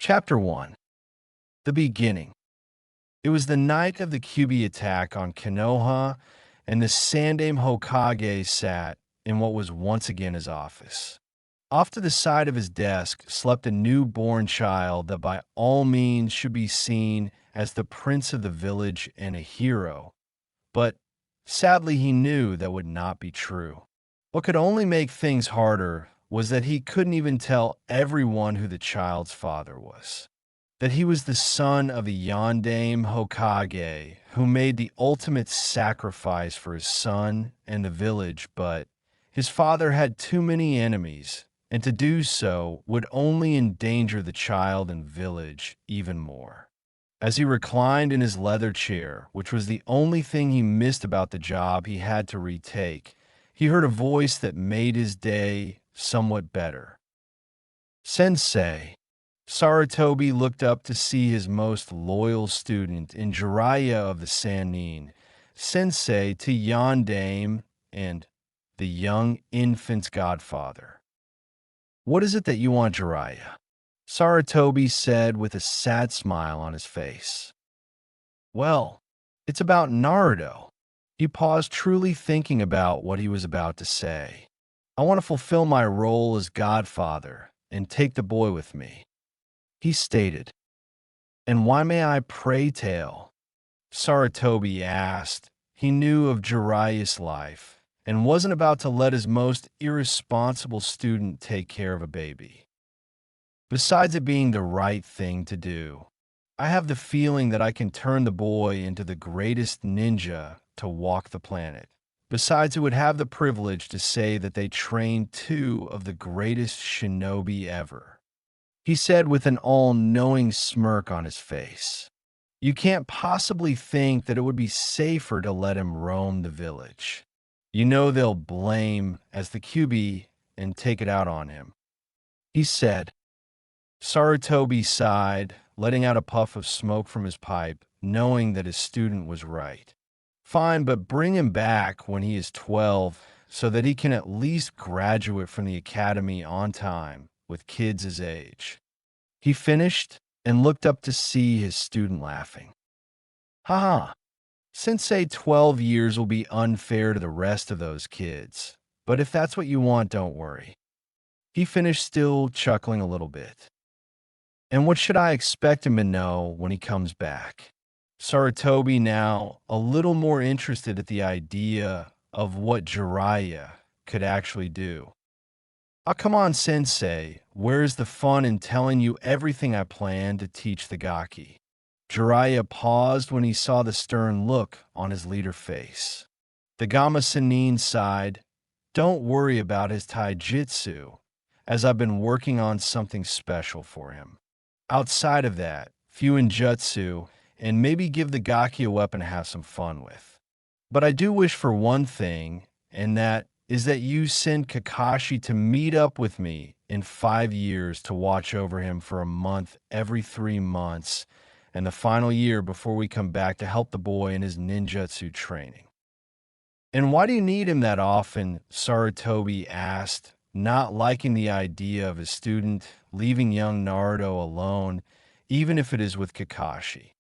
Chapter 1. The Beginning. It was the night of the QB attack on Konoha, and the Sandaime Hokage sat in what was once again his office. Off to the side of his desk slept a newborn child that by all means should be seen as the prince of the village and a hero. But sadly, he knew that would not be true. What could only make things harder was that he couldn't even tell everyone who the child's father was. That he was the son of a Yondaime Hokage who made the ultimate sacrifice for his son and the village, but his father had too many enemies, and to do so would only endanger the child and village even more. As he reclined in his leather chair, which was the only thing he missed about the job he had to retake, he heard a voice that made his day somewhat better. "Sensei." Sarutobi looked up to see his most loyal student in Jiraiya of the Sannin, sensei to Yondaime and the young infant's godfather. "What is it that you want, Jiraiya?" Sarutobi said with a sad smile on his face. "Well, it's about Naruto." He paused, truly thinking about what he was about to say. "I want to fulfill my role as godfather and take the boy with me," he stated. "And why may I pray tale?" Sarutobi asked. He knew of Jiraiya's life and wasn't about to let his most irresponsible student take care of a baby. Besides it being the right thing to do, I have the feeling that I can turn the boy into the greatest ninja to walk the planet. Besides, it would have the privilege to say that they trained two of the greatest shinobi ever, he said with an all-knowing smirk on his face. "You can't possibly think that it would be safer to let him roam the village. You know they'll blame as the QB and take it out on him," he said. Sarutobi sighed, letting out a puff of smoke from his pipe, knowing that his student was right. "Fine, but bring him back when he is 12 so that he can at least graduate from the academy on time with kids his age," he finished and looked up to see his student laughing. "Haha, Sensei, 12 years will be unfair to the rest of those kids, but if that's what you want, don't worry," he finished, still chuckling a little bit. "And what should I expect him to know when he comes back?" Sarutobi, now a little more interested at the idea of what Jiraiya could actually do. "Oh, come on, Sensei. Where's the fun in telling you everything I plan to teach the Gaki?" Jiraiya paused when he saw the stern look on his leader's face. The Gama Sennin sighed. "Don't worry about his taijutsu, as I've been working on something special for him. Outside of that, Fuinjutsu, and maybe give the Gaki a weapon to have some fun with. But I do wish for one thing, and that is that you send Kakashi to meet up with me in 5 years to watch over him for a month every 3 months, and the final year before we come back to help the boy in his ninjutsu training." "And why do you need him that often?" Sarutobi asked, not liking the idea of his student leaving young Naruto alone, even if it is with Kakashi.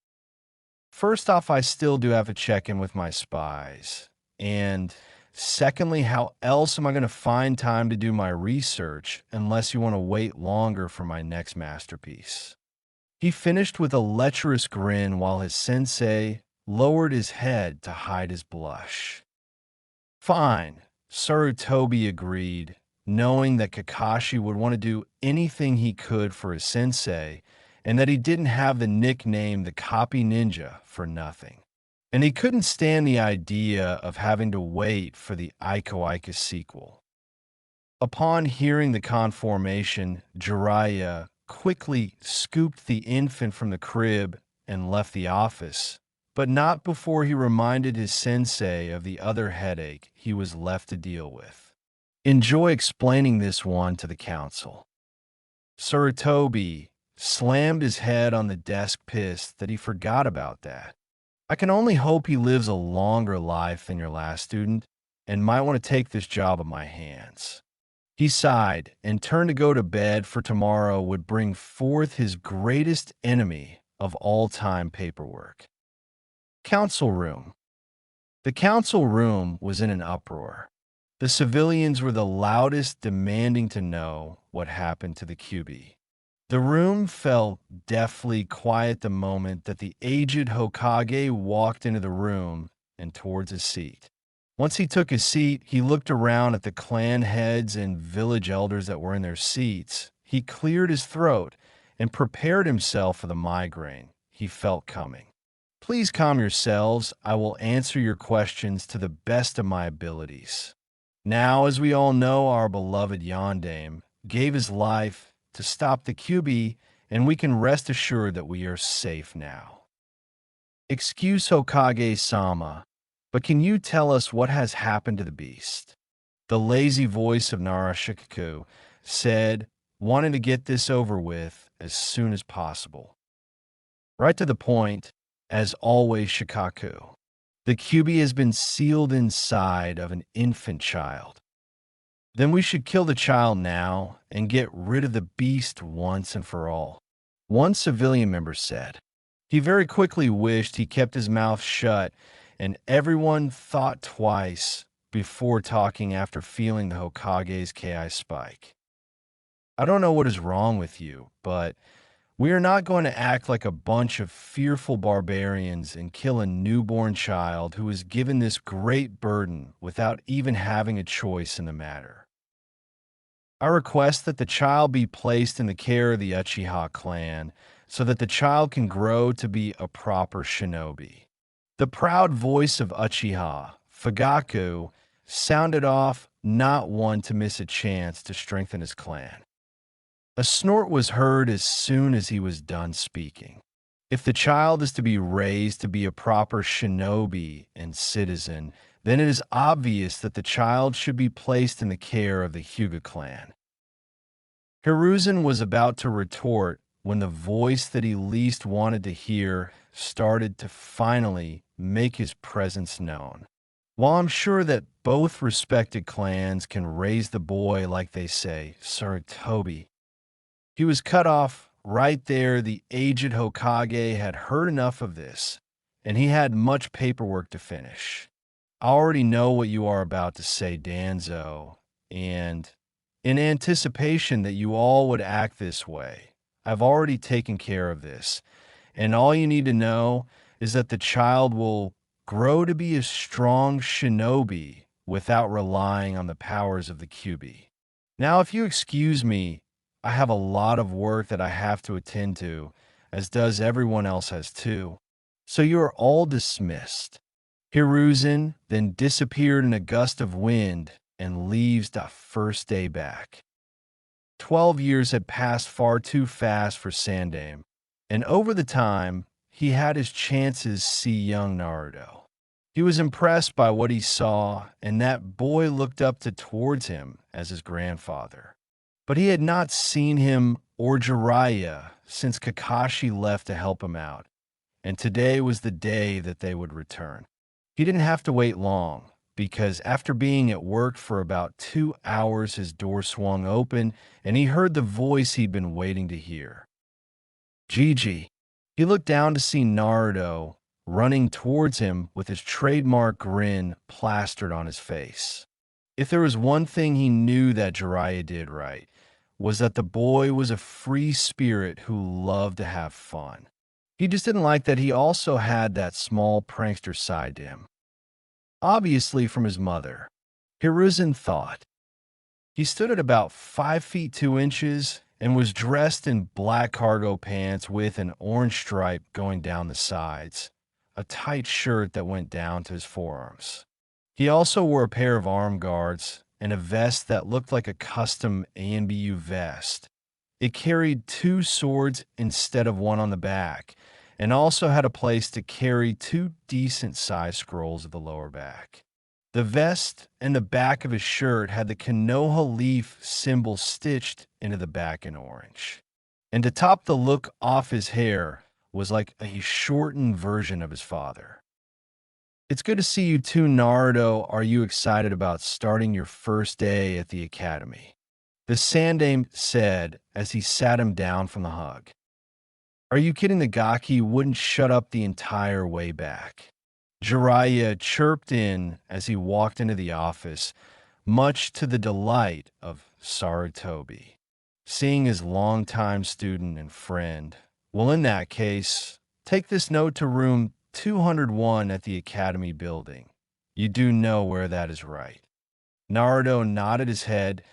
"First off, I still do have to check in with my spies. And secondly, how else am I going to find time to do my research unless you want to wait longer for my next masterpiece?" He finished with a lecherous grin while his sensei lowered his head to hide his blush. "Fine," Sarutobi agreed, knowing that Kakashi would want to do anything he could for his sensei, and that he didn't have the nickname the Copy Ninja for nothing. And he couldn't stand the idea of having to wait for the Aiko Aika sequel. Upon hearing the conformation, Jiraiya quickly scooped the infant from the crib and left the office, but not before he reminded his sensei of the other headache he was left to deal with. "Enjoy explaining this one to the council." Sarutobi slammed his head on the desk, pissed that he forgot about that. "I can only hope he lives a longer life than your last student, and might want to take this job in my hands." He sighed and turned to go to bed, for tomorrow would bring forth his greatest enemy of all time paperwork. Council room. The council room was in an uproar. The civilians were the loudest, demanding to know what happened to the QB. The room fell deathly quiet the moment that the aged Hokage walked into the room and towards his seat. Once he took his seat, he looked around at the clan heads and village elders that were in their seats. He cleared his throat and prepared himself for the migraine he felt coming. Please calm yourselves. I will answer your questions to the best of my abilities. Now, as we all know, our beloved Yondaime gave his life to stop the QB, and we can rest assured that we are safe now. Excuse Hokage-sama, but can you tell us what has happened to the beast? The lazy voice of Narashikaku said, wanting to get this over with as soon as possible. Right to the point, as always, Shikaku. The QB has been sealed inside of an infant child. Then we should kill the child now and get rid of the beast once and for all. One civilian member said. He very quickly wished he kept his mouth shut, and everyone thought twice before talking after feeling the Hokage's Ki spike. I don't know what is wrong with you, but we are not going to act like a bunch of fearful barbarians and kill a newborn child who is given this great burden without even having a choice in the matter. I request that the child be placed in the care of the Uchiha clan so that the child can grow to be a proper shinobi. The proud voice of Uchiha, Fugaku, sounded off, not one to miss a chance to strengthen his clan. A snort was heard as soon as he was done speaking. If the child is to be raised to be a proper shinobi and citizen, then it is obvious that the child should be placed in the care of the Hyuga clan. Hiruzen was about to retort when the voice that he least wanted to hear started to finally make his presence known. While I'm sure that both respected clans can raise the boy like they say, Sir Toby, he was cut off right there. The aged Hokage had heard enough of this, and he had much paperwork to finish. I already know what you are about to say, Danzo, and in anticipation that you all would act this way, I've already taken care of this, and all you need to know is that the child will grow to be a strong shinobi without relying on the powers of the QB. Now, if you excuse me, I have a lot of work that I have to attend to, as does everyone else has too. So you are all dismissed. Hiruzen then disappeared in a gust of wind and leaves the first day back. 12 years had passed far too fast for Sandaime, and over the time, he had his chances see young Naruto. He was impressed by what he saw, and that boy looked up towards him as his grandfather. But he had not seen him or Jiraiya since Kakashi left to help him out, and today was the day that they would return. He didn't have to wait long, because after being at work for about 2 hours, his door swung open, and he heard the voice he'd been waiting to hear. Gigi. He looked down to see Naruto running towards him with his trademark grin plastered on his face. If there was one thing he knew that Jiraiya did right, was that the boy was a free spirit who loved to have fun. He just didn't like that he also had that small prankster side to him. Obviously from his mother, Hiruzen thought. He stood at about 5 feet 2 inches and was dressed in black cargo pants with an orange stripe going down the sides, a tight shirt that went down to his forearms. He also wore a pair of arm guards and a vest that looked like a custom ANBU vest. It carried 2 swords instead of one on the back, and also had a place to carry 2 decent-sized scrolls at the lower back. The vest and the back of his shirt had the Konoha leaf symbol stitched into the back in orange. And to top the look off, his hair was like a shortened version of his father. It's good to see you too, Naruto. Are you excited about starting your first day at the academy? The Sandame said as he sat him down from the hug. Are you kidding? The Gaki wouldn't shut up the entire way back. Jiraiya chirped in as he walked into the office, much to the delight of Sarutobi, seeing his longtime student and friend. Well, in that case, take this note to room 201 at the Academy building. You do know where that is, right? Naruto nodded his head.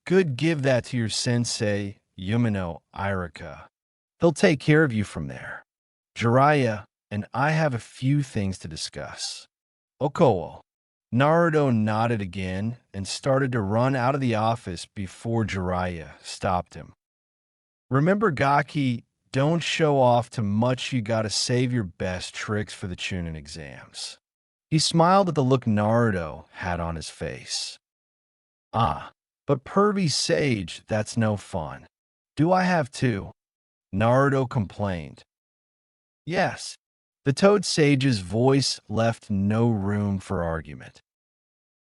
Good, give that to your sensei, Yumino Irika. They'll take care of you from there. Jiraiya and I have a few things to discuss. Okowo. Naruto nodded again and started to run out of the office before Jiraiya stopped him. Remember, Gaki, don't show off too much. You gotta save your best tricks for the Chunin exams. He smiled at the look Naruto had on his face. Ah, but pervy sage, that's no fun. Do I have to? Naruto complained. Yes. The Toad Sage's voice left no room for argument.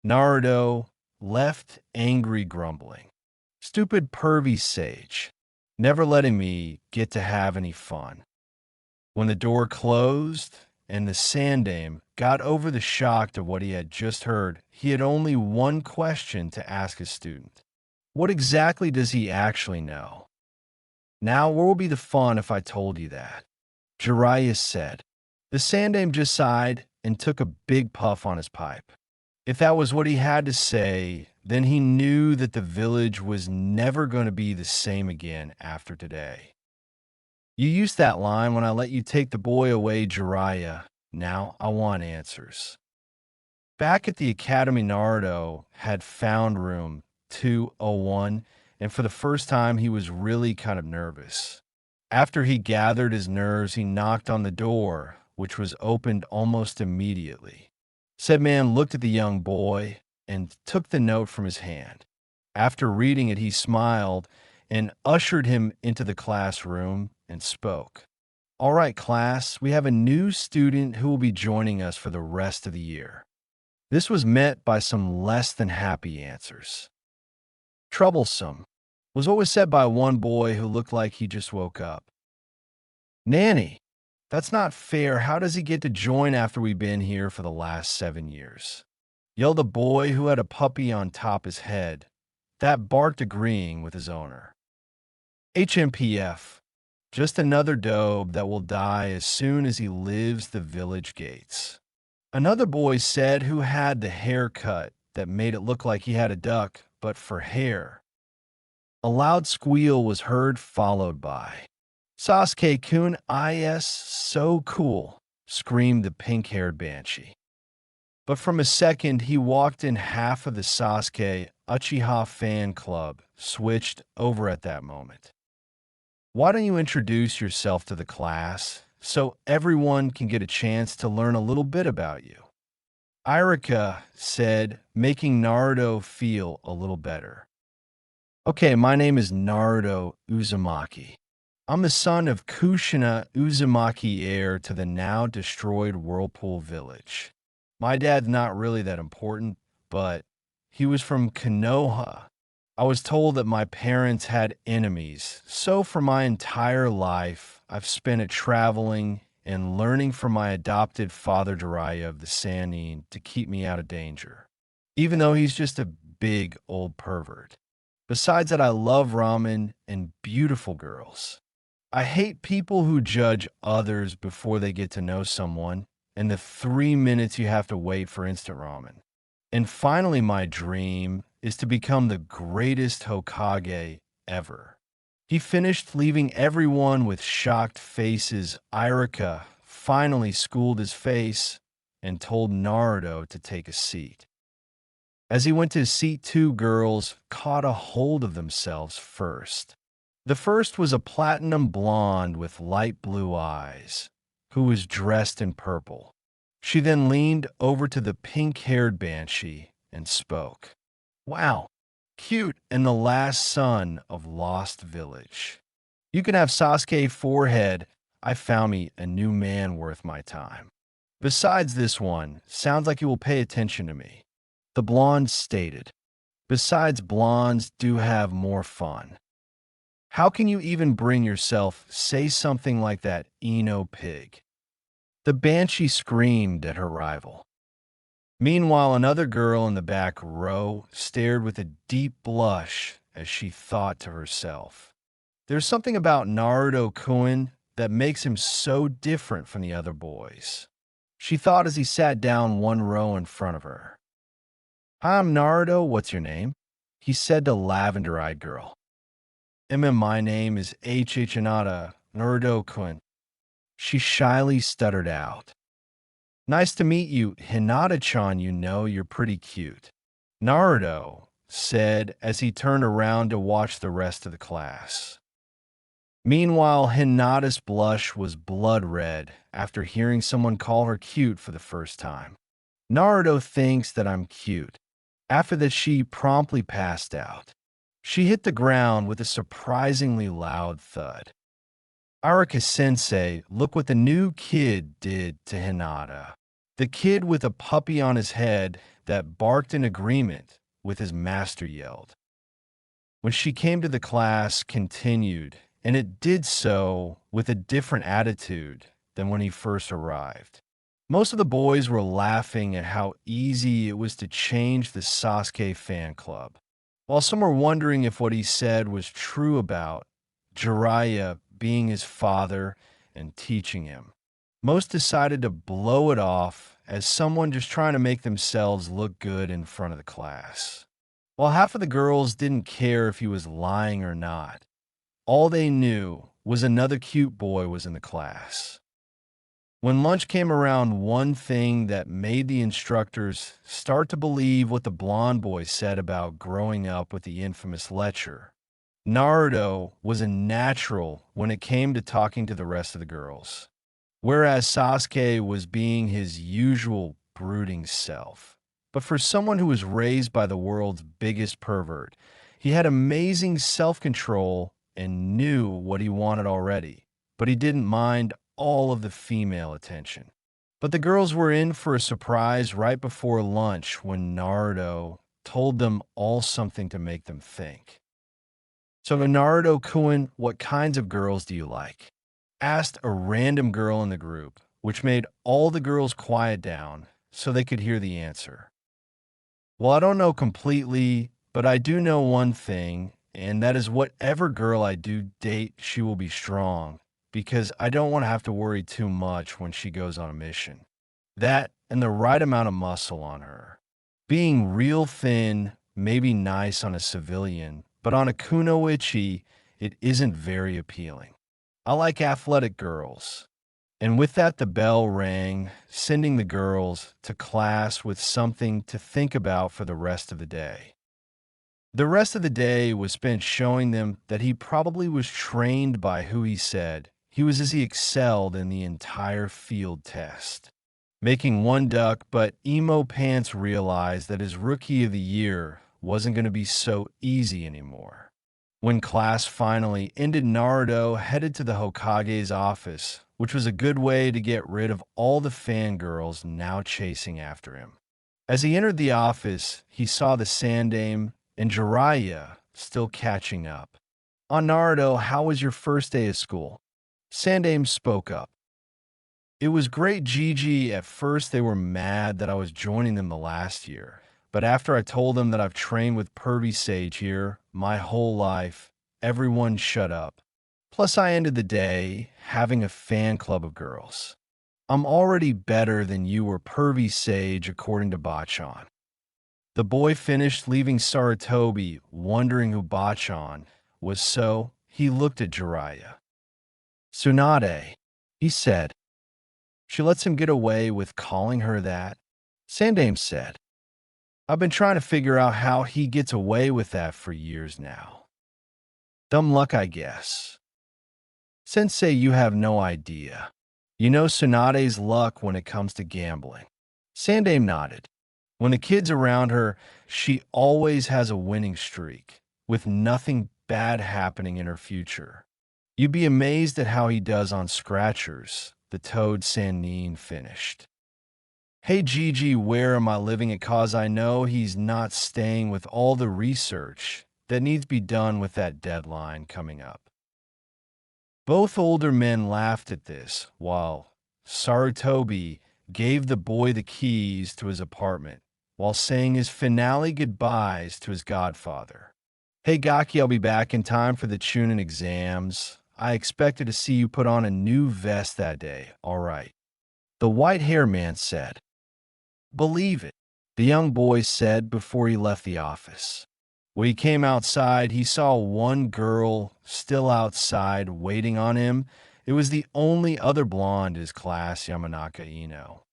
Naruto left angry grumbling. Stupid pervy sage, never letting me get to have any fun. When the door closed and the Sandame got over the shock of what he had just heard, he had only one question to ask his student. What exactly does he actually know? Now, where will be the fun if I told you that? Jiraiya said. The Sandame just sighed and took a big puff on his pipe. If that was what he had to say, then he knew that the village was never going to be the same again after today. You used that line when I let you take the boy away, Jiraiya. Now I want answers. Back at the Academy, Naruto had found room 201, and for the first time he was really kind of nervous. After he gathered his nerves, he knocked on the door, which was opened almost immediately. Said man looked at the young boy and took the note from his hand. After reading it, he smiled and ushered him into the classroom and spoke. All right, class, we have a new student who will be joining us for the rest of the year. This was met by some less than happy answers. Troublesome was what was said by one boy who looked like he just woke up. Nanny, that's not fair. How does he get to join after we've been here for the last 7 years? Yelled a boy who had a puppy on top his head. That barked, agreeing with his owner. HMPF, just another dobe that will die as soon as he leaves the village gates. Another boy said who had the haircut that made it look like he had a duck, but for hair. A loud squeal was heard, followed by, Sasuke-kun, is so cool, screamed the pink-haired banshee. But from a second, he walked in. Half of the Sasuke Uchiha fan club switched over at that moment. Why don't you introduce yourself to the class so everyone can get a chance to learn a little bit about you? Irika said, making Naruto feel a little better. Okay, my name is Naruto Uzumaki. I'm the son of Kushina Uzumaki, heir to the now destroyed Whirlpool Village. My dad's not really that important, but he was from Konoha. I was told that my parents had enemies, so for my entire life, I've spent it traveling and learning from my adopted father Jiraiya of the Sannin to keep me out of danger, even though he's just a big old pervert. Besides that, I love ramen and beautiful girls. I hate people who judge others before they get to know someone, and the 3 minutes you have to wait for instant ramen. And finally, my dream is to become the greatest Hokage ever. He finished, leaving everyone with shocked faces. Irika finally schooled his face and told Naruto to take a seat. As he went to seat, 2 girls caught a hold of themselves first. The first was a platinum blonde with light blue eyes, who was dressed in purple. She then leaned over to the pink-haired banshee and spoke. Wow, cute, and the last son of Lost Village. You can have Sasuke forehead. I found me a new man worth my time. Besides, this one sounds like he will pay attention to me. The blonde stated. Besides, blondes do have more fun. How can you even bring yourself say something like that, Eno pig? The banshee screamed at her rival. Meanwhile, another girl in the back row stared with a deep blush as she thought to herself, there's something about Naruto-kun that makes him so different from the other boys. She thought as he sat down one row in front of her. Hi, I'm Naruto, what's your name? He said to lavender-eyed girl. My name is H.H. Hinata, Naruto-kun. She shyly stuttered out. Nice to meet you, Hinata-chan, you're pretty cute. Naruto said as he turned around to watch the rest of the class. Meanwhile, Hinata's blush was blood red after hearing someone call her cute for the first time. Naruto thinks that I'm cute. After that, she promptly passed out. She hit the ground with a surprisingly loud thud. Araka-sensei, look what the new kid did to Hinata. The kid with a puppy on his head that barked in agreement with his master yelled. When she came to the class, continued, and it did so with a different attitude than when he first arrived. Most of the boys were laughing at how easy it was to change the Sasuke fan club, while some were wondering if what he said was true about Jiraiya being his father and teaching him. Most decided to blow it off as someone just trying to make themselves look good in front of the class. While half of the girls didn't care if he was lying or not, all they knew was another cute boy was in the class. When lunch came around, one thing that made the instructors start to believe what the blonde boy said about growing up with the infamous lecher. Naruto was a natural when it came to talking to the rest of the girls, whereas Sasuke was being his usual brooding self. But for someone who was raised by the world's biggest pervert, he had amazing self-control and knew what he wanted already, but he didn't mind all of the female attention. But the girls were in for a surprise right before lunch when Naruto told them all something to make them think. So Naruto-kun, what kinds of girls do you like? Asked a random girl in the group, which made all the girls quiet down so they could hear the answer. Well, I don't know completely, but I do know one thing, and that is whatever girl I do date, she will be strong, because I don't want to have to worry too much when she goes on a mission. That and the right amount of muscle on her. Being real thin may be nice on a civilian, but on a kunoichi, it isn't very appealing. I like athletic girls. And with that, the bell rang, sending the girls to class with something to think about for the rest of the day. The rest of the day was spent showing them that he probably was trained by who he said he was as he excelled in the entire field test. Making one duck, but Emo Pants realized that his Rookie of the Year wasn't going to be so easy anymore. When class finally ended, Naruto headed to the Hokage's office, which was a good way to get rid of all the fangirls now chasing after him. As he entered the office, he saw the Sandaime and Jiraiya still catching up. On Naruto, how was your first day of school? Sandaime spoke up. It was great, Gigi. At first, they were mad that I was joining them the last year. But after I told them that I've trained with Pervy Sage here my whole life, everyone shut up. Plus, I ended the day having a fan club of girls. I'm already better than you or Pervy Sage, according to Bachan. The boy finished, leaving Sarutobi wondering who Bachan was, so he looked at Jiraiya. Tsunade, he said. She lets him get away with calling her that? Sandaime said. I've been trying to figure out how he gets away with that for years now. Dumb luck, I guess. Sensei, you have no idea. You know Tsunade's luck when it comes to gambling. Sandaime nodded. When the kid's around her, she always has a winning streak, with nothing bad happening in her future. You'd be amazed at how he does on scratchers, the Toad Sannin finished. Hey Gigi, where am I living at? Cause I know he's not staying with all the research that needs to be done with that deadline coming up. Both older men laughed at this, while Sarutobi gave the boy the keys to his apartment, while saying his finale goodbyes to his godfather. Hey Gaki, I'll be back in time for the Chunin exams. I expected to see you put on a new vest that day, all right. The white-haired man said. Believe it, the young boy said before he left the office. When he came outside, he saw one girl still outside waiting on him. It was the only other blonde in his class, Yamanaka Ino.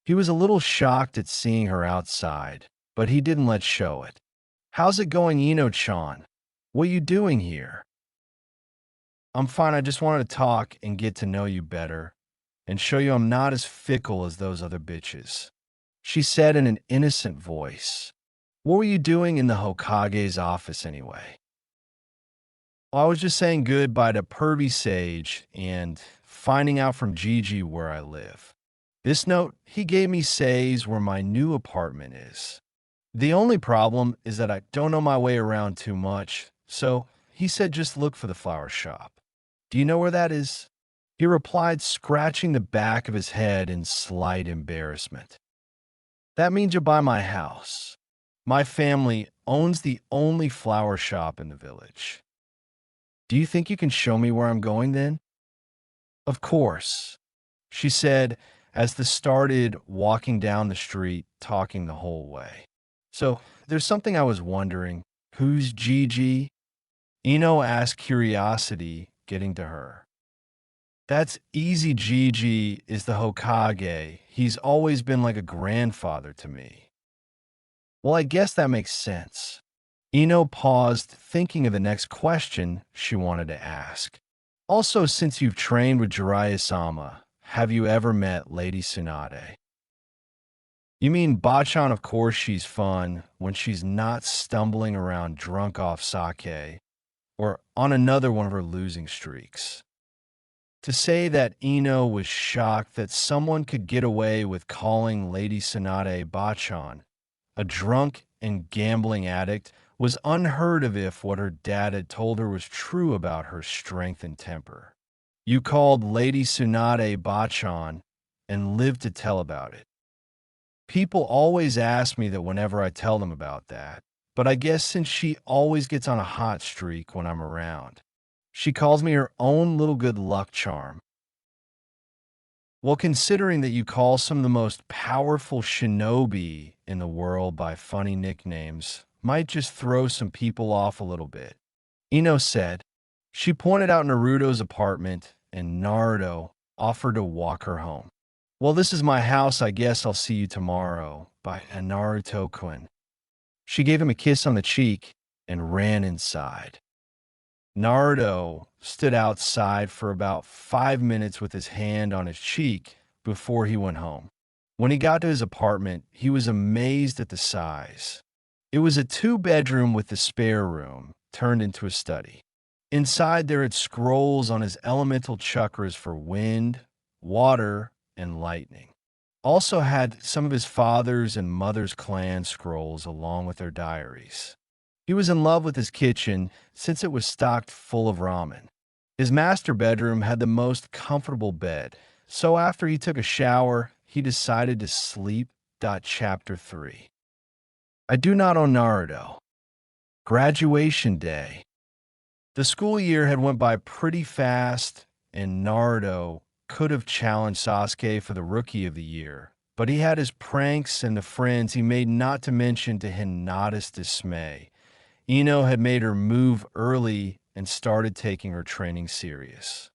He was a little shocked at seeing her outside, but he didn't let show it. How's it going, Ino-chan? What are you doing here? I'm fine, I just wanted to talk and get to know you better, and show you I'm not as fickle as those other bitches, she said in an innocent voice. What were you doing in the Hokage's office anyway? Well, I was just saying goodbye to Pervy Sage and finding out from Gigi where I live. This note he gave me says where my new apartment is. The only problem is that I don't know my way around too much, so he said just look for the flower shop. Do you know where that is? He replied, scratching the back of his head in slight embarrassment. That means you're by my house. My family owns the only flower shop in the village. Do you think you can show me where I'm going then? Of course, she said as they started walking down the street, talking the whole way. So, there's something I was wondering. Who's Gigi? Ino asked, curiosity getting to her. That's easy. Gigi is the Hokage. He's always been like a grandfather to me. Well, I guess that makes sense. Ino paused, thinking of the next question she wanted to ask. Also, since you've trained with Jiraiya-sama, have you ever met Lady Tsunade? You mean Bachan? Of course she's fun when she's not stumbling around drunk off sake or on another one of her losing streaks. To say that Ino was shocked that someone could get away with calling Lady Tsunade Bachan, a drunk and gambling addict, was unheard of if what her dad had told her was true about her strength and temper. You called Lady Tsunade Bachan and lived to tell about it. People always ask me that whenever I tell them about that, but I guess since she always gets on a hot streak when I'm around, she calls me her own little good luck charm. Well, considering that you call some of the most powerful shinobi in the world by funny nicknames, might just throw some people off a little bit. Ino said. She pointed out Naruto's apartment, and Naruto offered to walk her home. Well, this is my house. I guess I'll see you tomorrow. By Naruto-kun. She gave him a kiss on the cheek and ran inside. Naruto stood outside for about 5 minutes with his hand on his cheek before he went home. When he got to his apartment, he was amazed at the size. It was a 2-bedroom with the spare room turned into a study. Inside, there had scrolls on his elemental chakras for wind, water, and lightning. Also had some of his father's and mother's clan scrolls along with their diaries. He was in love with his kitchen since it was stocked full of ramen. His master bedroom had the most comfortable bed, so after he took a shower, he decided to sleep. Chapter 3. I do not own Naruto. Graduation day. The school year had went by pretty fast, and Naruto could have challenged Sasuke for the Rookie of the Year, but he had his pranks and the friends he made, not to mention to Hinata's dismay. Ino had made her move early and started taking her training serious.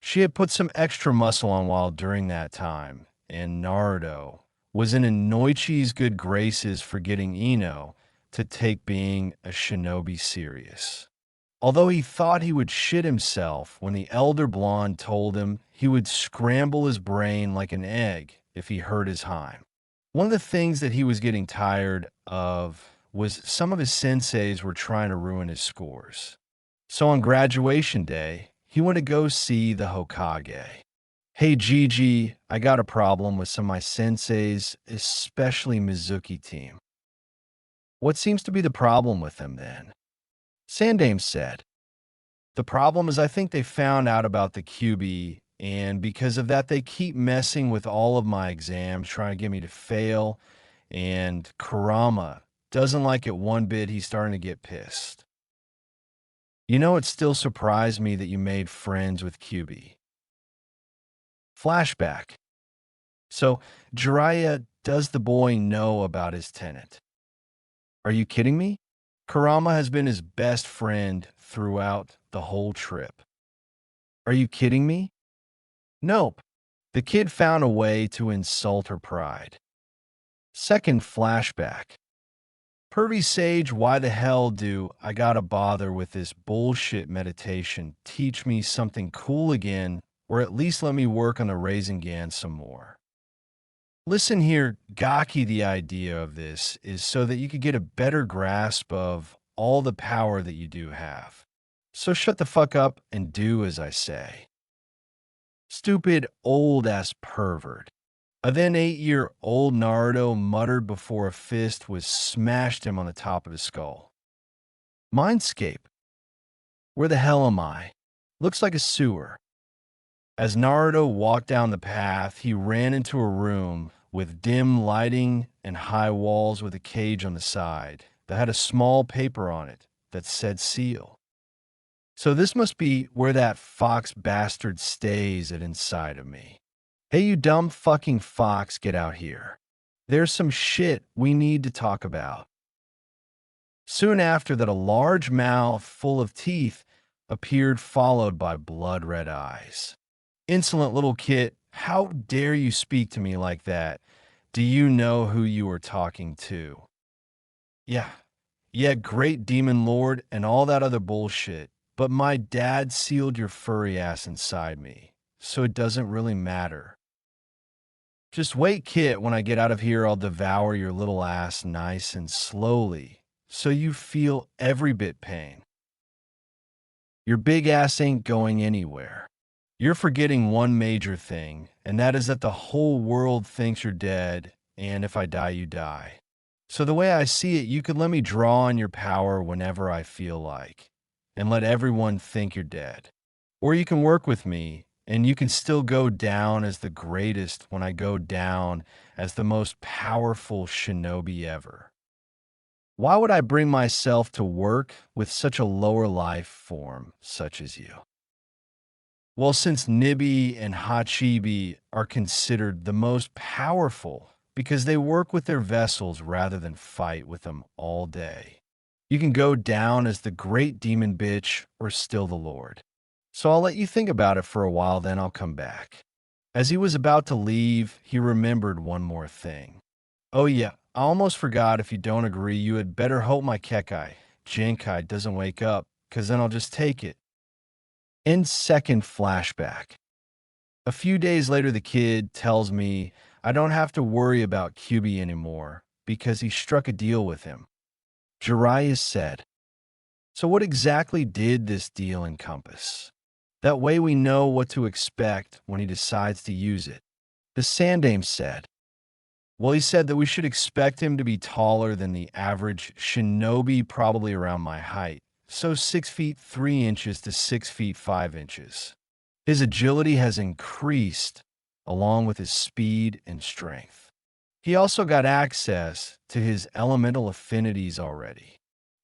She had put some extra muscle on while during that time, and Naruto was in Inoichi's good graces for getting Ino to take being a shinobi serious. Although he thought he would shit himself when the elder blonde told him he would scramble his brain like an egg if he hurt his Heim. One of the things that he was getting tired of was some of his senseis were trying to ruin his scores. So on graduation day, he went to go see the Hokage. Hey Gigi, I got a problem with some of my senseis, especially Mizuki team. What seems to be the problem with them then? Sandame said, the problem is I think they found out about the QB, and because of that, they keep messing with all of my exams, trying to get me to fail, and Kurama doesn't like it one bit, he's starting to get pissed. You know, it still surprised me that you made friends with QB. Flashback. So, Jiraiya, does the boy know about his tenant? Are you kidding me? Kurama has been his best friend throughout the whole trip. Are you kidding me? Nope. The kid found a way to insult her pride. Second flashback. Pervy Sage, why the hell do I gotta bother with this bullshit meditation? Teach me something cool again, or at least let me work on the Rasengan some more. Listen here, Gaki, the idea of this is so that you could get a better grasp of all the power that you do have. So shut the fuck up and do as I say. Stupid old-ass pervert. A then 8-year-old Naruto muttered before a fist was smashed him on the top of his skull. Mindscape. Where the hell am I? Looks like a sewer. As Naruto walked down the path, he ran into a room with dim lighting and high walls with a cage on the side that had a small paper on it that said seal. So this must be where that fox bastard stays at inside of me. Hey, you dumb fucking fox, get out here. There's some shit we need to talk about. Soon after that, a large mouth full of teeth appeared, followed by blood-red eyes. Insolent little kid, how dare you speak to me like that? Do you know who you are talking to? Yeah, great demon lord and all that other bullshit. But my dad sealed your furry ass inside me, so it doesn't really matter. Just wait, kid, when I get out of here, I'll devour your little ass nice and slowly, so you feel every bit pain. Your big ass ain't going anywhere. You're forgetting one major thing, and that is that the whole world thinks you're dead, and if I die, you die. So the way I see it, you could let me draw on your power whenever I feel like, and let everyone think you're dead. Or you can work with me, and you can still go down as the greatest when I go down as the most powerful shinobi ever. Why would I bring myself to work with such a lower life form such as you? Well, since Nibi and Hachibi are considered the most powerful because they work with their vessels rather than fight with them all day, you can go down as the great demon bitch or still the Lord. So I'll let you think about it for a while, then I'll come back. As he was about to leave, he remembered one more thing. Oh yeah, I almost forgot. If you don't agree, you had better hope my Kekai, Jinkai, doesn't wake up, because then I'll just take it. In second flashback. A few days later, the kid tells me I don't have to worry about QB anymore because he struck a deal with him. Jiraiya said, so what exactly did this deal encompass? That way we know what to expect when he decides to use it. The Sandame said, well, he said that we should expect him to be taller than the average shinobi, probably around my height. So 6 feet 3 inches to 6 feet 5 inches. His agility has increased along with his speed and strength. He also got access to his elemental affinities already.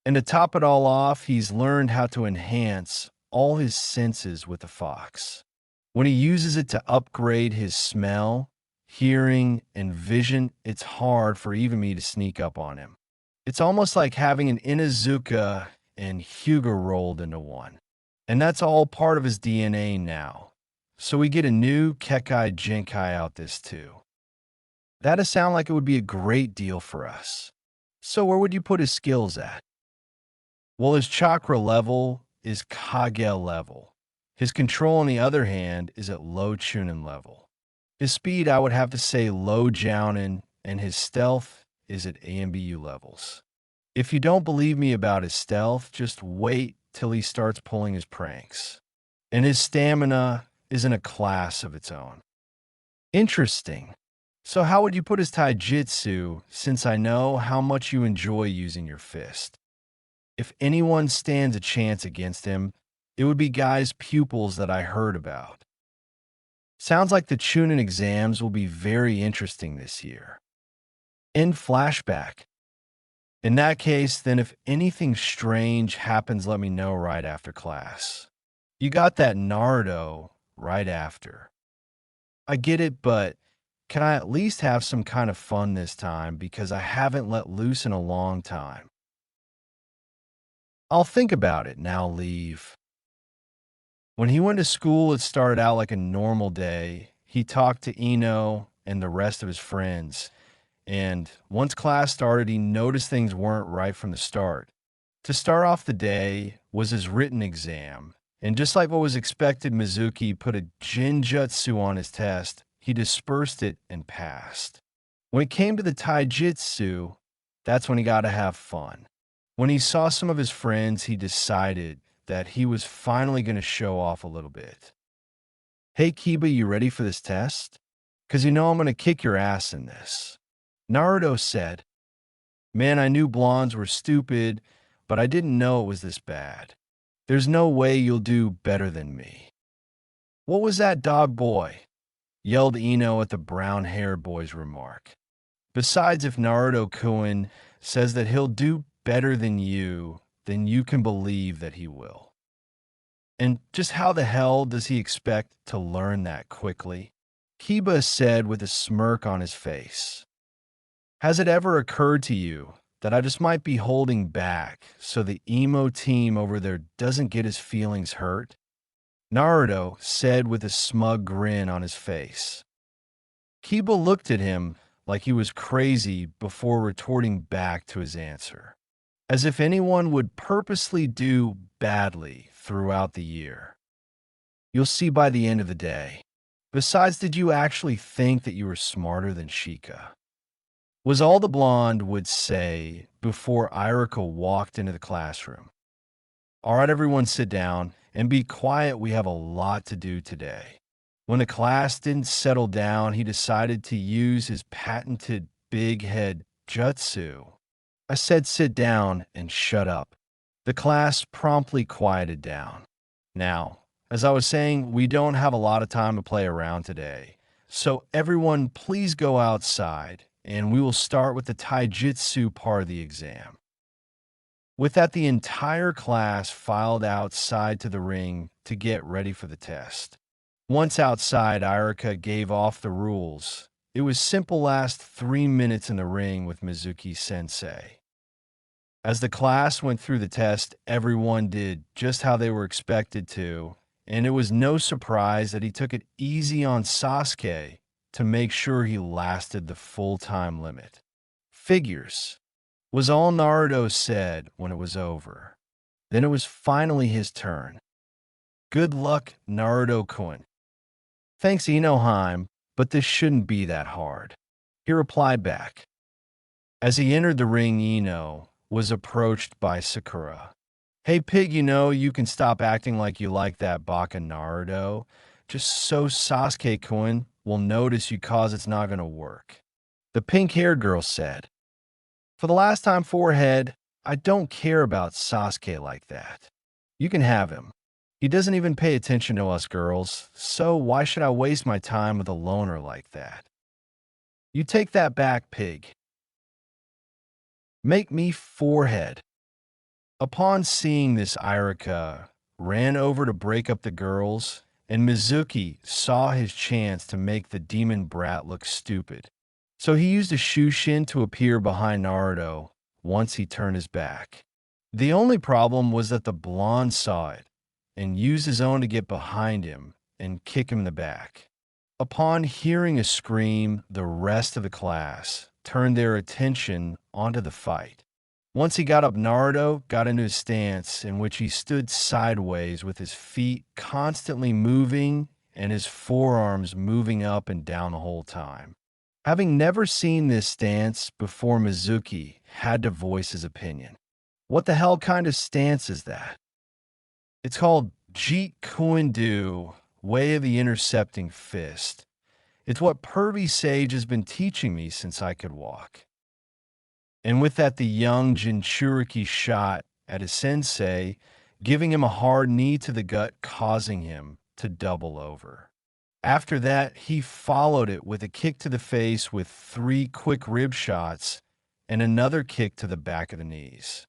And to top it all off, he's learned how to enhance all his senses with the fox. When he uses it to upgrade his smell, hearing, and vision, it's hard for even me to sneak up on him. It's almost like having an Inuzuka and Hyuga rolled into one. And that's all part of his DNA now. So we get a new Kekai Jinkai out this too. That'd sound like it would be a great deal for us. So where would you put his skills at? Well, his chakra level is Kage level. His control, on the other hand, is at low Chunin level. His speed, I would have to say low Jounin, and his stealth is at AMBU levels. If you don't believe me about his stealth, just wait till he starts pulling his pranks. And his stamina is in a class of its own. Interesting. So how would you put his taijutsu, since I know how much you enjoy using your fist? If anyone stands a chance against him, it would be guys' pupils that I heard about. Sounds like the Chunin exams will be very interesting this year. End flashback. In that case, then if anything strange happens, let me know right after class. You got that Naruto right after. I get it, but can I at least have some kind of fun this time because I haven't let loose in a long time? I'll think about it, now leave. When he went to school, it started out like a normal day. He talked to Ino and the rest of his friends, and once class started, he noticed things weren't right from the start. To start off the day was his written exam, and just like what was expected, Mizuki put a Jinjutsu on his test. He dispersed it and passed. When it came to the Taijutsu, that's when he got to have fun. When he saw some of his friends, he decided that he was finally going to show off a little bit. Hey Kiba, you ready for this test? Because you know I'm going to kick your ass in this. Naruto said, man, I knew blondes were stupid, but I didn't know it was this bad. There's no way you'll do better than me. What was that, dog boy? Yelled Ino at the brown-haired boy's remark. Besides, if Naruto-kun says that he'll do better than you, then you can believe that he will. And just how the hell does he expect to learn that quickly? Kiba said with a smirk on his face. Has it ever occurred to you that I just might be holding back so the emo team over there doesn't get his feelings hurt? Naruto said with a smug grin on his face. Kiba looked at him like he was crazy before retorting back to his answer, as if anyone would purposely do badly throughout the year. You'll see by the end of the day. Besides, did you actually think that you were smarter than Shika? Was all the blonde would say before Irika walked into the classroom. All right, everyone sit down and be quiet. We have a lot to do today. When the class didn't settle down, he decided to use his patented big head jutsu. I said sit down and shut up. The class promptly quieted down. Now, as I was saying, we don't have a lot of time to play around today. So everyone please go outside and we will start with the taijutsu part of the exam. With that, the entire class filed outside to the ring to get ready for the test. Once outside, Irika gave off the rules. It was simple: last 3 minutes in the ring with Mizuki-sensei. As the class went through the test, everyone did just how they were expected to, and it was no surprise that he took it easy on Sasuke to make sure he lasted the full time limit. Figures was all Naruto said when it was over. Then it was finally his turn. Good luck, Naruto-kun. Thanks, Inoheim, but this shouldn't be that hard. He replied back. As he entered the ring, Ino was approached by Sakura. Hey pig, you know you can stop acting like you like that baka Naruto, just so Sasuke-kun will notice you, cause it's not going to work. The pink-haired girl said, for the last time, forehead, I don't care about Sasuke like that. You can have him. He doesn't even pay attention to us girls, so why should I waste my time with a loner like that? You take that back, pig. Make me forehead. Upon seeing this, Irika ran over to break up the girls, and Mizuki saw his chance to make the demon brat look stupid. So he used a Shushin to appear behind Naruto once he turned his back. The only problem was that the blonde saw it and used his own to get behind him and kick him in the back. Upon hearing a scream, the rest of the class turned their attention onto the fight. Once he got up, Naruto got into a stance in which he stood sideways with his feet constantly moving and his forearms moving up and down the whole time. Having never seen this stance before, Mizuki had to voice his opinion. What the hell kind of stance is that? It's called Jeet Kune Do, way of the intercepting fist. It's what pervy sage has been teaching me since I could walk. And with that, the young Jinchuriki shot at his sensei, giving him a hard knee to the gut, causing him to double over. After that, he followed it with a kick to the face with 3 quick rib shots and another kick to the back of the knees.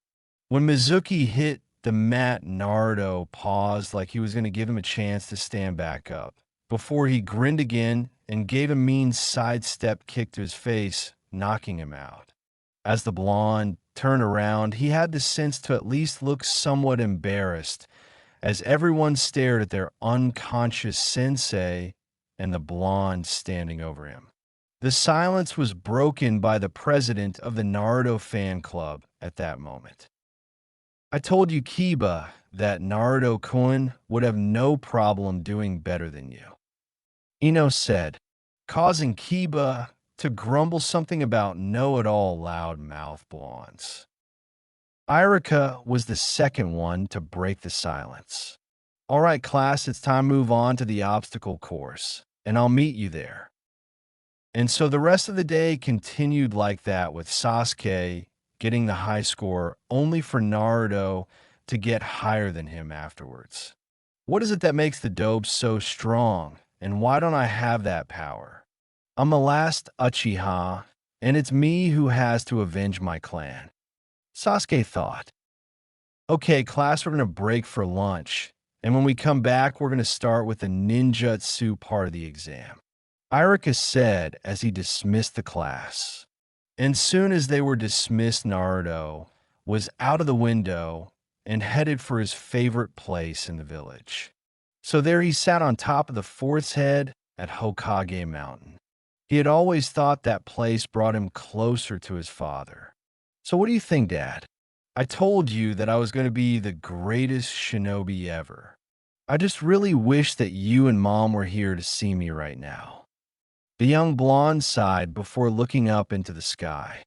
When Mizuki hit the mat, Naruto paused like he was going to give him a chance to stand back up, before he grinned again and gave a mean sidestep kick to his face, knocking him out. As the blonde turned around, he had the sense to at least look somewhat embarrassed, as everyone stared at their unconscious sensei and the blonde standing over him. The silence was broken by the president of the Naruto fan club at that moment. I told you, Kiba, that Naruto-kun would have no problem doing better than you, Ino said, causing Kiba to grumble something about know-it-all loud-mouth blondes. Irika was the second one to break the silence. All right, class, it's time to move on to the obstacle course, and I'll meet you there. And so the rest of the day continued like that, with Sasuke getting the high score, only for Naruto to get higher than him afterwards. What is it that makes the dope so strong, and why don't I have that power? I'm the last Uchiha, and it's me who has to avenge my clan. Sasuke thought. Okay, class, we're going to break for lunch, and when we come back, we're going to start with the ninjutsu part of the exam, Irika said as he dismissed the class. And soon as they were dismissed, Naruto was out of the window and headed for his favorite place in the village. So there he sat on top of the fort's head at Hokage Mountain. He had always thought that place brought him closer to his father. So what do you think, Dad? I told you that I was going to be the greatest shinobi ever. I just really wish that you and Mom were here to see me right now. The young blonde sighed before looking up into the sky.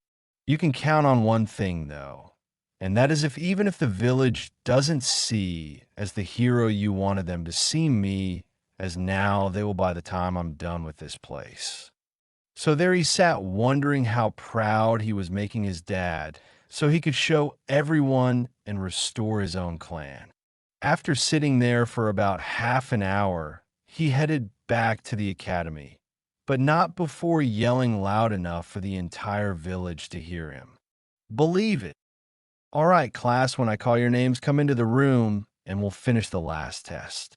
You can count on one thing, though, and that is even if the village doesn't see as the hero you wanted them to see me, as now they will by the time I'm done with this place. So there he sat, wondering how proud he was making his dad, so he could show everyone and restore his own clan. After sitting there for about half an hour, he headed back to the academy, but not before yelling loud enough for the entire village to hear him. Believe it. All right, class, when I call your names, come into the room and we'll finish the last test.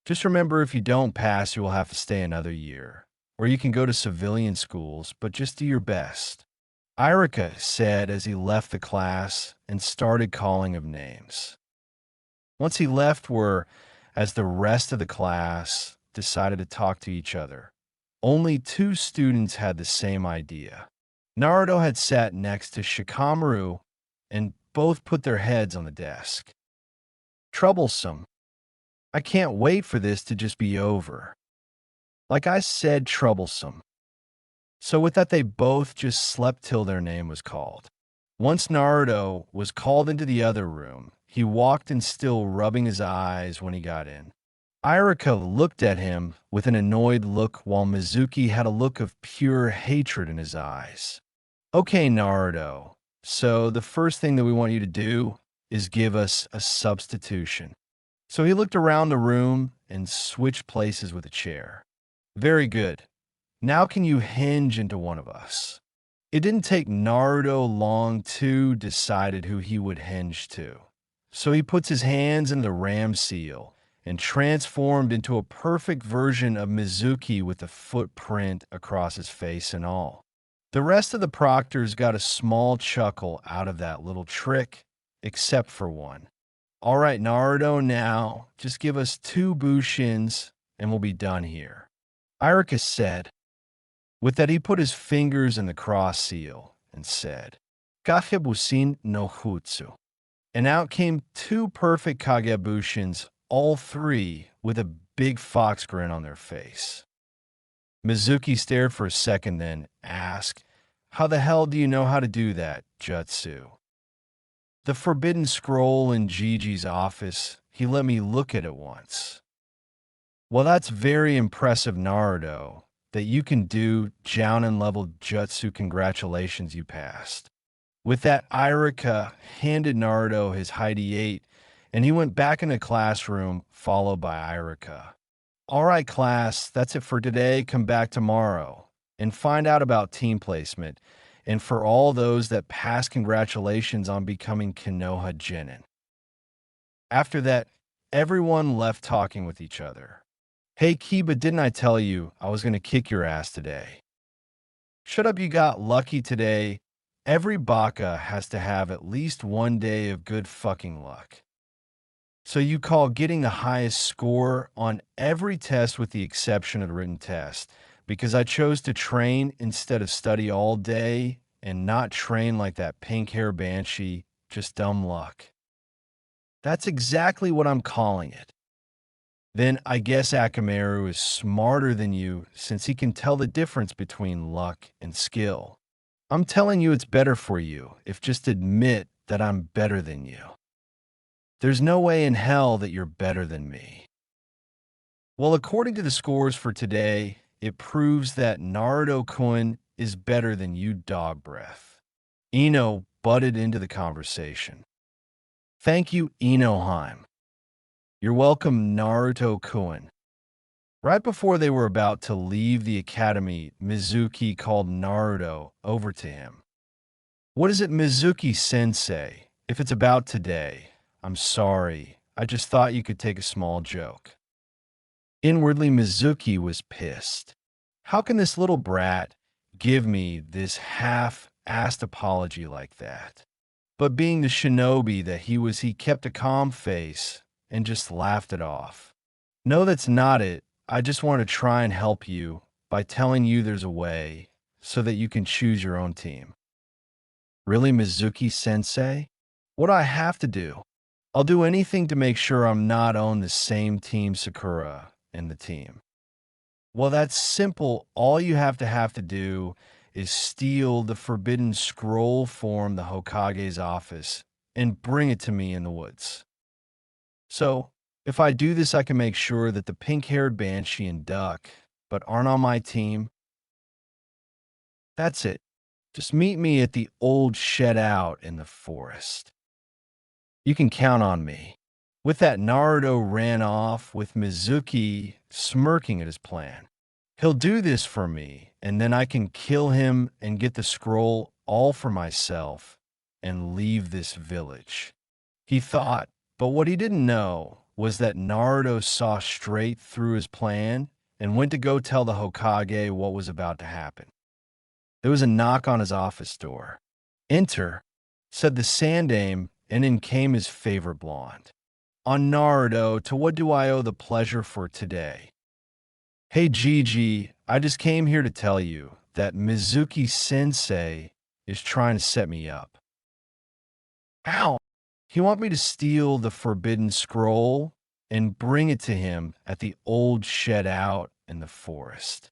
Just remember, if you don't pass, you will have to stay another year. Or you can go to civilian schools, but just do your best, Irika said as he left the class and started calling of names. Once he left, as the rest of the class decided to talk to each other, only 2 students had the same idea. Naruto had sat next to Shikamaru, and both put their heads on the desk. Troublesome. I can't wait for this to just be over. Like I said, troublesome. So with that, they both just slept till their name was called. Once Naruto was called into the other room, he walked in, still rubbing his eyes when he got in. Irika looked at him with an annoyed look, while Mizuki had a look of pure hatred in his eyes. Okay, Naruto, so the first thing that we want you to do is give us a substitution. So he looked around the room and switched places with a chair. Very good. Now can you hinge into one of us? It didn't take Naruto long to decide who he would hinge to. So he puts his hands in the ram seal and transformed into a perfect version of Mizuki with a footprint across his face and all. The rest of the proctors got a small chuckle out of that little trick, except for one. All right, Naruto, now just give us 2 bushins and we'll be done here, Irika said. With that, he put his fingers in the cross seal and said, Kagebushin no Jutsu. And out came 2 perfect Kagebushins, all 3 with a big fox grin on their face. Mizuki stared for a second, then asked, How the hell do you know how to do that, Jutsu? The forbidden scroll in Gigi's office, he let me look at it once. Well, that's very impressive, Naruto, that you can do Jounin level jutsu. Congratulations, you passed. With that, Irika handed Naruto his Heidi 8, and he went back in the classroom, followed by Irika. All right, class, that's it for today. Come back tomorrow and find out about team placement. And for all those that pass, congratulations on becoming Konoha Genin. After that, everyone left talking with each other. Hey, Kiba, didn't I tell you I was going to kick your ass today? Shut up, you got lucky today. Every baka has to have at least one day of good fucking luck. So you call getting the highest score on every test with the exception of the written test, because I chose to train instead of study all day and not train like that pink hair banshee, just dumb luck. That's exactly what I'm calling it. Then I guess Akamaru is smarter than you since he can tell the difference between luck and skill. I'm telling you it's better for you if just admit that I'm better than you. There's no way in hell that you're better than me. Well, according to the scores for today, it proves that Naruto-kun is better than you, dog breath. Ino butted into the conversation. Thank you, Inoheim. You're welcome, Naruto-kun. Right before they were about to leave the academy, Mizuki called Naruto over to him. What is it, Mizuki-sensei? If it's about today, I'm sorry. I just thought you could take a small joke. Inwardly, Mizuki was pissed. How can this little brat give me this half-assed apology like that? But being the shinobi that he was, he kept a calm face and just laughed it off. No, that's not it. I just want to try and help you by telling you there's a way so that you can choose your own team. Really, Mizuki-sensei? What do I have to do? I'll do anything to make sure I'm not on the same team Sakura and the team. Well, that's simple. All you have to do is steal the forbidden scroll from the Hokage's office and bring it to me in the woods. So, if I do this, I can make sure that the pink-haired banshee and duck, but aren't on my team. That's it. Just meet me at the old shed out in the forest. You can count on me. With that, Naruto ran off with Mizuki smirking at his plan. He'll do this for me, and then I can kill him and get the scroll all for myself and leave this village. He thought, but what he didn't know was that Naruto saw straight through his plan and went to go tell the Hokage what was about to happen. There was a knock on his office door. Enter, said the Sandaime, and in came his favorite blonde. On Naruto, to what do I owe the pleasure for today? Hey Gigi, I just came here to tell you that Mizuki-sensei is trying to set me up. Ow! He want me to steal the forbidden scroll and bring it to him at the old shed out in the forest.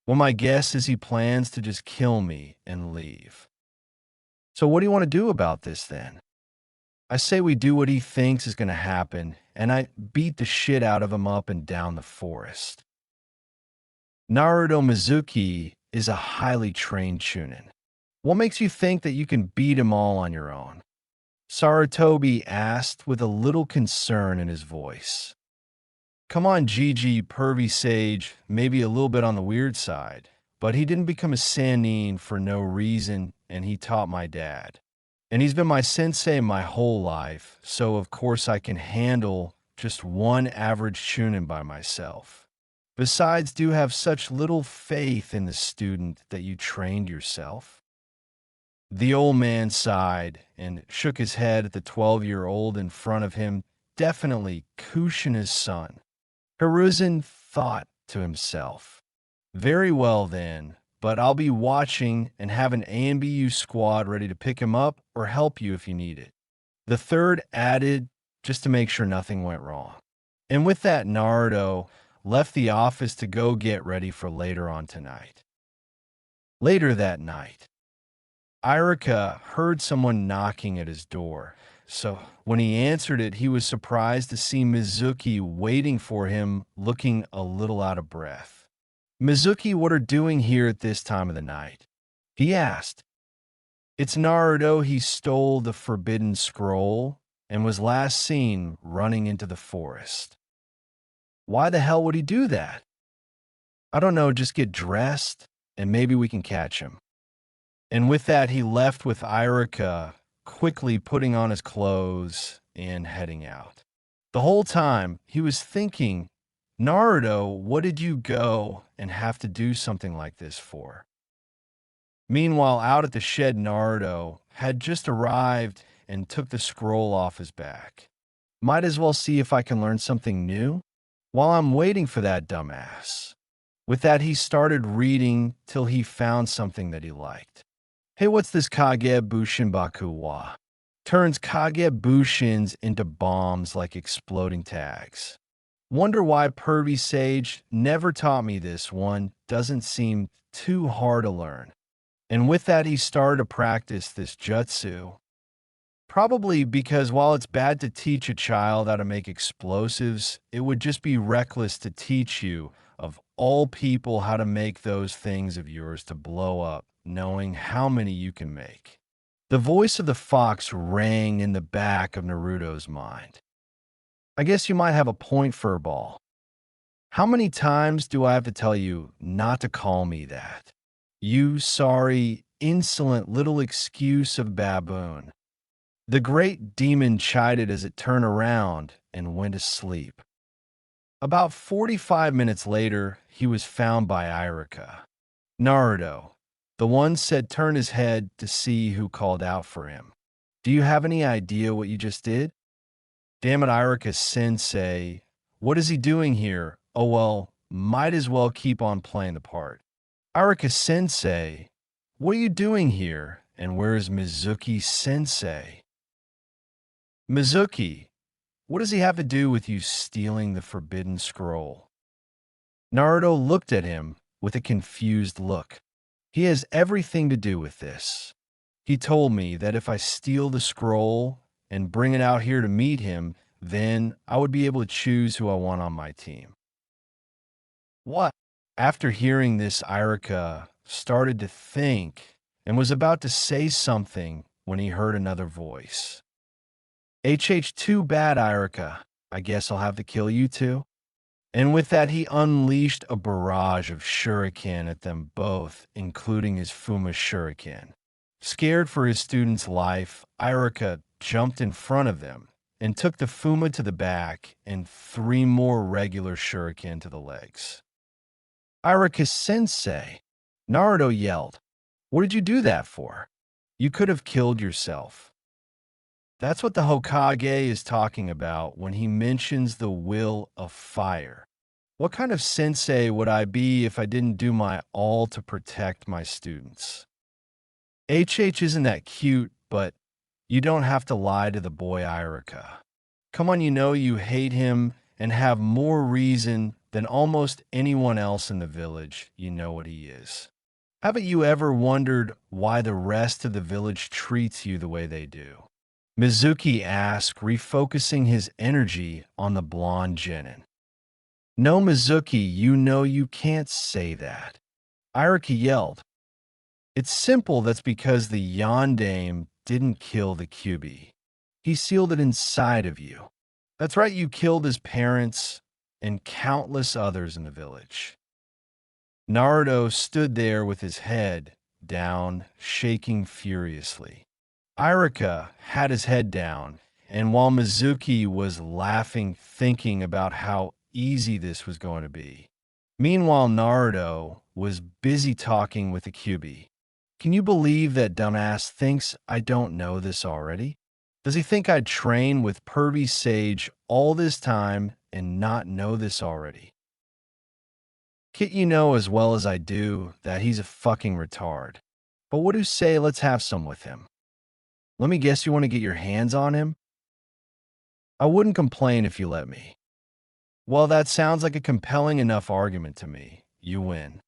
Well, my guess is he plans to just kill me and leave. So what do you want to do about this then? I say we do what he thinks is going to happen, and I beat the shit out of him up and down the forest. Naruto Mizuki is a highly trained chunin. What makes you think that you can beat him all on your own? Sarutobi asked with a little concern in his voice. Come on, Gigi, pervy sage, maybe a little bit on the weird side, but he didn't become a Sannin for no reason, and he taught my dad. And he's been my sensei my whole life, so of course I can handle just one average chunin by myself. Besides, do you have such little faith in the student that you trained yourself? The old man sighed and shook his head at the 12-year-old in front of him, definitely Kushina's son. Hiruzen thought to himself, very well then, but I'll be watching and have an AMBU squad ready to pick him up or help you if you need it. The third added, just to make sure nothing went wrong. And with that, Naruto left the office to go get ready for later on tonight. Later that night, Irika heard someone knocking at his door, So when he answered it, he was surprised to see Mizuki waiting for him, looking a little out of breath. "Mizuki, what are doing here at this time of the night?" he asked. "It's Naruto. He stole the forbidden scroll and was last seen running into the forest." "Why the hell would he do that?" "I don't know, just get dressed and maybe we can catch him." And with that, he left with Irika, quickly putting on his clothes and heading out. The whole time, he was thinking, "Naruto, what did you go and have to do something like this for?" Meanwhile, out at the shed, Naruto had just arrived and took the scroll off his back. "Might as well see if I can learn something new while I'm waiting for that dumbass." With that, he started reading till he found something that he liked. "Hey, what's this Kage Bushin Baku wa?" Turns Kage Bushins into bombs like exploding tags. Wonder why Pervy Sage never taught me this one. Doesn't seem too hard to learn. And with that, he started to practice this jutsu. Probably because while it's bad to teach a child how to make explosives, it would just be reckless to teach you, of all people, how to make those things of yours to blow up, knowing how many you can make. The voice of the fox rang in the back of Naruto's mind. "I guess you might have a point, Furball. How many times do I have to tell you not to call me that? You sorry, insolent little excuse of baboon." The great demon chided as it turned around and went to sleep. About 45 minutes later, he was found by Irika. Naruto, the one said, turned his head to see who called out for him. "Do you have any idea what you just did?" "Damn it, Irika Sensei. What is he doing here? Oh well, might as well keep on playing the part." "Irika Sensei, what are you doing here? And where is Mizuki Sensei?" "Mizuki, what does he have to do with you stealing the forbidden scroll?" Naruto looked at him with a confused look. "He has everything to do with this. He told me that if I steal the scroll and bring it out here to meet him, then I would be able to choose who I want on my team." "What?" After hearing this, Irika started to think and was about to say something when he heard another voice. Too bad, Irika. I guess I'll have to kill you too." And with that, he unleashed a barrage of shuriken at them both, including his Fuma shuriken. Scared for his student's life, Irika jumped in front of them and took the Fuma to the back and 3 more regular shuriken to the legs. "Irika Sensei!" Naruto yelled. "What did you do that for? You could have killed yourself." That's what the Hokage is talking about when he mentions the will of fire. What kind of sensei would I be if I didn't do my all to protect my students? Isn't that cute, but you don't have to lie to the boy Irika. Come on, you know you hate him and have more reason than almost anyone else in the village. You know what he is. Haven't you ever wondered why the rest of the village treats you the way they do? Mizuki asked, refocusing his energy on the blonde genin. "No, Mizuki, you know you can't say that." Irika yelled. "It's simple, that's because the Yondaime didn't kill the Kyuubi. He sealed it inside of you. That's right, you killed his parents and countless others in the village." Naruto stood there with his head down, shaking furiously. Irika had his head down, and while Mizuki was laughing, thinking about how easy this was going to be. Meanwhile, Naruto was busy talking with the Kyuubi. "Can you believe that dumbass thinks I don't know this already? Does he think I'd train with Pervy Sage all this time and not know this already? Kit, you know as well as I do that he's a fucking retard. But what do you say let's have some with him? Let me guess, you want to get your hands on him? I wouldn't complain if you let me." "Well, that sounds like a compelling enough argument to me. You win."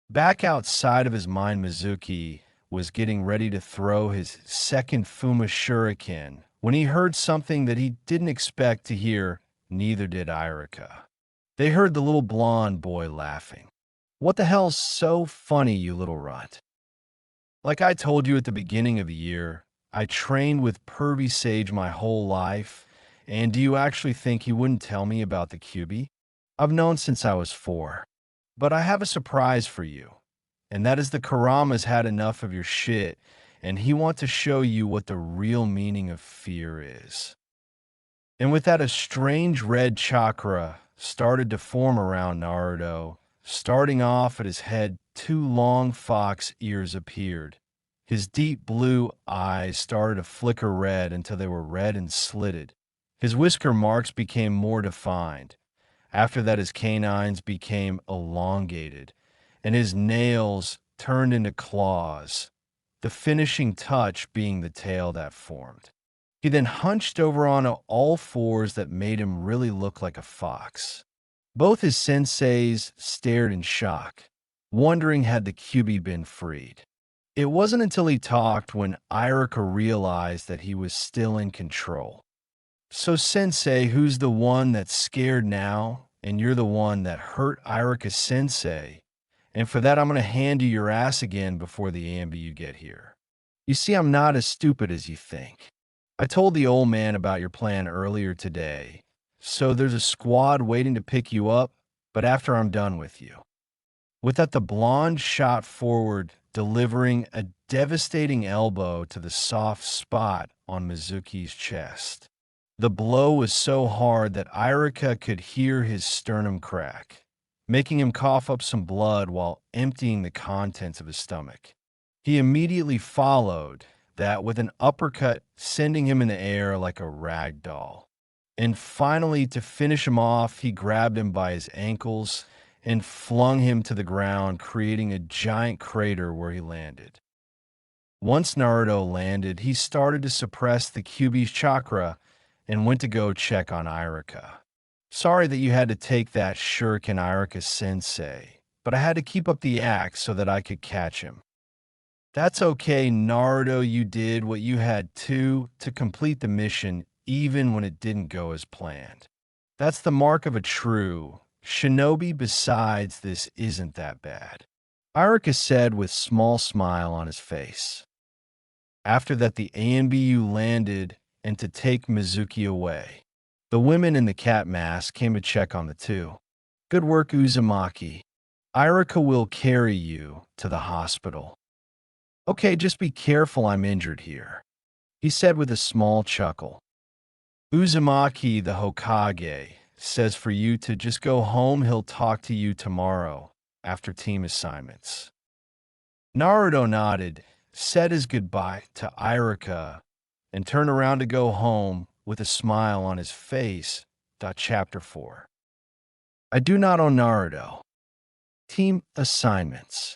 Back outside of his mind, Mizuki was getting ready to throw his second Fuma shuriken When he heard something that he didn't expect to hear, neither did Irika. They heard the little blonde boy laughing. "What the hell's so funny, you little runt?" "Like I told you at the beginning of the year, I trained with Pervy Sage my whole life, and do you actually think he wouldn't tell me about the QB? I've known since I was 4. But I have a surprise for you, and that is the Karama's had enough of your shit, and he wants to show you what the real meaning of fear is." And with that, a strange red chakra started to form around Naruto. Starting off at his head, 2 long fox ears appeared. His deep blue eyes started to flicker red until they were red and slitted. His whisker marks became more defined. After that, his canines became elongated, and his nails turned into claws, the finishing touch being the tail that formed. He then hunched over on all fours that made him really look like a fox. Both his senseis stared in shock, wondering had the QB been freed. It wasn't until he talked when Irika realized that he was still in control. "So sensei, who's the one that's scared now, and you're the one that hurt Irika sensei, and for that I'm going to hand you your ass again before the AMBU get here. You see, I'm not as stupid as you think. I told the old man about your plan earlier today, so there's a squad waiting to pick you up, but after I'm done with you." With that, the blonde shot forward, delivering a devastating elbow to the soft spot on Mizuki's chest. The blow was so hard that Irika could hear his sternum crack, making him cough up some blood while emptying the contents of his stomach. He immediately followed that with an uppercut, sending him in the air like a rag doll. And finally, to finish him off, he grabbed him by his ankles and flung him to the ground, creating a giant crater where he landed. Once Naruto landed, he started to suppress the QB's chakra and went to go check on Irika. "Sorry that you had to take that shuriken, Irika sensei, but I had to keep up the act so that I could catch him." "That's okay, Naruto, you did what you had to complete the mission even when it didn't go as planned. That's the mark of a true shinobi. Besides, this isn't that bad," Irika said with small smile on his face. After that, the ANBU landed and to take Mizuki away. The women in the cat mask came to check on the two. "Good work, Uzumaki. Irika will carry you to the hospital." "Okay, just be careful, I'm injured here," he said with a small chuckle. "Uzumaki, the Hokage, says for you to just go home. He'll talk to you tomorrow after team assignments." Naruto nodded, said his goodbye to Irika, and turned around to go home with a smile on his face. Chapter 4. I do not own Naruto. Team assignments.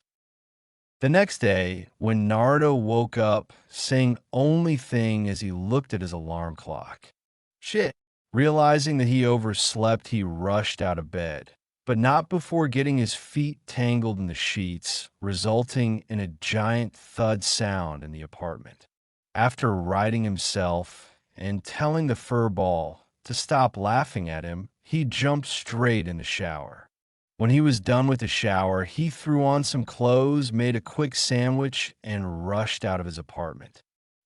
The next day, when Naruto woke up, saying only thing as he looked at his alarm clock. Shit. Realizing that he overslept, he rushed out of bed, but not before getting his feet tangled in the sheets, resulting in a giant thud sound in the apartment. After righting himself and telling the furball to stop laughing at him, he jumped straight in the shower. When he was done with the shower, he threw on some clothes, made a quick sandwich, and rushed out of his apartment.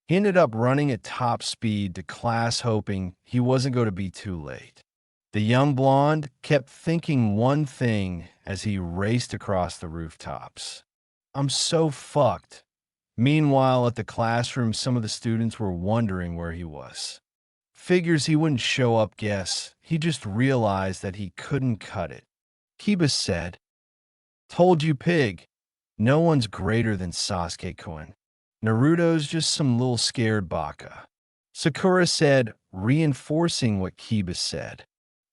He ended up running at top speed to class, hoping he wasn't going to be too late. The young blonde kept thinking one thing as he raced across the rooftops. "I'm so fucked." Meanwhile, at the classroom, some of the students were wondering where he was. Figures he wouldn't show up, guess. He just realized that he couldn't cut it. Kiba said, "Told you, pig. No one's greater than Sasuke-kun. Naruto's just some little scared baka." Sakura said, reinforcing what Kiba said.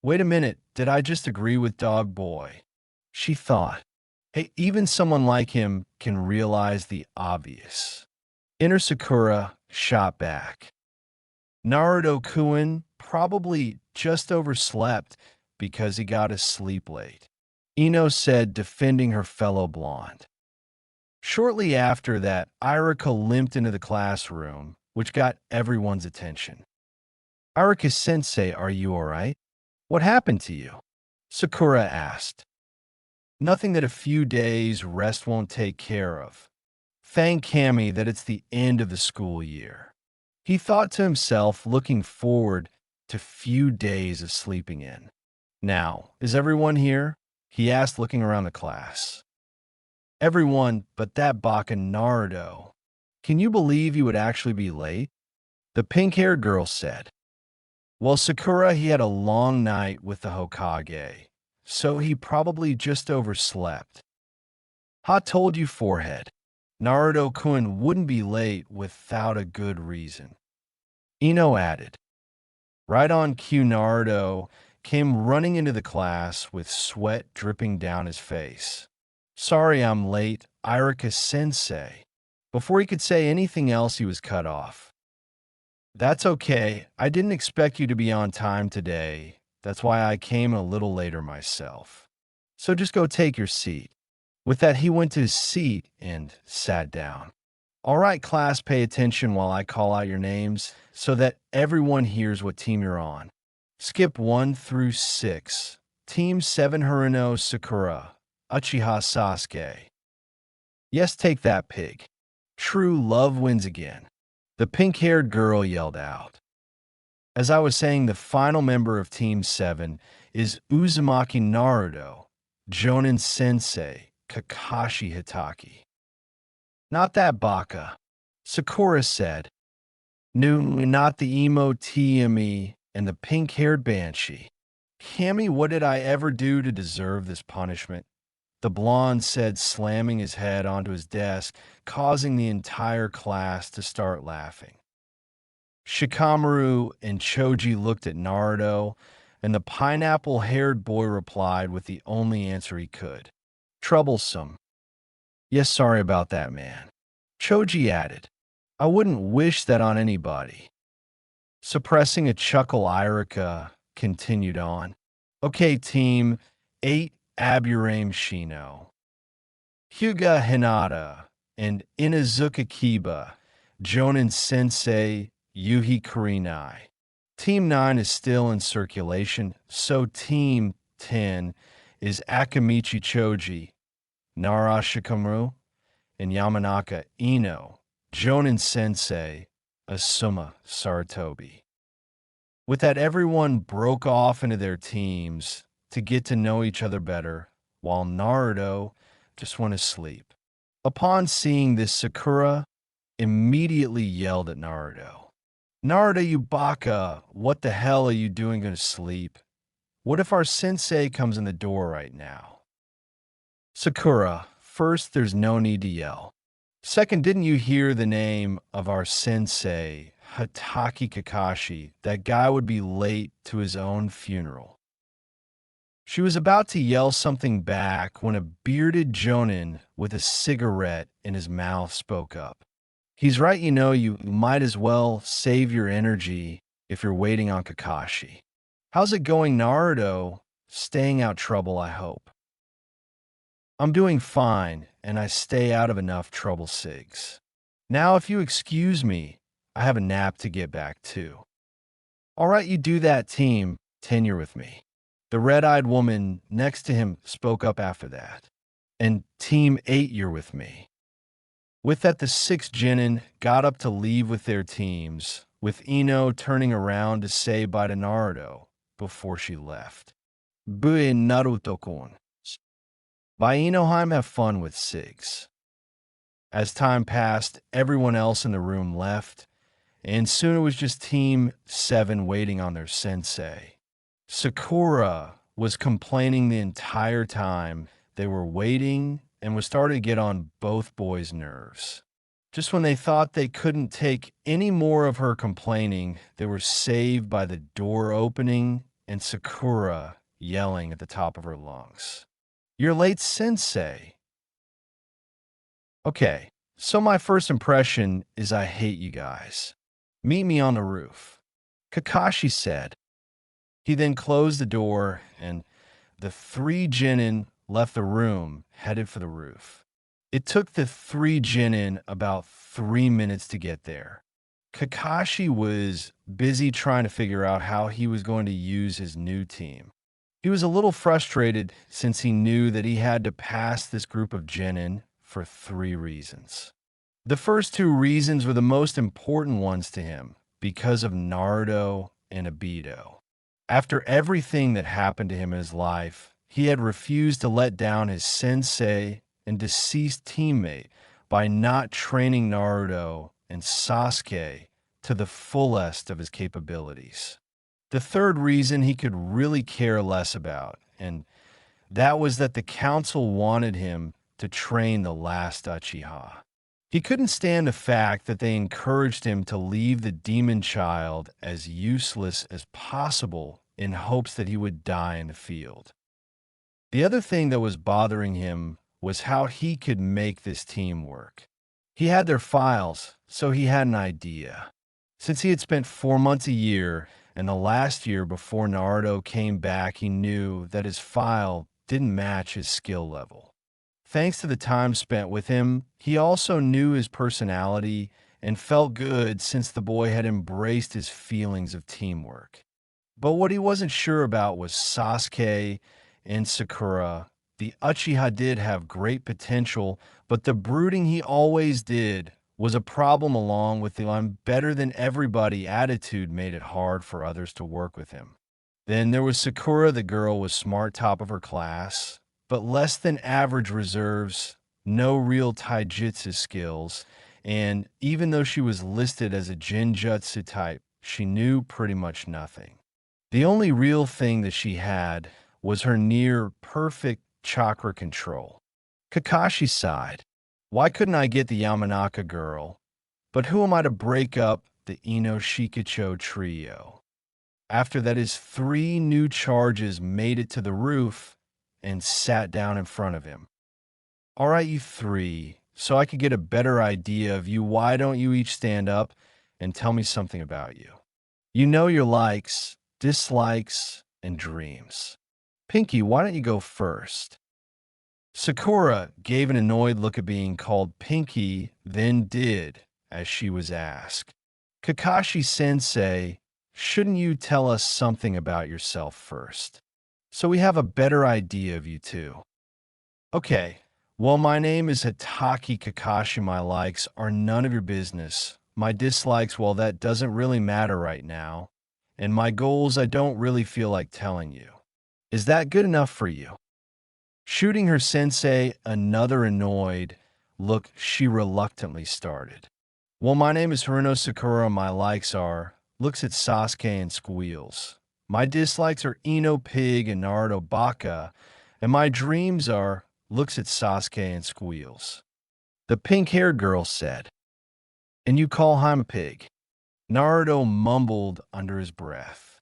"Wait a minute, did I just agree with Dog Boy?" She thought. Hey, even someone like him can realize the obvious. Inner Sakura shot back. Naruto-kun probably just overslept because he got his sleep late, Ino said, defending her fellow blonde. Shortly after that, Irika limped into the classroom, which got everyone's attention. Iruka-sensei, are you alright? What happened to you? Sakura asked. Nothing that a few days rest won't take care of. Thank Kami that it's the end of the school year. He thought to himself, looking forward to few days of sleeping in. Now, is everyone here? He asked, looking around the class. Everyone but that baka Naruto. Can you believe he would actually be late? The pink-haired girl said. Well, Sakura, he had a long night with the Hokage, so he probably just overslept. Ha told you, forehead. Naruto-kun wouldn't be late without a good reason. Ino added. Right on cue, Naruto came running into the class with sweat dripping down his face. Sorry I'm late, Iruka-sensei. Before he could say anything else, he was cut off. That's okay. I didn't expect you to be on time today. That's why I came a little later myself. So just go take your seat. With that, he went to his seat and sat down. All right, class, pay attention while I call out your names so that everyone hears what team you're on. Skip 1 through 6. Team 7, Haruno Sakura, Uchiha Sasuke. Yes, take that, pig. True love wins again. The pink-haired girl yelled out. As I was saying, the final member of Team 7 is Uzumaki Naruto, Jonin Sensei, Kakashi Hitaki. Not that baka, Sakura said. No, not the emo Tiami and the pink-haired banshee. Kami, what did I ever do to deserve this punishment? The blonde said, slamming his head onto his desk, causing the entire class to start laughing. Shikamaru and Choji looked at Naruto, and the pineapple-haired boy replied with the only answer he could. Troublesome. Yes, sorry about that, man. Choji added, I wouldn't wish that on anybody. Suppressing a chuckle, Iruka continued on. Okay, team 8, Aburame Shino, Hyuga Hinata, and Inazuka Kiba, Jonin Sensei, Yuhi Kurinai. Team 9 is still in circulation, so Team 10 is Akamichi Choji, Nara Shikamaru, and Yamanaka Ino, Jonin Sensei, Asuma Saratobi. With that, everyone broke off into their teams to get to know each other better, while Naruto just went to sleep. Upon seeing this, Sakura immediately yelled at Naruto. Naruto, you baka, what the hell are you doing going to sleep? What if our sensei comes in the door right now? Sakura, first, there's no need to yell. Second, didn't you hear the name of our sensei, Hitaki Kakashi? That guy would be late to his own funeral. She was about to yell something back when a bearded jonin with a cigarette in his mouth spoke up. He's right, you might as well save your energy if you're waiting on Kakashi. How's it going, Naruto? Staying out trouble, I hope. I'm doing fine, and I stay out of enough trouble, Sigs. Now, if you excuse me, I have a nap to get back to. All right, you do that, team. Tenure with me. The red-eyed woman next to him spoke up after that. And Team 8, you're with me. With that, the 6 Genin got up to leave with their teams, with Ino turning around to say bye to Naruto before she left. Bue Naruto-kun. By Inoheim, have fun with Sigs. As time passed, everyone else in the room left, and soon it was just Team 7 waiting on their sensei. Sakura was complaining the entire time they were waiting and was starting to get on both boys' nerves. Just when they thought they couldn't take any more of her complaining, they were saved by the door opening and Sakura yelling at the top of her lungs. You're late, sensei. Okay, so my first impression is I hate you guys. Meet me on the roof, Kakashi said. He then closed the door, and the 3 Genin left the room, headed for the roof. It took the 3 Genin about 3 minutes to get there. Kakashi was busy trying to figure out how he was going to use his new team. He was a little frustrated since he knew that he had to pass this group of genin for three reasons. The first two reasons were the most important ones to him because of Naruto and Obito. After everything that happened to him in his life, he had refused to let down his sensei and deceased teammate by not training Naruto and Sasuke to the fullest of his capabilities. The third reason he could really care less about, and that was that the council wanted him to train the last Uchiha. He couldn't stand the fact that they encouraged him to leave the demon child as useless as possible in hopes that he would die in the field. The other thing that was bothering him was how he could make this team work. He had their files, so he had an idea. Since he had spent 4 months a year, and the last year before Naruto came back, he knew that his file didn't match his skill level. Thanks to the time spent with him, he also knew his personality and felt good since the boy had embraced his feelings of teamwork. But what he wasn't sure about was Sasuke and Sakura. The Uchiha did have great potential, but the brooding he always did was a problem, along with the "I'm better than everybody" attitude made it hard for others to work with him. Then there was Sakura. The girl was smart, top of her class, but less than average reserves, no real taijutsu skills, and even though she was listed as a Genjutsu type, she knew pretty much nothing. The only real thing that she had was her near-perfect chakra control. Kakashi sighed. Why couldn't I get the Yamanaka girl? But who am I to break up the Ino Shikacho trio? After that, his three new charges made it to the roof and sat down in front of him. All right, you three, so I could get a better idea of you, why don't you each stand up and tell me something about you? You know your likes, dislikes, and dreams. Pinky, why don't you go first? Sakura gave an annoyed look at being called Pinky, then did as she was asked. Kakashi-sensei, shouldn't you tell us something about yourself first, so we have a better idea of you two? Okay, well, my name is Hataki Kakashi. My likes are none of your business. My dislikes, well, that doesn't really matter right now. And my goals, I don't really feel like telling you. Is that good enough for you? Shooting her sensei another annoyed look, she reluctantly started. Well, my name is Haruno Sakura. My likes are, looks at Sasuke and squeals. My dislikes are Ino Pig and Naruto Baka. And my dreams are, looks at Sasuke and squeals. The pink-haired girl said, and you call him a pig? Naruto mumbled under his breath.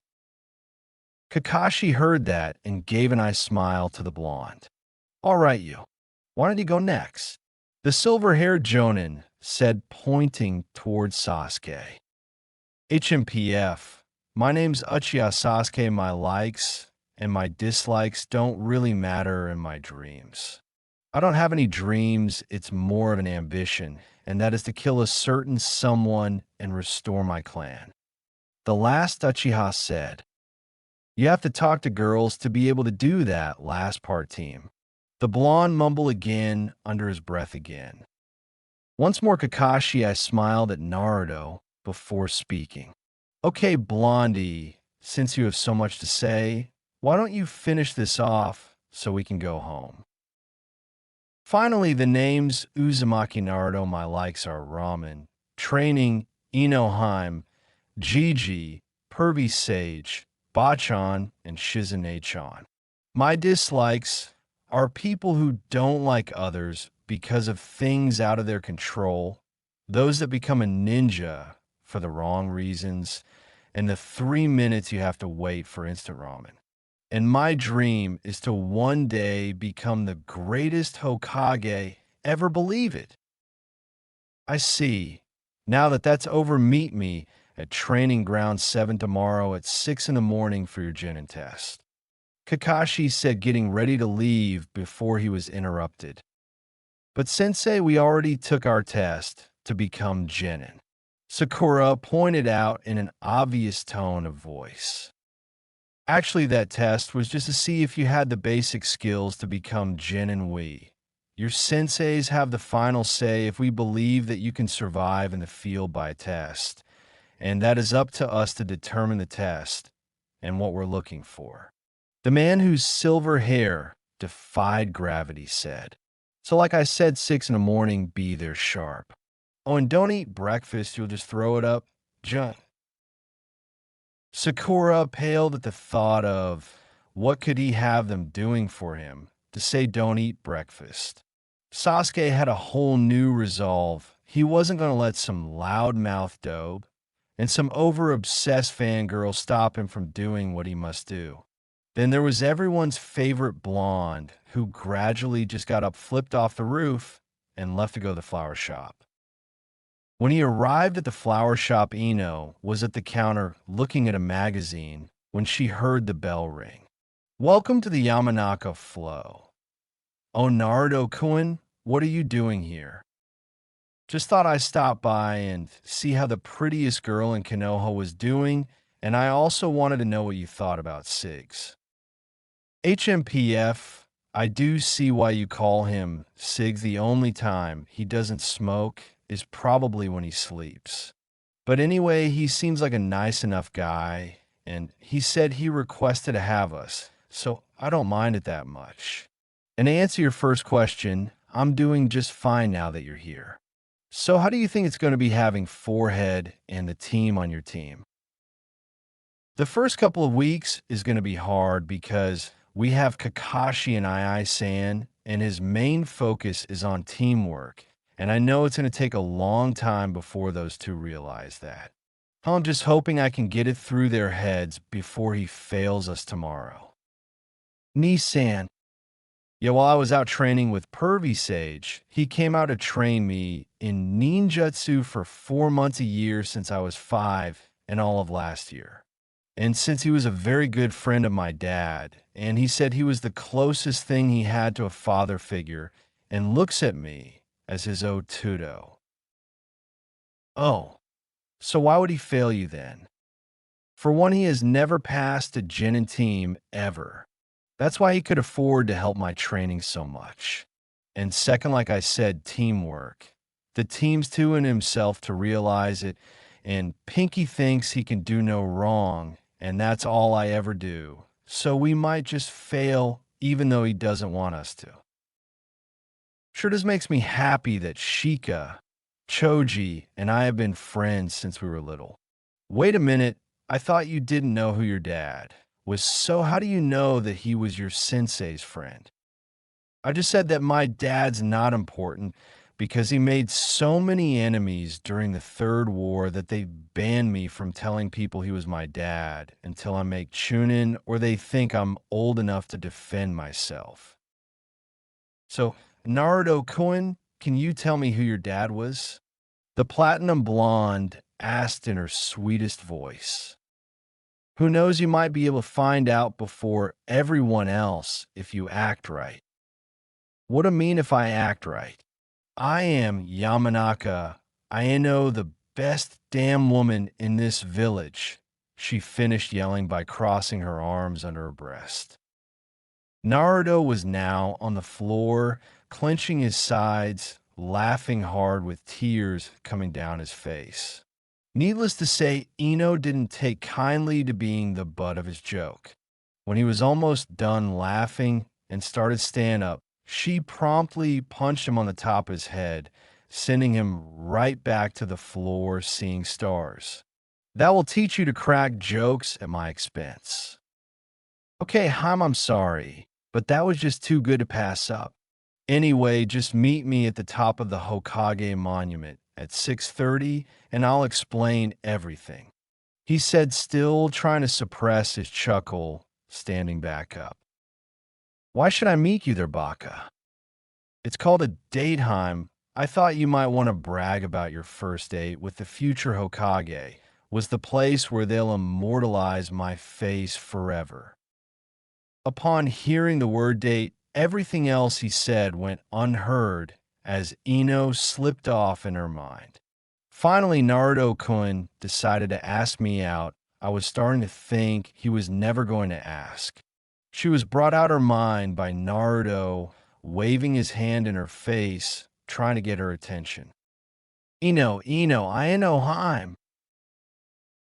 Kakashi heard that and gave a nice smile to the blonde. All right, you. Why don't you go next? The silver-haired Jonin said, pointing towards Sasuke. HMPF, my name's Uchiha Sasuke. My likes and my dislikes don't really matter in my dreams. I don't have any dreams, it's more of an ambition, and that is to kill a certain someone and restore my clan. The last Uchiha said, you have to talk to girls to be able to do that last part, team. The blonde mumbled again under his breath again. Once more, Kakashi, I smiled at Naruto before speaking. Okay, Blondie, since you have so much to say, why don't you finish this off so we can go home? Finally, the names Uzumaki Naruto. My likes are Ramen, Training, Inoheim, Gigi, Pervy Sage, Bachan, and Shizune-chan. My dislikes are people who don't like others because of things out of their control, those that become a ninja for the wrong reasons, and the 3 minutes you have to wait for instant ramen. And my dream is to one day become the greatest Hokage ever. Believe it. I see. Now that that's over, meet me at Training Ground 7 tomorrow at 6 in the morning for your Genin test. Kakashi said, getting ready to leave before he was interrupted. But Sensei, we already took our test to become Genin. Sakura pointed out in an obvious tone of voice. Actually, that test was just to see if you had the basic skills to become Jin and Wei. Your senseis have the final say if we believe that you can survive in the field by a test, and that is up to us to determine the test and what we're looking for. The man whose silver hair defied gravity said. So like I said, 6 in the morning, be there sharp. Oh, and don't eat breakfast, you'll just throw it up. Jun. Sakura paled at the thought of what could he have them doing for him to say don't eat breakfast. Sasuke had a whole new resolve. He wasn't going to let some loudmouth dope and some over-obsessed fangirl stop him from doing what he must do. Then there was everyone's favorite blonde who gradually just got up, flipped off the roof, and left to go to the flower shop. When he arrived at the flower shop, Ino was at the counter looking at a magazine when she heard the bell ring. Welcome to the Yamanaka Flow. Oh, Naruto-kun, what are you doing here? Just thought I'd stop by and see how the prettiest girl in Konoha was doing, and I also wanted to know what you thought about Sigs. HMPF, I do see why you call him Sigs. The only time he doesn't smoke is probably when he sleeps. But anyway, he seems like a nice enough guy, and he said he requested to have us, so I don't mind it that much. And to answer your first question, I'm doing just fine now that you're here. So how do you think it's going to be having Forehead and the team on your team? The first couple of weeks is going to be hard because we have Kakashi and Ai-san, and his main focus is on teamwork. And I know it's going to take a long time before those two realize that. I'm just hoping I can get it through their heads before he fails us tomorrow. Nissan. Yeah, while I was out training with Pervy Sage, he came out to train me in ninjutsu for 4 months a year since I was 5 and all of last year. And since he was a very good friend of my dad, and he said he was the closest thing he had to a father figure, and looks at me as his Otudo. Oh, so why would he fail you then? For one, he has never passed a Jin and team ever. That's why he could afford to help my training so much. And second, like I said, teamwork. The team's too in himself to realize it, and Pinky thinks he can do no wrong, and that's all I ever do. So we might just fail even though he doesn't want us to. Sure does makes me happy that Shika, Choji, and I have been friends since we were little. Wait a minute, I thought you didn't know who your dad was, so how do you know that he was your sensei's friend? I just said that my dad's not important because he made so many enemies during the Third War that they banned me from telling people he was my dad until I make Chunin or they think I'm old enough to defend myself. So, Naruto-kun, can you tell me who your dad was? The platinum blonde asked in her sweetest voice. Who knows, you might be able to find out before everyone else if you act right. What do I mean if I act right? I am Yamanaka. I know the best damn woman in this village, she finished yelling by crossing her arms under her breast. Naruto was now on the floor, clenching his sides, laughing hard with tears coming down his face. Needless to say, Ino didn't take kindly to being the butt of his joke. When he was almost done laughing and started stand up, she promptly punched him on the top of his head, sending him right back to the floor seeing stars. That will teach you to crack jokes at my expense. Okay, Haim, I'm sorry, but that was just too good to pass up. Anyway, just meet me at the top of the Hokage monument at 6:30, and I'll explain everything, he said, still trying to suppress his chuckle, standing back up. Why should I meet you there, Baka? It's called a date, Haim. I thought you might want to brag about your first date with the future Hokage, was the place where they'll immortalize my face forever. Upon hearing the word date, everything else he said went unheard as Ino slipped off in her mind. Finally, Naruto-kun decided to ask me out. I was starting to think he was never going to ask. She was brought out her mind by Naruto waving his hand in her face, trying to get her attention. I know Heim.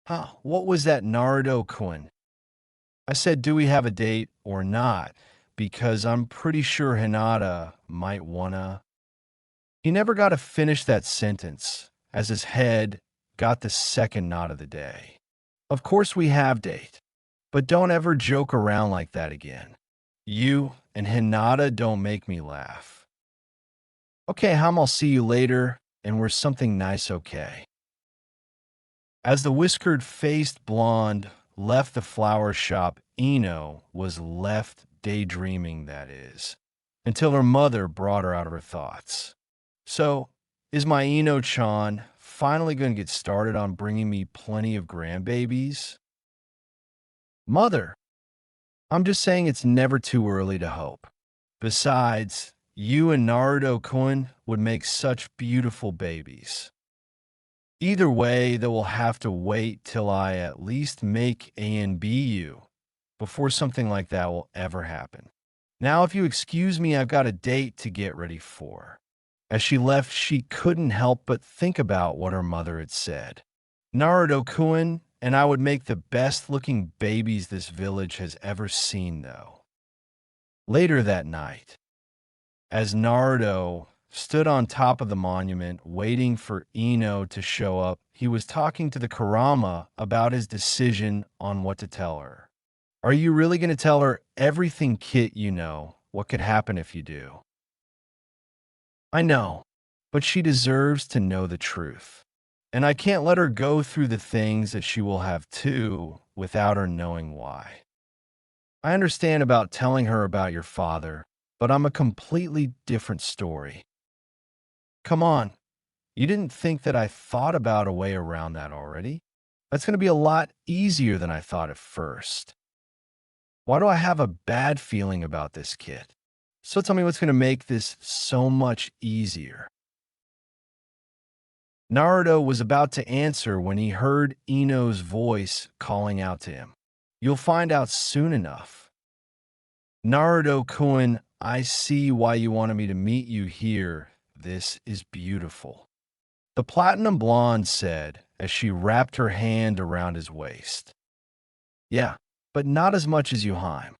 Huh, what was that, Naruto-kun? I said, do we have a date or not? Because I'm pretty sure Hinata might wanna. He never got to finish that sentence, as his head got the second nod of the day. Of course we have date, but don't ever joke around like that again. You and Hinata don't make me laugh. Okay, Ham, I'll see you later, and we're something nice, okay? As the whiskered-faced blonde left the flower shop, Ino was left daydreaming, that is, until her mother brought her out of her thoughts. So, is my Ino-chan finally going to get started on bringing me plenty of grandbabies? Mother, I'm just saying it's never too early to hope. Besides, you and Naruto-kun would make such beautiful babies. Either way, they will have to wait till I at least make A and B you before something like that will ever happen. Now, if you excuse me, I've got a date to get ready for. As she left, she couldn't help but think about what her mother had said. Naruto-kun and I would make the best-looking babies this village has ever seen, though. Later that night, as Naruto stood on top of the monument waiting for Ino to show up, he was talking to the Kurama about his decision on what to tell her. Are you really going to tell her everything, Kit? You know what could happen if you do. I know, but she deserves to know the truth. And I can't let her go through the things that she will have too without her knowing why. I understand about telling her about your father, but I'm a completely different story. Come on, you didn't think that I thought about a way around that already? That's going to be a lot easier than I thought at first. Why do I have a bad feeling about this, kid? So tell me what's going to make this so much easier. Naruto was about to answer when he heard Ino's voice calling out to him. You'll find out soon enough. Naruto-kun, I see why you wanted me to meet you here. This is beautiful. The platinum blonde said as she wrapped her hand around his waist. Yeah, but not as much as you, Heim,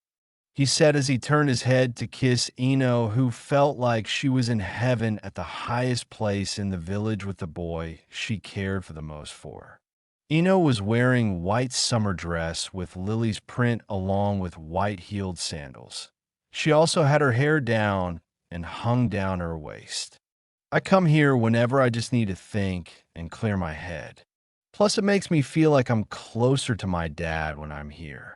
he said as he turned his head to kiss Ino, who felt like she was in heaven at the highest place in the village with the boy she cared for the most for. Ino was wearing white summer dress with Lily's print along with white-heeled sandals. She also had her hair down and hung down her waist. I come here whenever I just need to think and clear my head. Plus, it makes me feel like I'm closer to my dad when I'm here.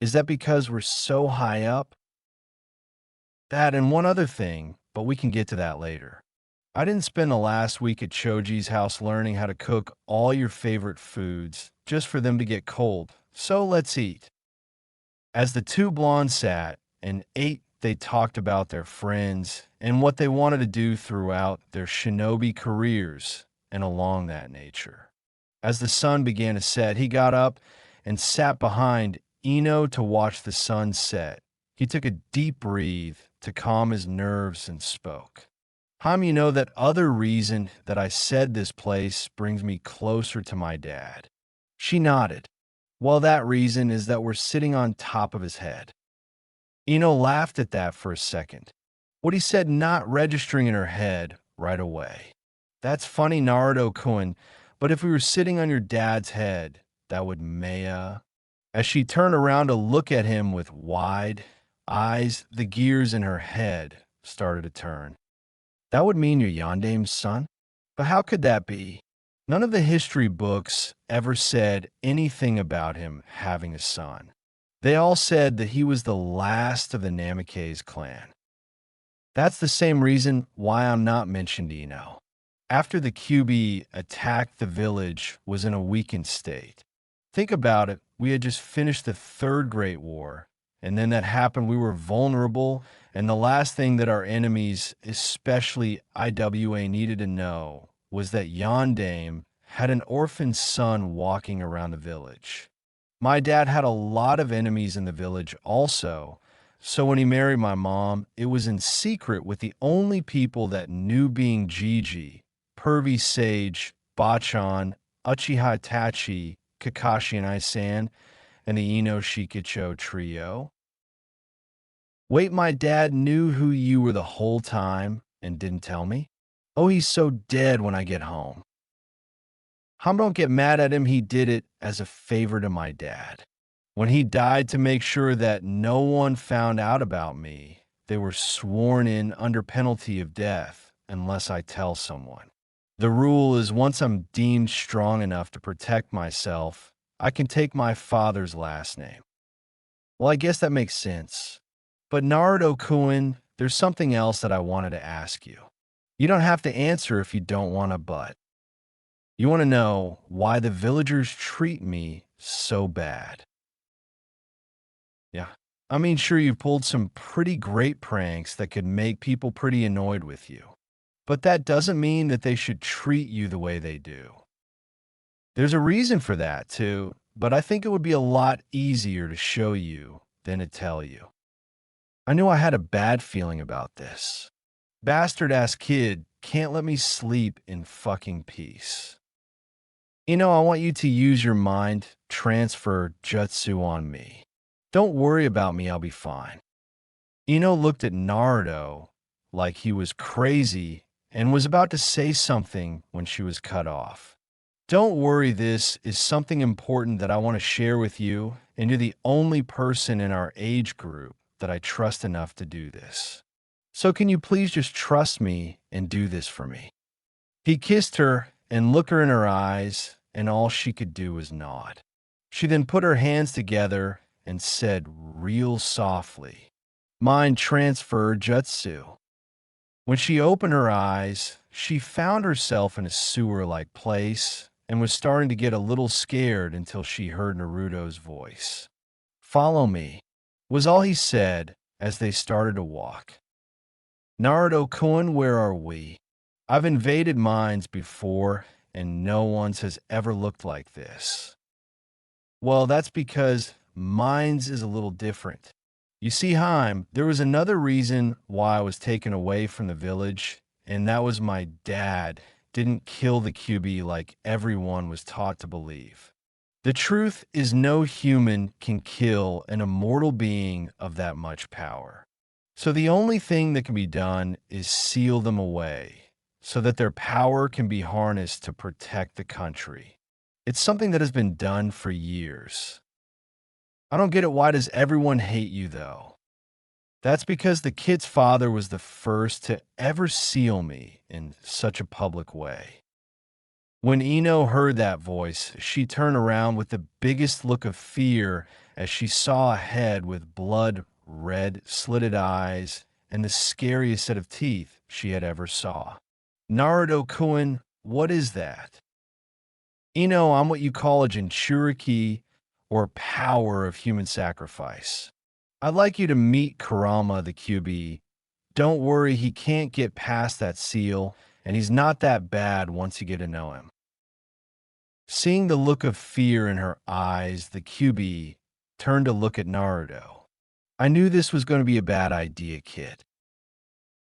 Is that because we're so high up? That and one other thing, but we can get to that later. I didn't spend the last week at Choji's house learning how to cook all your favorite foods just for them to get cold, so let's eat. As the two blondes sat and ate, they talked about their friends and what they wanted to do throughout their shinobi careers and along that nature. As the sun began to set, he got up and sat behind Ino to watch the sun set. He took a deep breath to calm his nerves and spoke. Ham, you know that other reason that I said this place brings me closer to my dad. She nodded. Well, that reason is that we're sitting on top of his head. Ino laughed at that for a second. What he said not registering in her head right away. That's funny, Naruto-kun, but if we were sitting on your dad's head, that would Maya. As she turned around to look at him with wide eyes, the gears in her head started to turn. That would mean you're Yandame's son? But how could that be? None of the history books ever said anything about him having a son. They all said that he was the last of the Namikaze clan. That's the same reason why I'm not mentioned, Ino. After the QB attacked the village was in a weakened state. Think about it, we had just finished the Third Great War, and then that happened, we were vulnerable, and the last thing that our enemies, especially IWA, needed to know was that Yondaime had an orphan son walking around the village. My dad had a lot of enemies in the village also, so when he married my mom, it was in secret with the only people that knew being Gigi, Pervy Sage, Bachan, Uchiha Itachi, Kakashi and Isan, and the Ino Shikicho trio. Wait, my dad knew who you were the whole time and didn't tell me? Oh, he's so dead when I get home. Don't get mad at him, he did it as a favor to my dad. When he died to make sure that no one found out about me, they were sworn in under penalty of death unless I tell someone. The rule is once I'm deemed strong enough to protect myself, I can take my father's last name. Well, I guess that makes sense. But Naruto-kun, there's something else that I wanted to ask you. You don't have to answer if you don't want to, but you want to know why the villagers treat me so bad. Yeah. I mean, sure, you've pulled some pretty great pranks that could make people pretty annoyed with you. But that doesn't mean that they should treat you the way they do. There's a reason for that, too, but I think it would be a lot easier to show you than to tell you. I knew I had a bad feeling about this. Bastard-ass kid can't let me sleep in fucking peace. I want you to use your mind transfer jutsu on me. Don't worry about me, I'll be fine. Ino looked at Naruto like he was crazy and was about to say something when she was cut off. Don't worry, this is something important that I want to share with you, and you're the only person in our age group that I trust enough to do this. So can you please just trust me and do this for me? He kissed her and looked her in her eyes, and all she could do was nod. She then put her hands together and said real softly, "Mind transfer jutsu." When she opened her eyes, she found herself in a sewer-like place and was starting to get a little scared until she heard Naruto's voice. "Follow me," was all he said as they started to walk. "Naruto-kun, where are we? I've invaded mines before, and no one's has ever looked like this." Well, that's because mine's is a little different. You see, Haim, there was another reason why I was taken away from the village, and that was my dad didn't kill the QB like everyone was taught to believe. The truth is no human can kill an immortal being of that much power. So the only thing that can be done is seal them away so that their power can be harnessed to protect the country. It's something that has been done for years. I don't get it. Why does everyone hate you, though? That's because the kid's father was the first to ever seal me in such a public way. When Ino heard that voice, she turned around with the biggest look of fear as she saw a head with blood-red, slitted eyes and the scariest set of teeth she had ever saw. "Naruto-kun, what is that?" "Ino, I'm what you call a Jinchuriki, or power of human sacrifice. I'd like you to meet Kurama, the QB. Don't worry, he can't get past that seal, and he's not that bad once you get to know him." Seeing the look of fear in her eyes, the QB turned to look at Naruto. "I knew this was going to be a bad idea, kid."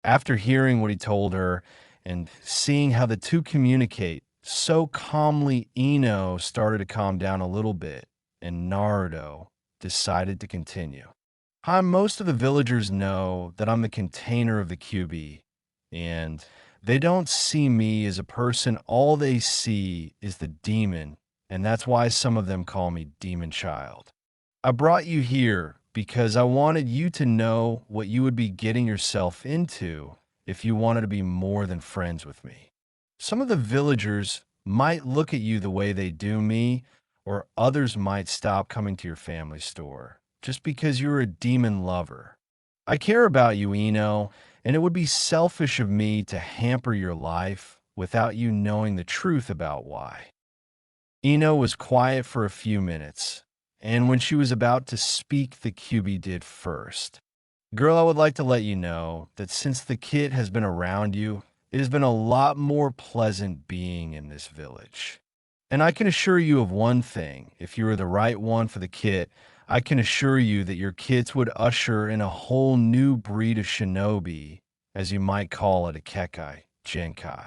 After hearing what he told her and seeing how the two communicate so calmly, Ino started to calm down a little bit, and Naruto decided to continue. "Hi, most of the villagers know that I'm the container of the QB, and they don't see me as a person. All they see is the demon, and that's why some of them call me Demon Child. I brought you here because I wanted you to know what you would be getting yourself into if you wanted to be more than friends with me. Some of the villagers might look at you the way they do me, or others might stop coming to your family store just because you're a demon lover. I care about you, Ino, and it would be selfish of me to hamper your life without you knowing the truth about why." Ino was quiet for a few minutes, and when she was about to speak, the QB did first. "Girl, I would like to let you know that since the kid has been around you, It has been a lot more pleasant being in this village. And I can assure you of one thing, if you are the right one for the kit, I can assure you that your kits would usher in a whole new breed of shinobi, as you might call it a kekai, genkai.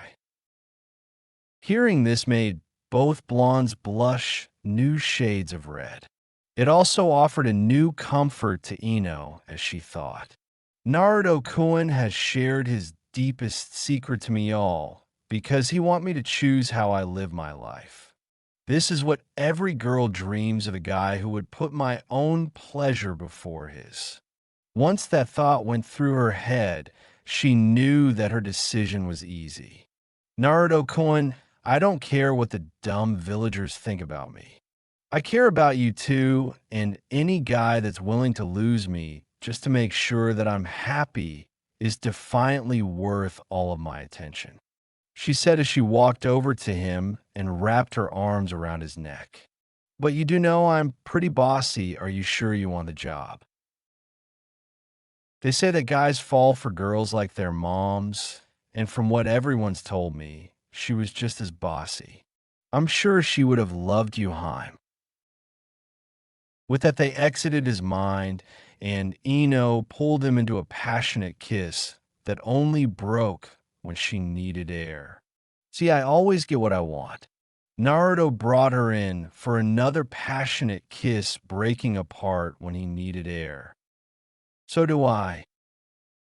Hearing this made both blondes blush new shades of red. It also offered a new comfort to Ino, as she thought. Naruto-kun has shared his deepest secret to me all, because he want me to choose how I live my life. This is what every girl dreams of, a guy who would put my own pleasure before his. Once that thought went through her head, she knew that her decision was easy. Naruto-kun, I don't care what the dumb villagers think about me. I care about you too, and any guy that's willing to lose me just to make sure that I'm happy is defiantly worth all of my attention, she said as she walked over to him and wrapped her arms around his neck. But you do know I'm pretty bossy. Are you sure you want the job? They say that guys fall for girls like their moms, and from what everyone's told me, she was just as bossy. I'm sure she would have loved you, Heim. With that, they exited his mind, and Ino pulled him into a passionate kiss that only broke when she needed air. See, I always get what I want. Naruto brought her in for another passionate kiss, breaking apart when he needed air. So do I.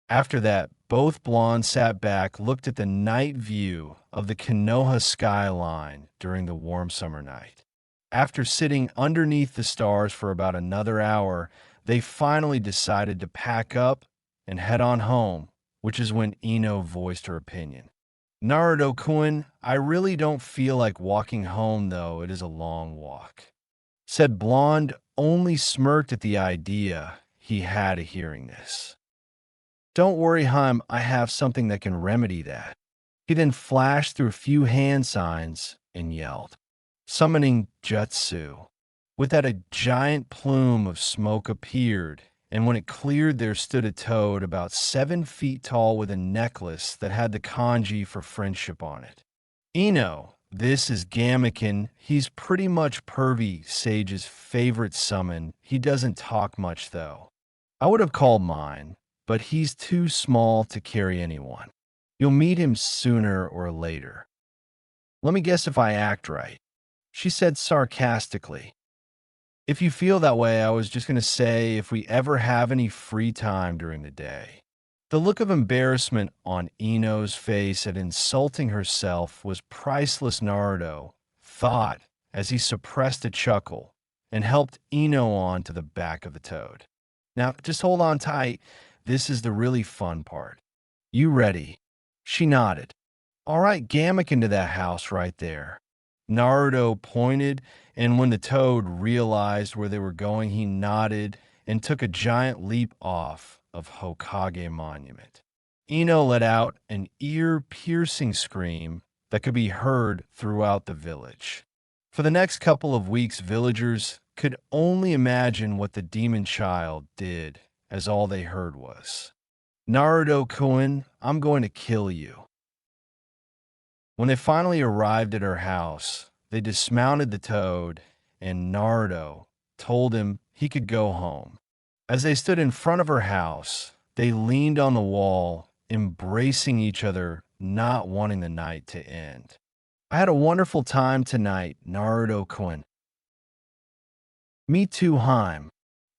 After that, both blondes sat back, looked at the night view of the Konoha skyline during the warm summer night. After sitting underneath the stars for about another hour, they finally decided to pack up and head on home, which is when Ino voiced her opinion. Naruto-kun, I really don't feel like walking home, though it is a long walk, said Blonde, only smirked at the idea he had of hearing this. Don't worry, Heim, I have something that can remedy that. He then flashed through a few hand signs and yelled, summoning Jutsu. With that, a giant plume of smoke appeared, and when it cleared, there stood a toad about 7 feet tall with a necklace that had the kanji for friendship on it. Ino, this is Gamakin. He's pretty much Pervy Sage's favorite summon. He doesn't talk much, though. I would have called mine, but he's too small to carry anyone. You'll meet him sooner or later. Let me guess if I act right, she said sarcastically. If you feel that way, I was just going to say if we ever have any free time during the day. The look of embarrassment on Ino's face at insulting herself was priceless, Naruto thought as he suppressed a chuckle and helped Ino on to the back of the toad. Now, just hold on tight. This is the really fun part. You ready? She nodded. All right, Gammak into that house right there. Naruto pointed, and when the toad realized where they were going, he nodded and took a giant leap off of Hokage Monument. Ino let out an ear-piercing scream that could be heard throughout the village. For the next couple of weeks, villagers could only imagine what the demon child did, as all they heard was, Naruto-kun, I'm going to kill you. When they finally arrived at her house, they dismounted the toad, and Naruto told him he could go home. As they stood in front of her house, they leaned on the wall, embracing each other, not wanting the night to end. I had a wonderful time tonight, Naruto-kun. Me too, Heim.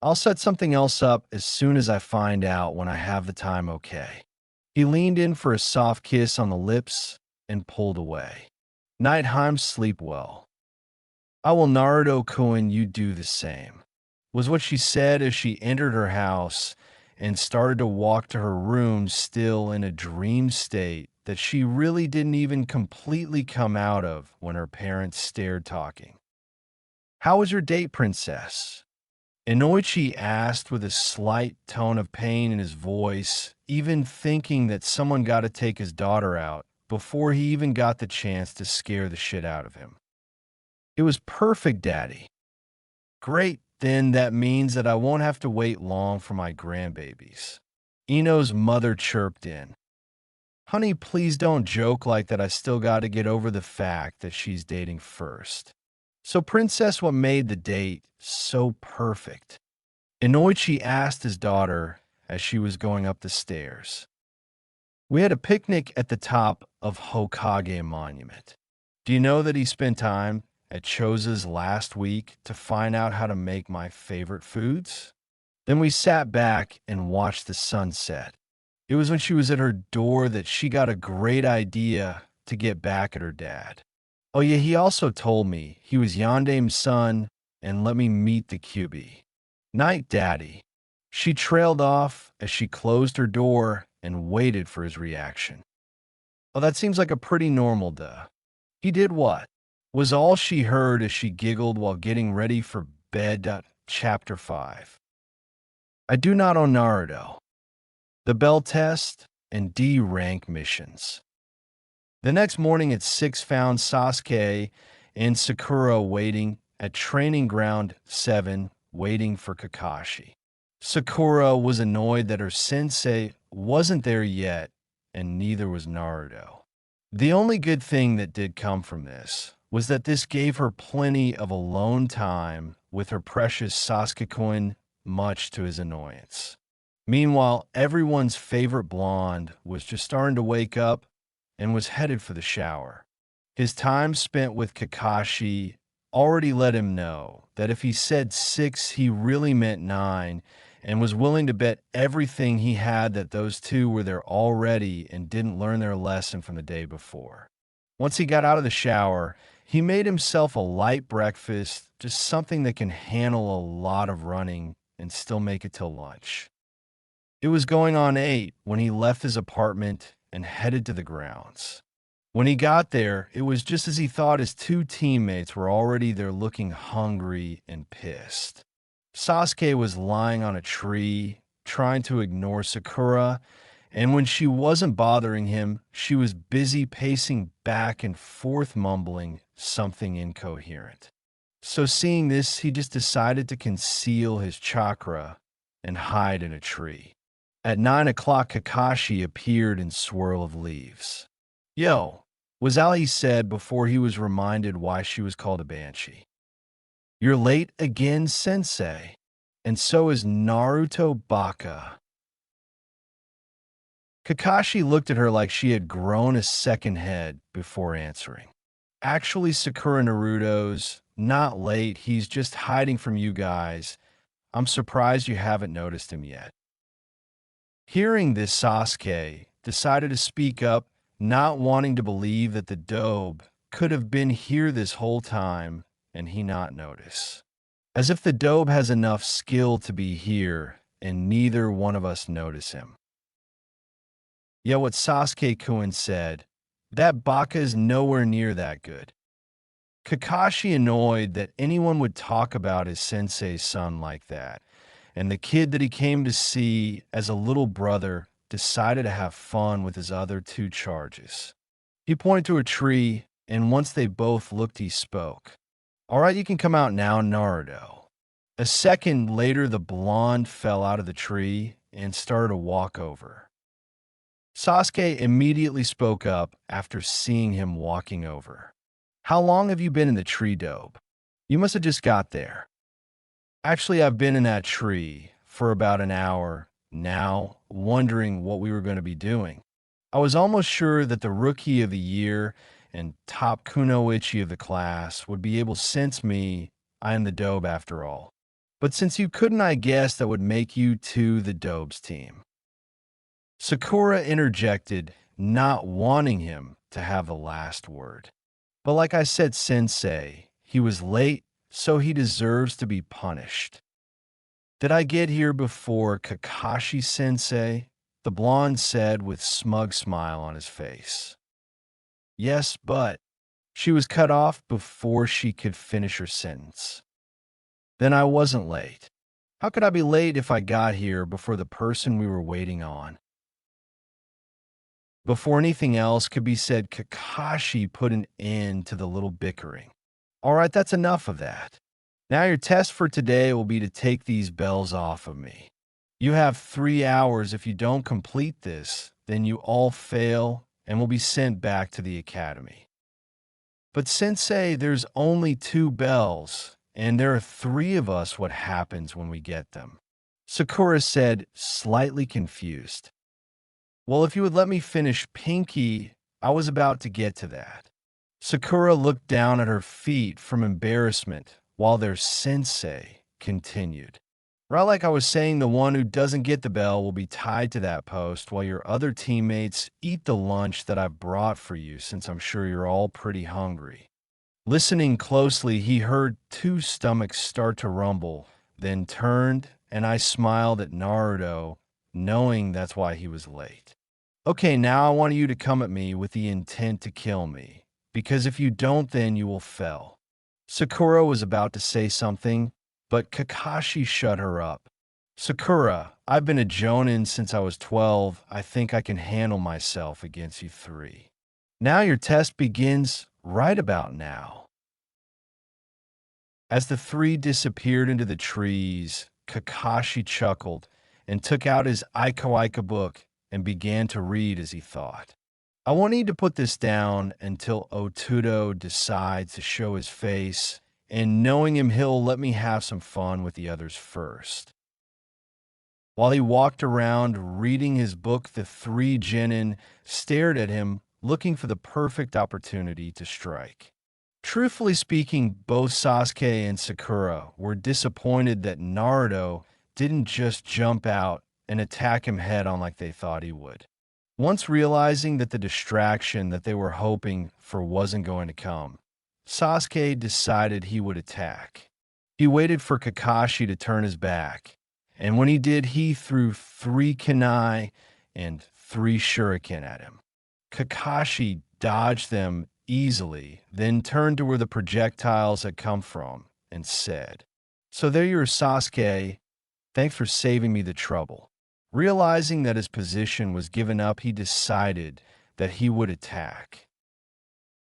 I'll set something else up as soon as I find out when I have the time, okay? He leaned in for a soft kiss on the lips and pulled away. Night, Heim, sleep well. I will, Naruto-kun, you do the same, was what she said as she entered her house and started to walk to her room, still in a dream state that she really didn't even completely come out of when her parents stared talking. How was your date, princess? Inoichi asked with a slight tone of pain in his voice, even thinking that someone got to take his daughter out before he even got the chance to scare the shit out of him. It was perfect, Daddy. Great, then that means that I won't have to wait long for my grandbabies. Ino's mother chirped in. Honey, please don't joke like that. I still got to get over the fact that she's dating first. So, Princess, what made the date so perfect? Inoichi asked his daughter as she was going up the stairs. We had a picnic at the top of Hokage Monument. Do you know that he spent time at Choza's last week to find out how to make my favorite foods? Then we sat back and watched the sunset. It was when she was at her door that she got a great idea to get back at her dad. Oh yeah, he also told me he was Yandame's son and let me meet the QB. Night, Daddy. She trailed off as she closed her door and waited for his reaction. Oh, that seems like a pretty normal duh. He did what? Was all she heard as she giggled while getting ready for bed. Chapter 5. I do not own Naruto. The Bell Test and D rank missions. The next morning at 6 found Sasuke and Sakura waiting at Training Ground 7, waiting for Kakashi. Sakura was annoyed that her sensei wasn't there yet, and neither was Naruto. The only good thing that did come from this was that this gave her plenty of alone time with her precious Sasuke-kun, much to his annoyance. Meanwhile, everyone's favorite blonde was just starting to wake up and was headed for the shower. His time spent with Kakashi already let him know that if he said 6, he really meant 9, and was willing to bet everything he had that those two were there already and didn't learn their lesson from the day before. Once he got out of the shower, he made himself a light breakfast, just something that can handle a lot of running and still make it till lunch. It was going on 8 when he left his apartment and headed to the grounds. When he got there, it was just as he thought. His two teammates were already there looking hungry and pissed. Sasuke was lying on a tree, trying to ignore Sakura, and when she wasn't bothering him, she was busy pacing back and forth, mumbling something incoherent. So seeing this, he just decided to conceal his chakra and hide in a tree. At 9 o'clock, Kakashi appeared in Swirl of Leaves. Yo, was all he said before he was reminded why she was called a banshee. You're late again, sensei. And so is Naruto Baka. Kakashi looked at her like she had grown a second head before answering. Actually, Sakura Naruto's not late. He's just hiding from you guys. I'm surprised you haven't noticed him yet. Hearing this, Sasuke decided to speak up, not wanting to believe that the dobe could have been here this whole time and he not notice. As if the dobe has enough skill to be here and neither one of us notice him. Yet what Sasuke-kun said, that Baka is nowhere near that good. Kakashi annoyed that anyone would talk about his sensei's son like that, and the kid that he came to see as a little brother decided to have fun with his other two charges. He pointed to a tree, and once they both looked, he spoke. All right, you can come out now, Naruto. A second later, the blonde fell out of the tree and started to walk over. Sasuke immediately spoke up after seeing him walking over. How long have you been in the tree, dobe? You must have just got there. Actually, I've been in that tree for about an hour now, wondering what we were going to be doing. I was almost sure that the rookie of the year and top kunoichi of the class would be able to sense me. I am the dobe after all. But since you couldn't, I guess that would make you two the dobe's team. Sakura interjected, not wanting him to have the last word. But like I said, sensei, he was late, so he deserves to be punished. Did I get here before Kakashi sensei? The blonde said with smug smile on his face. Yes, but she was cut off before she could finish her sentence. Then I wasn't late. How could I be late if I got here before the person we were waiting on? Before anything else could be said, Kakashi put an end to the little bickering. All right, that's enough of that. Now your test for today will be to take these bells off of me. You have 3 hours. If you don't complete this, then you all fail and will be sent back to the academy. But Sensei, there's only 2 bells, and there are 3 of us. What happens when we get them? Sakura said, slightly confused. Well, if you would let me finish, Pinky, I was about to get to that. Sakura looked down at her feet from embarrassment while their sensei continued. Right, like I was saying, the one who doesn't get the bell will be tied to that post while your other teammates eat the lunch that I've brought for you, since I'm sure you're all pretty hungry. Listening closely, he heard 2 stomachs start to rumble, then turned, and I smiled at Naruto, knowing that's why he was late. Okay, now I want you to come at me with the intent to kill me, because if you don't, then you will fail. Sakura was about to say something, but Kakashi shut her up. Sakura, I've been a jonin since I was 12. I think I can handle myself against you 3. Now your test begins right about now. As the 3 disappeared into the trees, Kakashi chuckled and took out his Aika book and began to read as he thought. I won't need to put this down until Otudo decides to show his face, and knowing him, he'll let me have some fun with the others first. While he walked around reading his book, the 3 genin stared at him, looking for the perfect opportunity to strike. Truthfully speaking, both Sasuke and Sakura were disappointed that Naruto didn't just jump out and attack him head-on like they thought he would. Once realizing that the distraction that they were hoping for wasn't going to come, Sasuke decided he would attack. He waited for Kakashi to turn his back, and when he did, he threw 3 kunai and 3 shuriken at him. Kakashi dodged them easily, then turned to where the projectiles had come from and said, "So there you are, Sasuke. Thanks for saving me the trouble." Realizing that his position was given up, he decided that he would attack.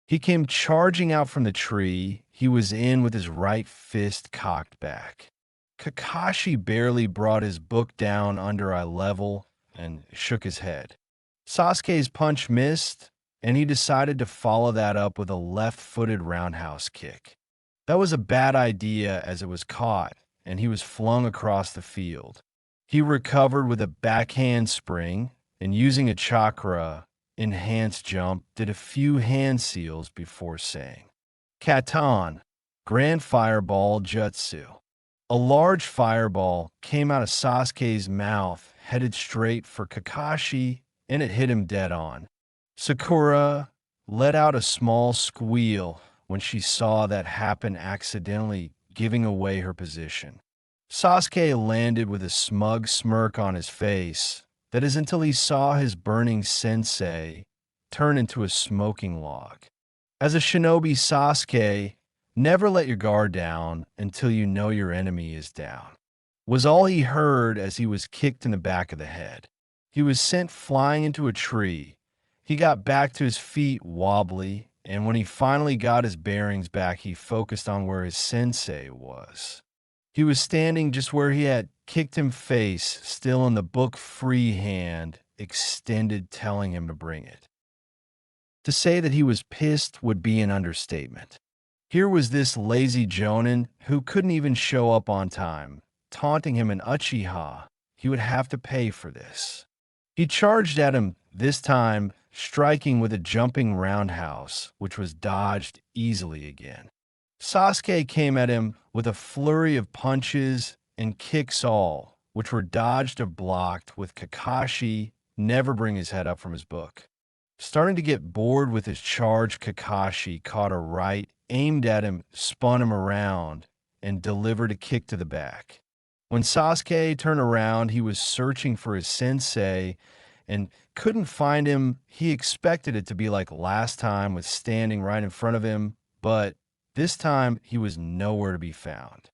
He came charging out from the tree. He was in with his right fist cocked back. Kakashi barely brought his book down under eye level and shook his head. Sasuke's punch missed, and he decided to follow that up with a left-footed roundhouse kick. That was a bad idea as it was caught, and he was flung across the field. He recovered with a backhand spring, and using a chakra enhanced jump, did a few hand seals before saying, "Katan, Grand Fireball Jutsu." A large fireball came out of Sasuke's mouth, headed straight for Kakashi, and it hit him dead on. Sakura let out a small squeal when she saw that happen, accidentally giving away her position. Sasuke landed with a smug smirk on his face, that is until he saw his burning sensei turn into a smoking log. As a shinobi, Sasuke, never let your guard down until you know your enemy is down, was all he heard as he was kicked in the back of the head. He was sent flying into a tree. He got back to his feet wobbly, and when he finally got his bearings back, he focused on where his sensei was. He was standing just where he had kicked him face, still in the book, free hand extended, telling him to bring it. To say that he was pissed would be an understatement. Here was this lazy jonin who couldn't even show up on time, taunting him in Uchiha. He would have to pay for this. He charged at him, this time striking with a jumping roundhouse, which was dodged easily again. Sasuke came at him with a flurry of punches and kicks all, which were dodged or blocked, with Kakashi never bring his head up from his book. Starting to get bored with his charge, Kakashi caught a right, aimed at him, spun him around, and delivered a kick to the back. When Sasuke turned around, he was searching for his sensei and couldn't find him. He expected it to be like last time, with standing right in front of him, but this time he was nowhere to be found.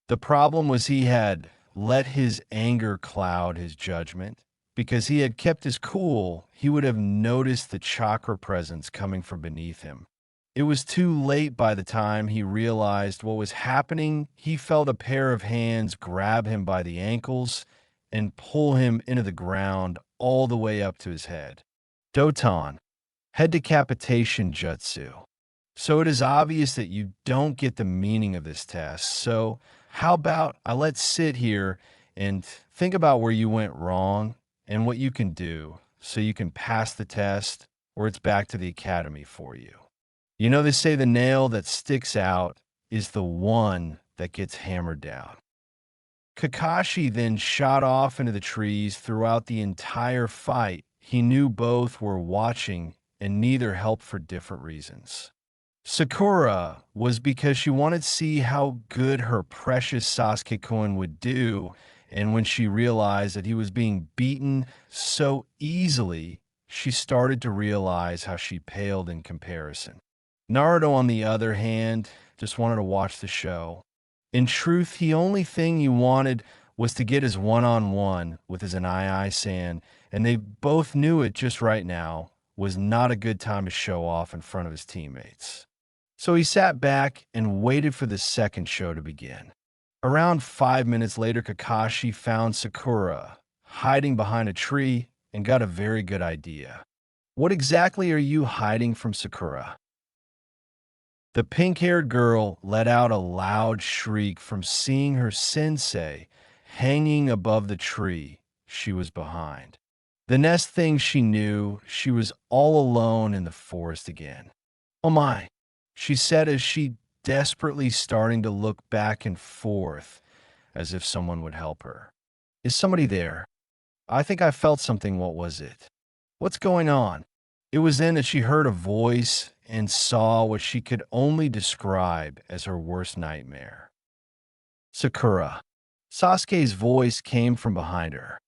The problem was he had let his anger cloud his judgment. Because he had kept his cool, he would have noticed the chakra presence coming from beneath him. It was too late by the time he realized what was happening. He felt a pair of hands grab him by the ankles and pull him into the ground all the way up to his head. Doton, head decapitation jutsu. So it is obvious that you don't get the meaning of this test. So how about I let's sit here and think about where you went wrong and what you can do so you can pass the test or it's back to the academy for you. You know, they say the nail that sticks out is the one that gets hammered down. Kakashi then shot off into the trees throughout the entire fight. He knew both were watching and neither helped for different reasons. Sakura was because she wanted to see how good her precious Sasuke-kun would do, and when she realized that he was being beaten so easily, she started to realize how she paled in comparison. Naruto, on the other hand, just wanted to watch the show. In truth, the only thing he wanted was to get his one-on-one with his Anai-san, and they both knew it just right now was not a good time to show off in front of his teammates. So he sat back and waited for the second show to begin. Around 5 minutes later, Kakashi found Sakura hiding behind a tree and got a very good idea. What exactly are you hiding from Sakura? The pink-haired girl let out a loud shriek from seeing her sensei hanging above the tree she was behind. The next thing she knew, she was all alone in the forest again. "Oh my," she said as she desperately starting to look back and forth as if someone would help her. "Is somebody there? I think I felt something. What was it? What's going on?" It was then that she heard a voice and saw what she could only describe as her worst nightmare. "Sakura." Sasuke's voice came from behind her.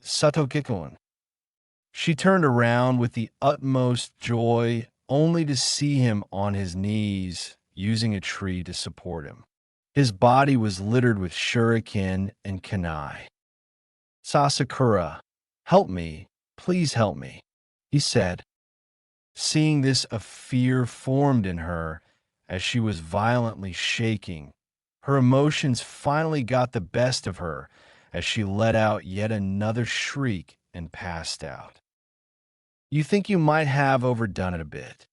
"Satoke-kun." She turned around with the utmost joy, only to see him on his knees, using a tree to support him. His body was littered with shuriken and kunai. "Sasakura, help me, please help me," he said. Seeing this, a fear formed in her as she was violently shaking. Her emotions finally got the best of her as she let out yet another shriek and passed out. "You think you might have overdone it a bit."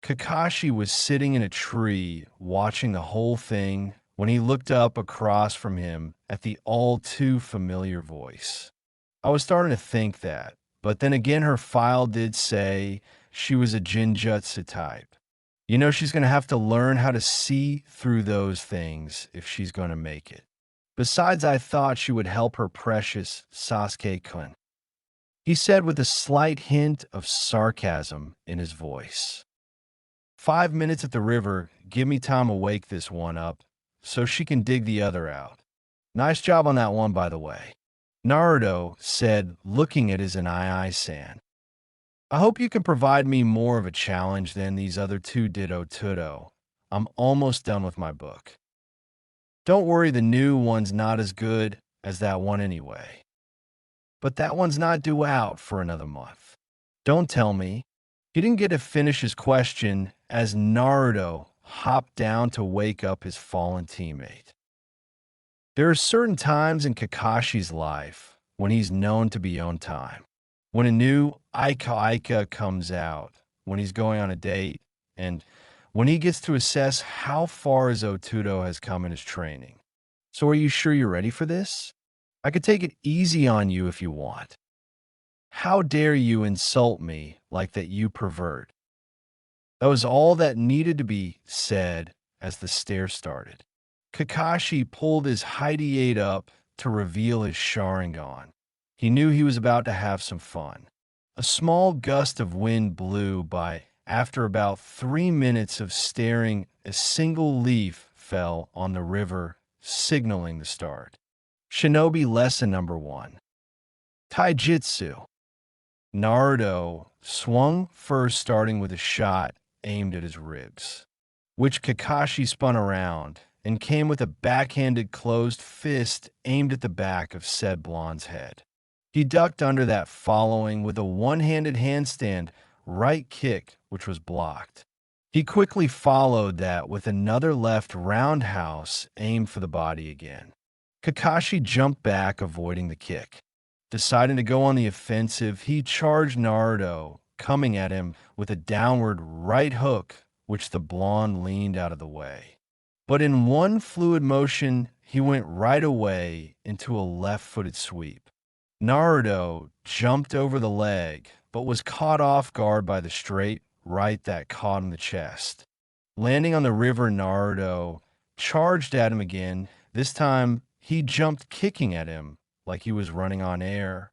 Kakashi was sitting in a tree watching the whole thing when he looked up across from him at the all too familiar voice. I was starting to think that, but then again her file did say she was a Jinjutsu type. You know, she's going to have to learn how to see through those things if she's going to make it. Besides, I thought she would help her precious Sasuke-kun, he said with a slight hint of sarcasm in his voice. 5 minutes at the river, give me time to wake this one up so she can dig the other out. Nice job on that one, by the way, Naruto said, looking at his Anai-san. I hope you can provide me more of a challenge than these other two ditto tudo. I'm almost done with my book. Don't worry, the new one's not as good as that one anyway. But that one's not due out for another month. Don't tell me. He didn't get to finish his question as Naruto hopped down to wake up his fallen teammate. There are certain times in Kakashi's life when he's known to be on time. When a new Aika comes out, when he's going on a date, and when he gets to assess how far his Otudo has come in his training. So are you sure you're ready for this? I could take it easy on you if you want. How dare you insult me like that, you pervert? That was all that needed to be said as the stare started. Kakashi pulled his Hideate up to reveal his Sharingan. He knew he was about to have some fun. A small gust of wind blew by. After about 3 minutes of staring, a single leaf fell on the river, signaling the start. Shinobi lesson number 1. Taijutsu. Naruto swung first, starting with a shot aimed at his ribs, which Kakashi spun around and came with a backhanded closed fist aimed at the back of said blonde's head. He ducked under that, following with a one-handed handstand right kick, which was blocked. He quickly followed that with another left roundhouse aimed for the body again. Kakashi jumped back, avoiding the kick. Deciding to go on the offensive, he charged Naruto, coming at him with a downward right hook, which the blonde leaned out of the way. But in one fluid motion, he went right away into a left-footed sweep. Naruto jumped over the leg, but was caught off guard by the straight right that caught in the chest. Landing on the river, Naruto charged at him again. This time, he jumped kicking at him like he was running on air.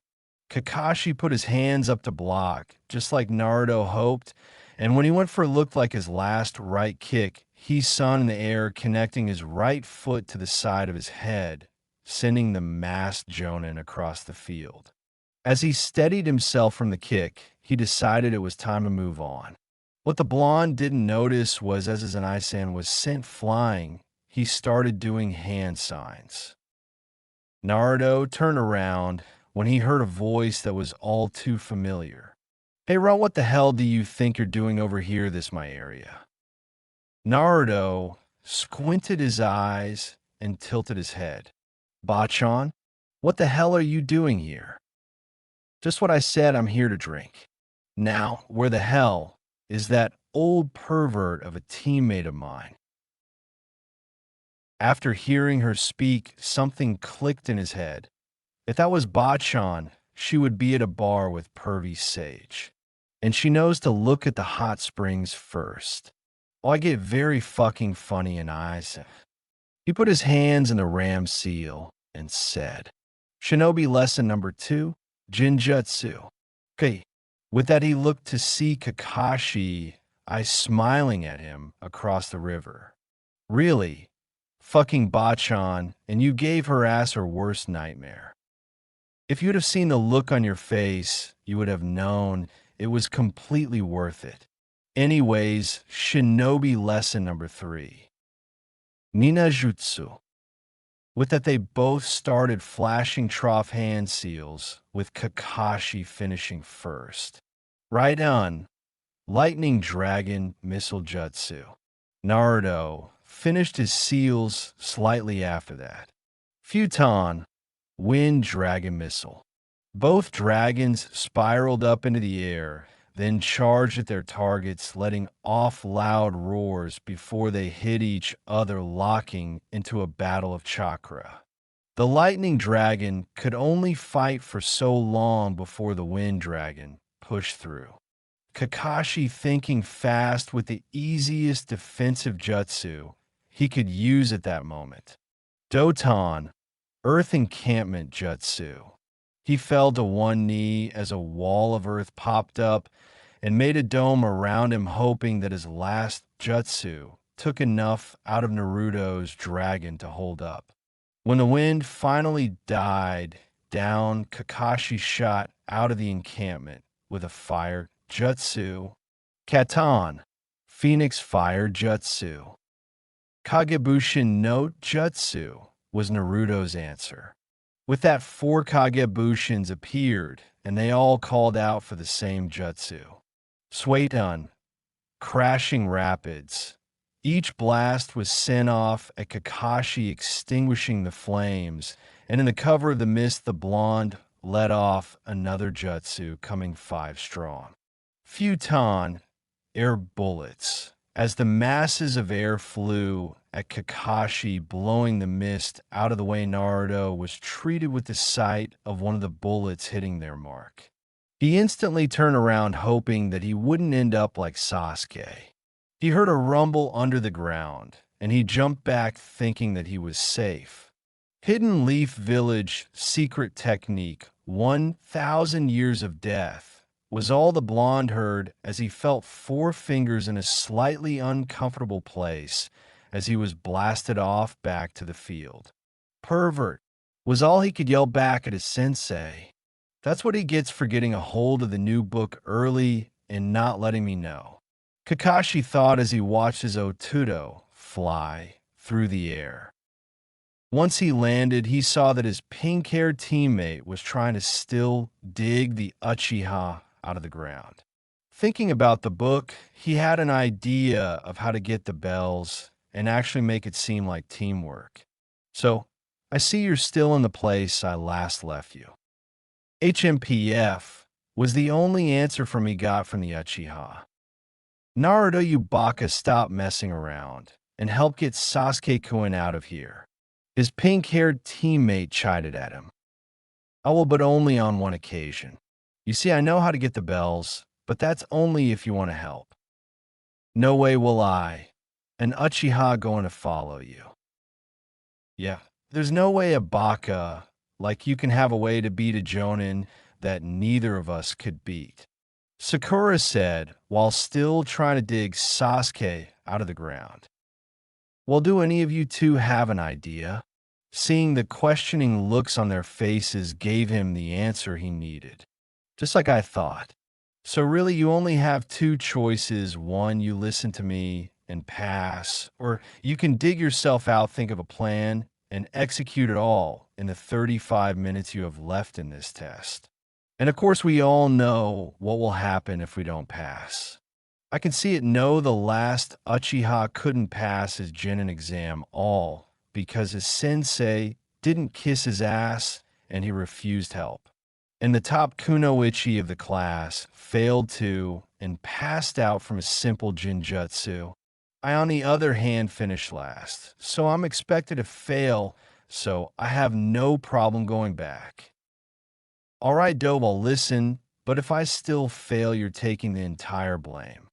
Kakashi put his hands up to block, just like Naruto hoped, and when he went for what looked like his last right kick, he saw in the air, connecting his right foot to the side of his head, sending the masked Jonin across the field. As he steadied himself from the kick, he decided it was time to move on. What the blonde didn't notice was as his Zanai-san was sent flying, he started doing hand signs. Naruto turned around when he heard a voice that was all too familiar. "Hey, Ron, what the hell do you think you're doing over here, this my area?" Naruto squinted his eyes and tilted his head. "Bachan, what the hell are you doing here?" "Just what I said, I'm here to drink." "Now, where the hell is that old pervert of a teammate of mine?" After hearing her speak, something clicked in his head. If that was Bachan, she would be at a bar with pervy Sage. And she knows to look at the hot springs first. Oh, I get very fucking funny in eyes. He put his hands in the ram seal and said, "Shinobi lesson number 2, Jinjutsu." Okay. With that, he looked to see Kakashi, eyes smiling at him across the river. "Really? Fucking Bachan, and you gave her ass her worst nightmare." If you'd have seen the look on your face, you would have known it was completely worth it. Anyways, Shinobi lesson number 3, Ninjutsu. With that, they both started flashing trough hand seals, with Kakashi finishing first. Right on, Lightning Dragon Missile Jutsu. Naruto finished his seals slightly after that. Futon, Wind Dragon Missile. Both dragons spiraled up into the air, then charged at their targets, letting off loud roars before they hit each other, locking into a battle of chakra. The Lightning Dragon could only fight for so long before the Wind Dragon pushed through. Kakashi thinking fast with the easiest defensive jutsu he could use at that moment. Doton, Earth Encampment Jutsu. He fell to one knee as a wall of earth popped up and made a dome around him, hoping that his last jutsu took enough out of Naruto's dragon to hold up. When the wind finally died down, Kakashi shot out of the encampment with a fire jutsu. Katan, Phoenix Fire Jutsu. Kagebushin no Jutsu was Naruto's answer. With that, 4 Kagebushins appeared, and they all called out for the same jutsu. Suiton, Crashing Rapids. Each blast was sent off at Kakashi, extinguishing the flames, and in the cover of the mist, the blonde let off another jutsu, coming 5 strong. Futon, Air Bullets. As the masses of air flew at Kakashi, blowing the mist out of the way, Naruto was treated with the sight of one of the bullets hitting their mark. He instantly turned around, hoping that he wouldn't end up like Sasuke. He heard a rumble under the ground, and he jumped back thinking that he was safe. Hidden Leaf Village secret technique, 1,000 years of death, was all the blonde heard as he felt 4 fingers in a slightly uncomfortable place as he was blasted off back to the field. Pervert was all he could yell back at his sensei. That's what he gets for getting a hold of the new book early and not letting me know, Kakashi thought as he watched his Otudo fly through the air. Once he landed, he saw that his pink-haired teammate was trying to still dig the Uchiha out of the ground. Thinking about the book, he had an idea of how to get the bells and actually make it seem like teamwork. So, I see you're still in the place I last left you. HMPF was the only answer from he got from the Uchiha. Naruto Yubaka stopped messing around and helped get Sasuke-kun out of here. His pink-haired teammate chided at him. I will, but only on one occasion. You see, I know how to get the bells, but that's only if you want to help. No way will I, an Uchiha, going to follow you. Yeah, there's no way a Baka, like you can have a way to beat a Jonin that neither of us could beat. Sakura said, while still trying to dig Sasuke out of the ground. Well, do any of you two have an idea? Seeing the questioning looks on their faces gave him the answer he needed. Just like I thought. So really, you only have two choices. One, you listen to me and pass, or you can dig yourself out, think of a plan, and execute it all in the 35 minutes you have left in this test. And of course, we all know what will happen if we don't pass. I can see it. No, the last Uchiha couldn't pass his Genin exam all because his sensei didn't kiss his ass and he refused help. And the top kunoichi of the class failed too and passed out from a simple Jinjutsu. I, on the other hand, finished last, so I'm expected to fail, so I have no problem going back. All right, Dobe, I'll listen, but if I still fail, you're taking the entire blame.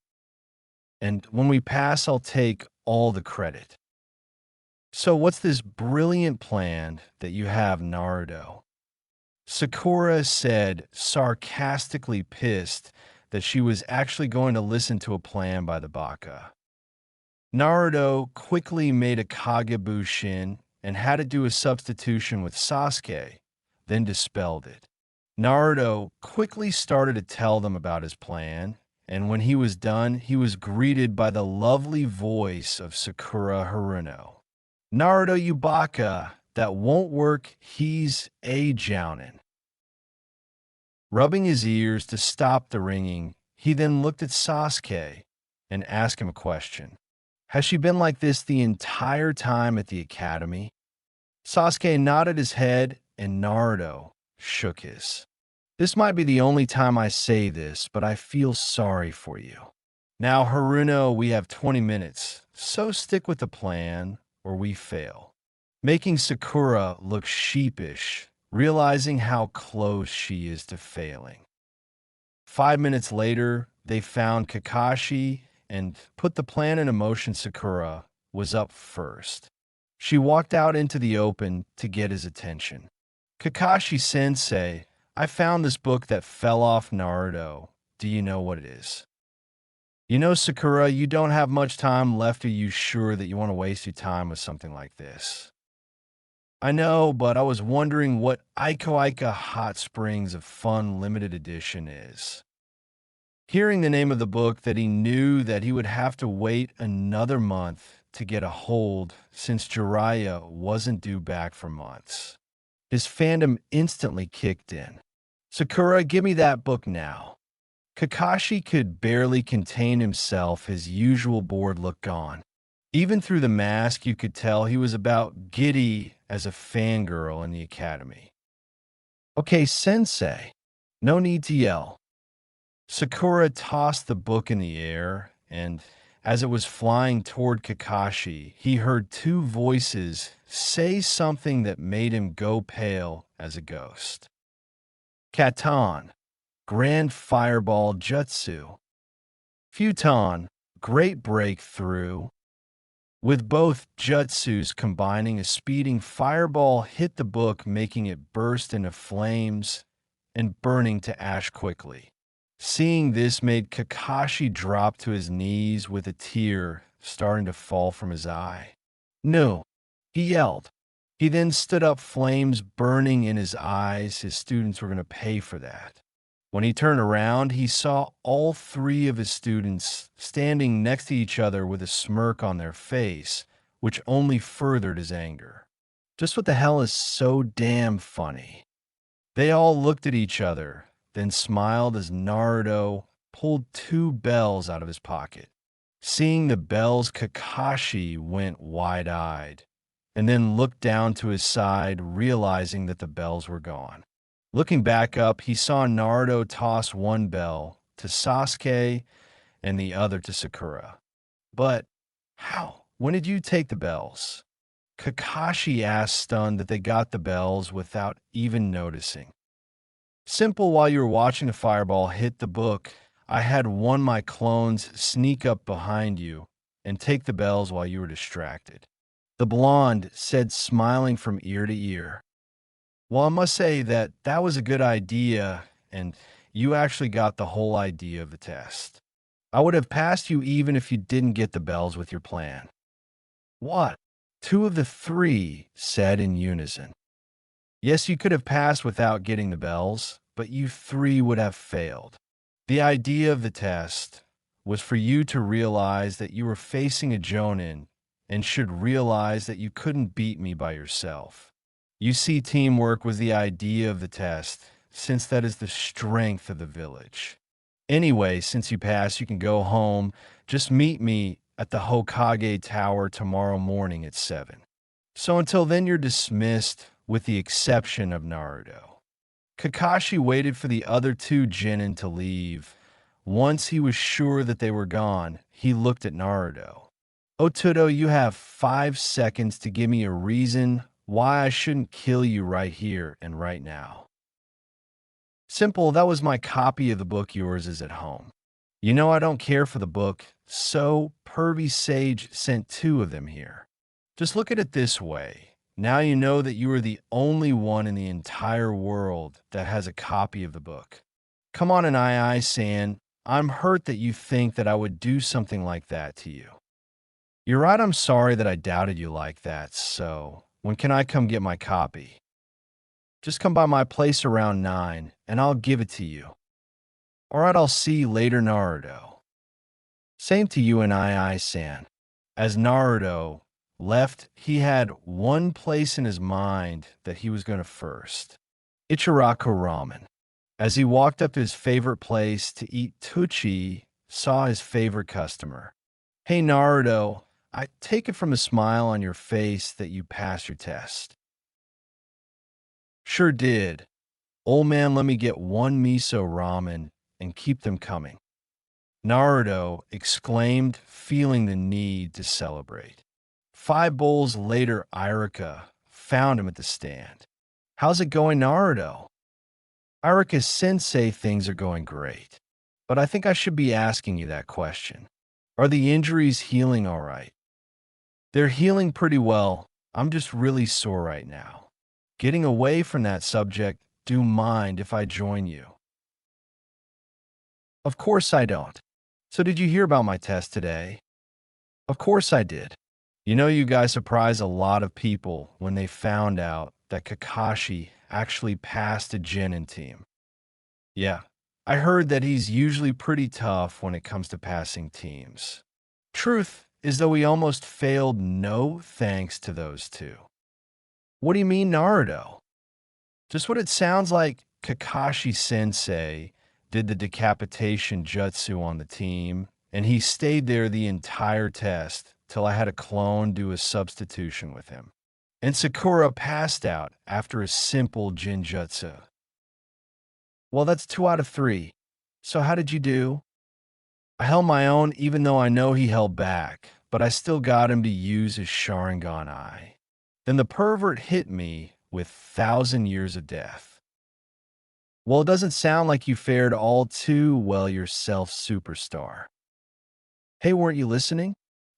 And when we pass, I'll take all the credit. So what's this brilliant plan that you have, Naruto? Sakura said, sarcastically pissed that she was actually going to listen to a plan by the Baka. Naruto quickly made a Kagebushin and had to do a substitution with Sasuke, then dispelled it. Naruto quickly started to tell them about his plan, and when he was done, he was greeted by the lovely voice of Sakura Haruno. Naruto Yubaka, that won't work, he's a jounin. Rubbing his ears to stop the ringing, he then looked at Sasuke and asked him a question. Has she been like this the entire time at the academy? Sasuke nodded his head and Naruto shook his. This might be the only time I say this, but I feel sorry for you. Now, Haruno, we have 20 minutes, so stick with the plan or we fail. Making Sakura look sheepish, realizing how close she is to failing. 5 minutes later, they found Kakashi and put the plan in motion. Sakura was up first. She walked out into the open to get his attention. Kakashi-sensei, I found this book that fell off Naruto. Do you know what it is? You know, Sakura, you don't have much time left. Are you sure that you want to waste your time with something like this? I know, but I was wondering what Aika Hot Springs of Fun Limited Edition is. Hearing the name of the book, that he knew that he would have to wait another month to get a hold since Jiraiya wasn't due back for months. His fandom instantly kicked in. Sakura, give me that book now. Kakashi could barely contain himself, his usual bored look gone. Even through the mask, you could tell he was about giddy as a fangirl in the academy. Okay, sensei, no need to yell. Sakura tossed the book in the air, and as it was flying toward Kakashi, he heard two voices say something that made him go pale as a ghost. Katan, Grand Fireball Jutsu. Futon, Great Breakthrough. With both jutsus combining, a speeding fireball hit the book, making it burst into flames and burning to ash quickly. Seeing this made Kakashi drop to his knees with a tear starting to fall from his eye. No, he yelled. He then stood up, flames burning in his eyes. His students were going to pay for that. When he turned around, he saw all three of his students standing next to each other with a smirk on their face, which only furthered his anger. Just what the hell is so damn funny? They all looked at each other, then smiled as Naruto pulled two bells out of his pocket. Seeing the bells, Kakashi went wide-eyed. and then looked down to his side, realizing that the bells were gone. Looking back up, he saw Naruto toss one bell to Sasuke and the other to Sakura. But how? When did you take the bells? Kakashi asked, stunned that they got the bells without even noticing. Simple, while you were watching a fireball hit the book, I had one of my clones sneak up behind you and take the bells while you were distracted. The blonde said, smiling from ear to ear. Well, I must say that that was a good idea, and you actually got the whole idea of the test. I would have passed you even if you didn't get the bells with your plan. What? Two of the three said in unison. Yes, you could have passed without getting the bells, but you three would have failed. The idea of the test was for you to realize that you were facing a Jonin and should realize that you couldn't beat me by yourself. You see, teamwork was the idea of the test, since that is the strength of the village. Anyway, since you passed, you can go home. Just meet me at the Hokage Tower tomorrow morning at 7. So until then, you're dismissed, with the exception of Naruto. Kakashi waited for the other two genin to leave. Once he was sure that they were gone, he looked at Naruto. Otudo, you have 5 seconds to give me a reason why I shouldn't kill you right here and right now. Simple, that was my copy of the book, yours is at home. You know I don't care for the book, so Pervy Sage sent 2 of them here. Just look at it this way. Now you know that you are the only one in the entire world that has a copy of the book. Come on, and San, I'm hurt that you think that I would do something like that to you. You're right, I'm sorry that I doubted you like that, so when can I come get my copy? Just come by my place around 9, and I'll give it to you. Alright, I'll see you later, Naruto. Same to you and San. As Naruto left, he had one place in his mind that he was going to first. Ichiraku Ramen. As he walked up to his favorite place to eat, Tucci saw his favorite customer. Hey Naruto, I take it from a smile on your face that you passed your test. Sure did. Old man, let me get 1 miso ramen and keep them coming. Naruto exclaimed, feeling the need to celebrate. 5 bowls later, Irika found him at the stand. How's it going, Naruto? Irika-sensei, things are going great. But I think I should be asking you that question. Are the injuries healing all right? They're healing pretty well. I'm just really sore right now. Getting away from that subject, do you mind if I join you? Of course I don't. So did you hear about my test today? Of course I did. You know, you guys surprised a lot of people when they found out that Kakashi actually passed a Genin team. Yeah, I heard that he's usually pretty tough when it comes to passing teams. Truth is, though, he almost failed, no thanks to those 2. What do you mean, Naruto? Just what it sounds like. Kakashi-sensei did the decapitation jutsu on the team, and he stayed there the entire test till I had a clone do a substitution with him. And Sakura passed out after a simple jinjutsu. Well, that's 2 out of 3. So how did you do? I held my own, even though I know he held back, but I still got him to use his Sharingan eye. Then the pervert hit me with 1,000 years of death. Well, it doesn't sound like you fared all too well yourself, superstar. Hey, weren't you listening?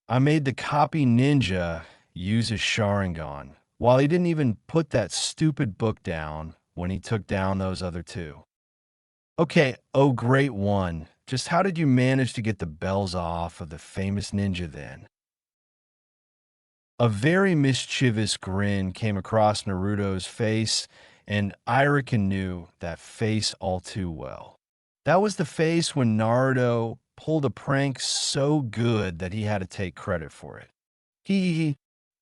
I made the copy ninja use his Sharingan, while he didn't even put that stupid book down when he took down those other 2. Okay, oh great one, just how did you manage to get the bells off of the famous ninja then? A very mischievous grin came across Naruto's face, and Irika knew that face all too well. That was the face when Naruto pulled a prank so good that he had to take credit for it.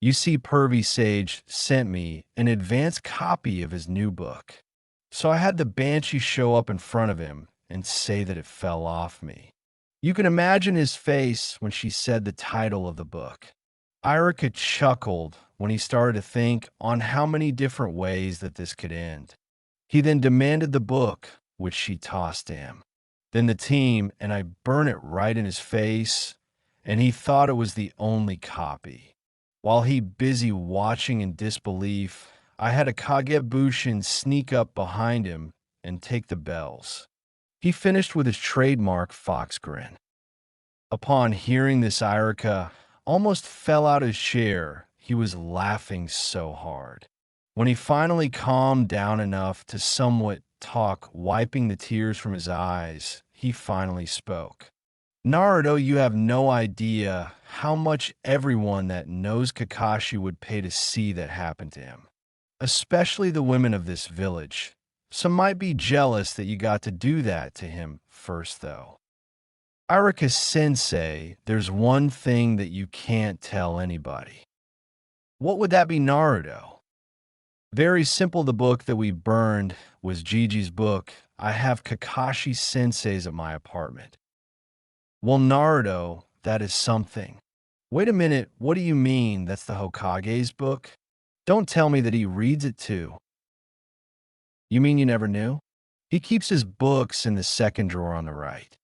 You see, Pervy Sage sent me an advanced copy of his new book. So I had the Banshee show up in front of him and say that it fell off me. You can imagine his face when she said the title of the book. Irika chuckled when he started to think on how many different ways that this could end. He then demanded the book, which she tossed to him. Then the team, and I burn it right in his face, and he thought it was the only copy. While he busy watching in disbelief, I had a Kagebushin sneak up behind him and take the bells. He finished with his trademark fox grin. Upon hearing this, Irika almost fell out of his chair. He was laughing so hard. When he finally calmed down enough to somewhat talk, wiping the tears from his eyes, he finally spoke. Naruto, you have no idea how much everyone that knows Kakashi would pay to see that happen to him. Especially the women of this village. Some might be jealous that you got to do that to him first, though. Irika Sensei, there's one thing that you can't tell anybody. What would that be, Naruto? Very simple. The book that we burned was Gigi's book. I have Kakashi Sensei's at my apartment. Well, Naruto, that is something. Wait a minute, what do you mean that's the Hokage's book? Don't tell me that he reads it too. You mean you never knew? He keeps his books in the second drawer on the right.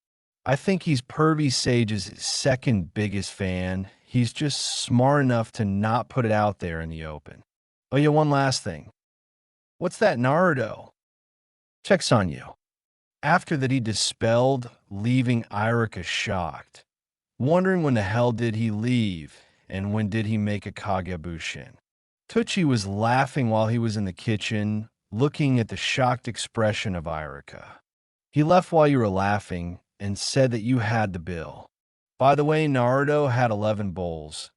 I think he's Pervy Sage's second biggest fan. He's just smart enough to not put it out there in the open. Oh yeah, one last thing. What's that, Naruto? Checks on you. After that, he dispelled, leaving Irika shocked, wondering when the hell did he leave and when did he make a Kagebushin. Tucci was laughing while he was in the kitchen, looking at the shocked expression of Irika. He left while you were laughing and said that you had the bill. By the way, Naruto had 11 bowls.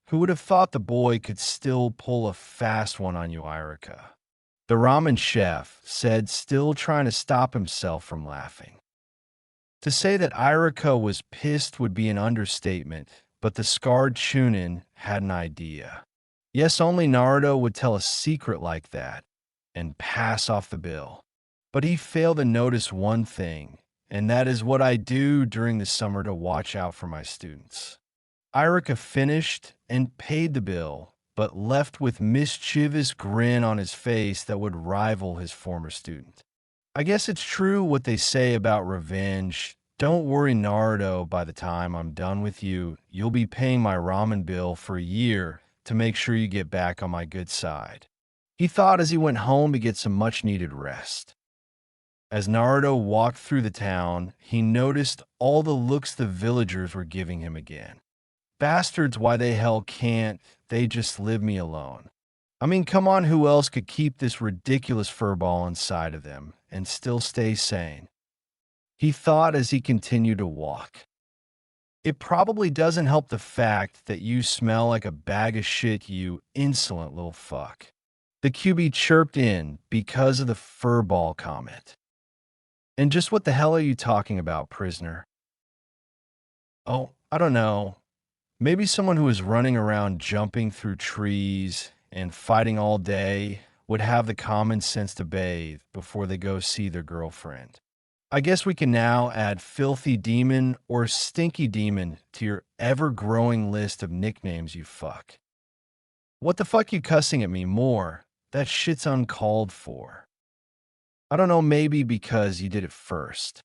Who would have thought the boy could still pull a fast one on you, Irika? The ramen chef said, still trying to stop himself from laughing. To say that Irika was pissed would be an understatement, but the scarred Chunin had an idea. Yes, only Naruto would tell a secret like that and pass off the bill. But he failed to notice one thing, and that is what I do during the summer to watch out for my students. Irika finished and paid the bill, but left with mischievous grin on his face that would rival his former student. I guess it's true what they say about revenge. Don't worry, Naruto, by the time I'm done with you, you'll be paying my ramen bill for a year to make sure you get back on my good side. He thought as he went home to get some much-needed rest. As Naruto walked through the town, he noticed all the looks the villagers were giving him again. Bastards, why the hell can't they just leave me alone? I mean, come on, who else could keep this ridiculous furball inside of them and still stay sane? He thought as he continued to walk. It probably doesn't help the fact that you smell like a bag of shit, you insolent little fuck. The QB chirped in because of the furball comment. And just what the hell are you talking about, prisoner? Oh, I don't know. Maybe someone who is running around jumping through trees and fighting all day would have the common sense to bathe before they go see their girlfriend. I guess we can now add filthy demon or stinky demon to your ever-growing list of nicknames, you fuck. What the fuck you cussing at me more? That shit's uncalled for. I don't know, maybe because you did it first.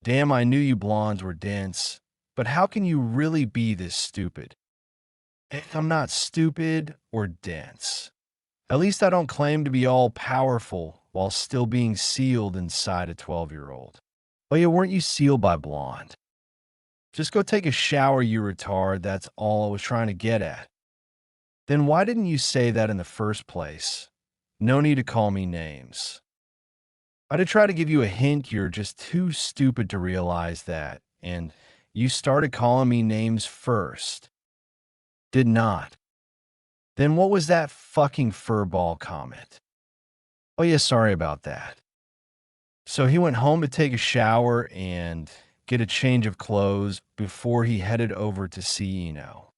Damn, I knew you blondes were dense, but how can you really be this stupid? I'm not stupid or dense. At least I don't claim to be all-powerful while still being sealed inside a 12-year-old. Oh yeah, weren't you sealed by blonde? Just go take a shower, you retard, that's all I was trying to get at. Then why didn't you say that in the first place? No need to call me names. I'd try to give you a hint, you're just too stupid to realize that, and you started calling me names first. Did not. Then what was that fucking furball comment? Oh yeah, sorry about that. So he went home to take a shower and get a change of clothes before he headed over to see Ino.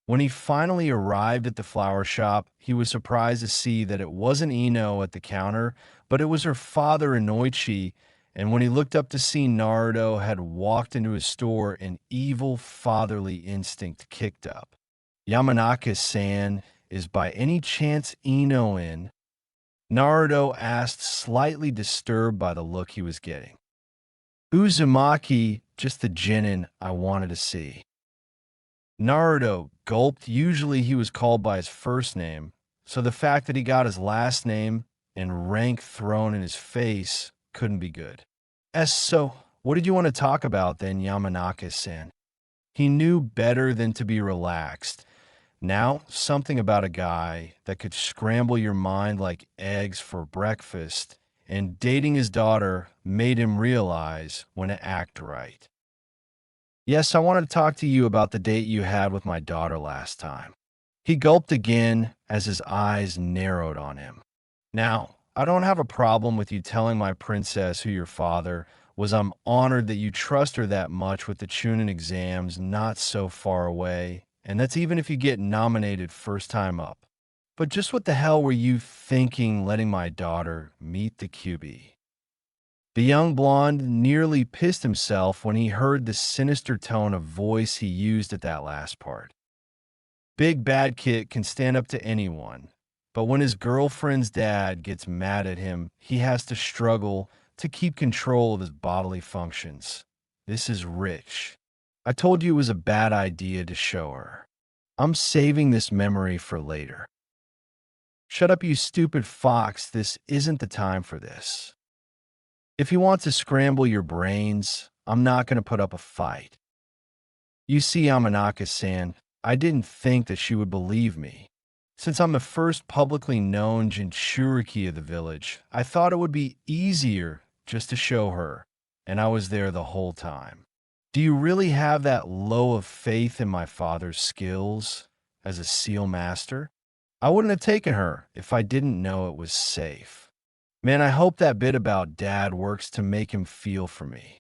When he finally arrived at the flower shop, he was surprised to see that it wasn't Ino at the counter, but it was her father, Inoichi, and when he looked up to see Naruto had walked into his store, an evil fatherly instinct kicked up. Yamanaka-san, is by any chance Ino in? Naruto asked, slightly disturbed by the look he was getting. Uzumaki, just the genin I wanted to see. Naruto gulped. Usually he was called by his first name, so the fact that he got his last name and rank thrown in his face couldn't be good. So, what did you want to talk about then, Yamanaka-san? He knew better than to be relaxed. Now, something about a guy that could scramble your mind like eggs for breakfast and dating his daughter made him realize when to act right. Yes, I wanted to talk to you about the date you had with my daughter last time. He gulped again as his eyes narrowed on him. Now, I don't have a problem with you telling my princess who your father was. I'm honored that you trust her that much with the Chunin exams not so far away, and that's even if you get nominated first time up. But just what the hell were you thinking letting my daughter meet the QB? The young blonde nearly pissed himself when he heard the sinister tone of voice he used at that last part. Big Bad Kit can stand up to anyone, but when his girlfriend's dad gets mad at him, he has to struggle to keep control of his bodily functions. This is rich. I told you it was a bad idea to show her. I'm saving this memory for later. Shut up, you stupid fox. This isn't the time for this. If you want to scramble your brains, I'm not going to put up a fight. You see, Yamanaka-san, I didn't think that she would believe me. Since I'm the first publicly known Jinchuriki of the village, I thought it would be easier just to show her, and I was there the whole time. Do you really have that low of faith in my father's skills as a seal master? I wouldn't have taken her if I didn't know it was safe. Man, I hope that bit about Dad works to make him feel for me.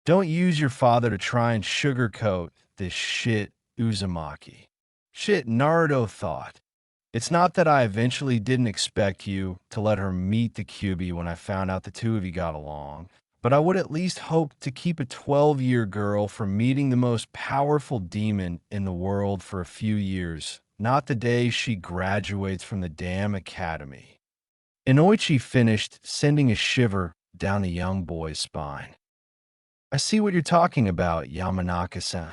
Don't use your father to try and sugarcoat this shit, Uzumaki. Shit, Naruto thought. It's not that I eventually didn't expect you to let her meet the Kyuubi when I found out the two of you got along, but I would at least hope to keep a 12-year girl from meeting the most powerful demon in the world for a few years, not the day she graduates from the damn academy. Inoichi finished, sending a shiver down the young boy's spine. I see what you're talking about, Yamanaka-san.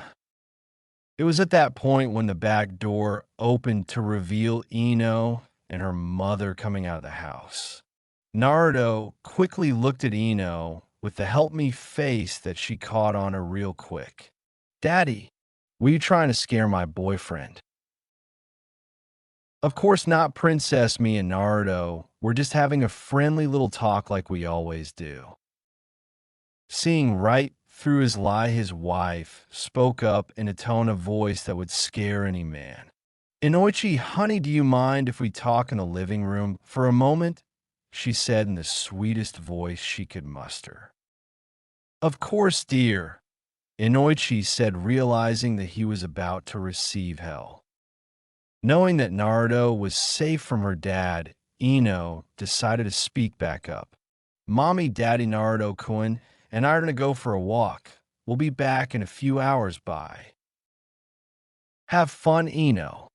It was at that point when the back door opened to reveal Ino and her mother coming out of the house. Naruto quickly looked at Ino with the help me face that she caught on her real quick. Daddy, were you trying to scare my boyfriend? Of course not, Princess. Me and Naruto were just having a friendly little talk like we always do. Seeing right through his lie, his wife spoke up in a tone of voice that would scare any man. Inoichi, honey, do you mind if we talk in the living room for a moment? She said in the sweetest voice she could muster. Of course, dear, Inoichi said, realizing that he was about to receive hell. Knowing that Naruto was safe from her dad, Ino decided to speak back up. Mommy, Daddy, Naruto-kun, and I are going to go for a walk. We'll be back in a few hours. Bye. Have fun, Ino,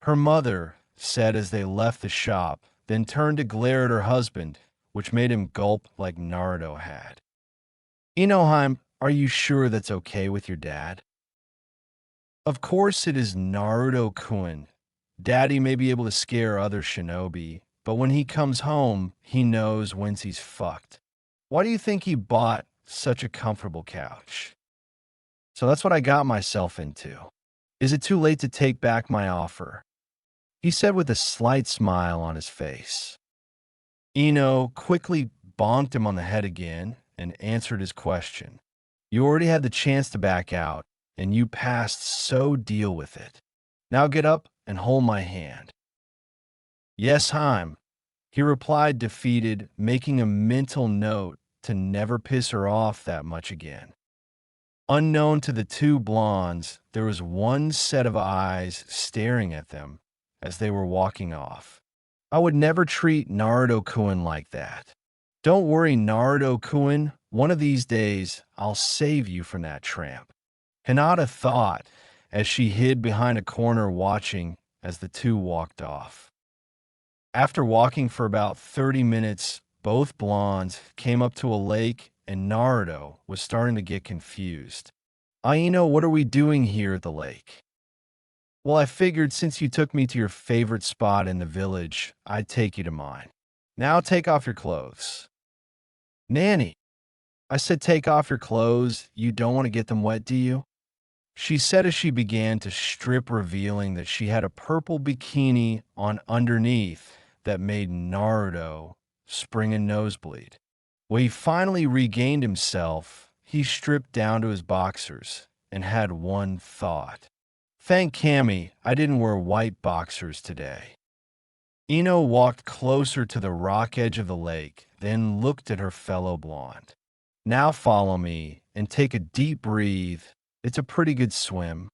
her mother said as they left the shop, then turned to glare at her husband, which made him gulp like Naruto had. Inoheim, are you sure that's okay with your dad? Of course it is, Naruto-kun. Daddy may be able to scare other shinobi, but when he comes home, he knows whence he's fucked. Why do you think he bought such a comfortable couch? So that's what I got myself into. Is it too late to take back my offer? He said with a slight smile on his face. Ino quickly bonked him on the head again and answered his question. You already had the chance to back out, and you passed, so deal with it. Now get up and hold my hand. Yes, Heim, he replied, defeated, making a mental note to never piss her off that much again. Unknown to the two blondes, there was one set of eyes staring at them as they were walking off. I would never treat Naruto-kun like that. Don't worry, Naruto-kun, one of these days I'll save you from that tramp. Hinata thought as she hid behind a corner watching as the two walked off. After walking for about 30 minutes, both blondes came up to a lake and Naruto was starting to get confused. Aino, what are we doing here at the lake? Well, I figured since you took me to your favorite spot in the village, I'd take you to mine. Now take off your clothes. Nanny, I said take off your clothes. You don't want to get them wet, do you? She said as she began to strip, revealing that she had a purple bikini on underneath that made Naruto spring a nosebleed. When he finally regained himself, he stripped down to his boxers and had one thought. Thank Cammy, I didn't wear white boxers today. Ino walked closer to the rock edge of the lake, then looked at her fellow blonde. Now follow me and take a deep breathe. It's a pretty good swim.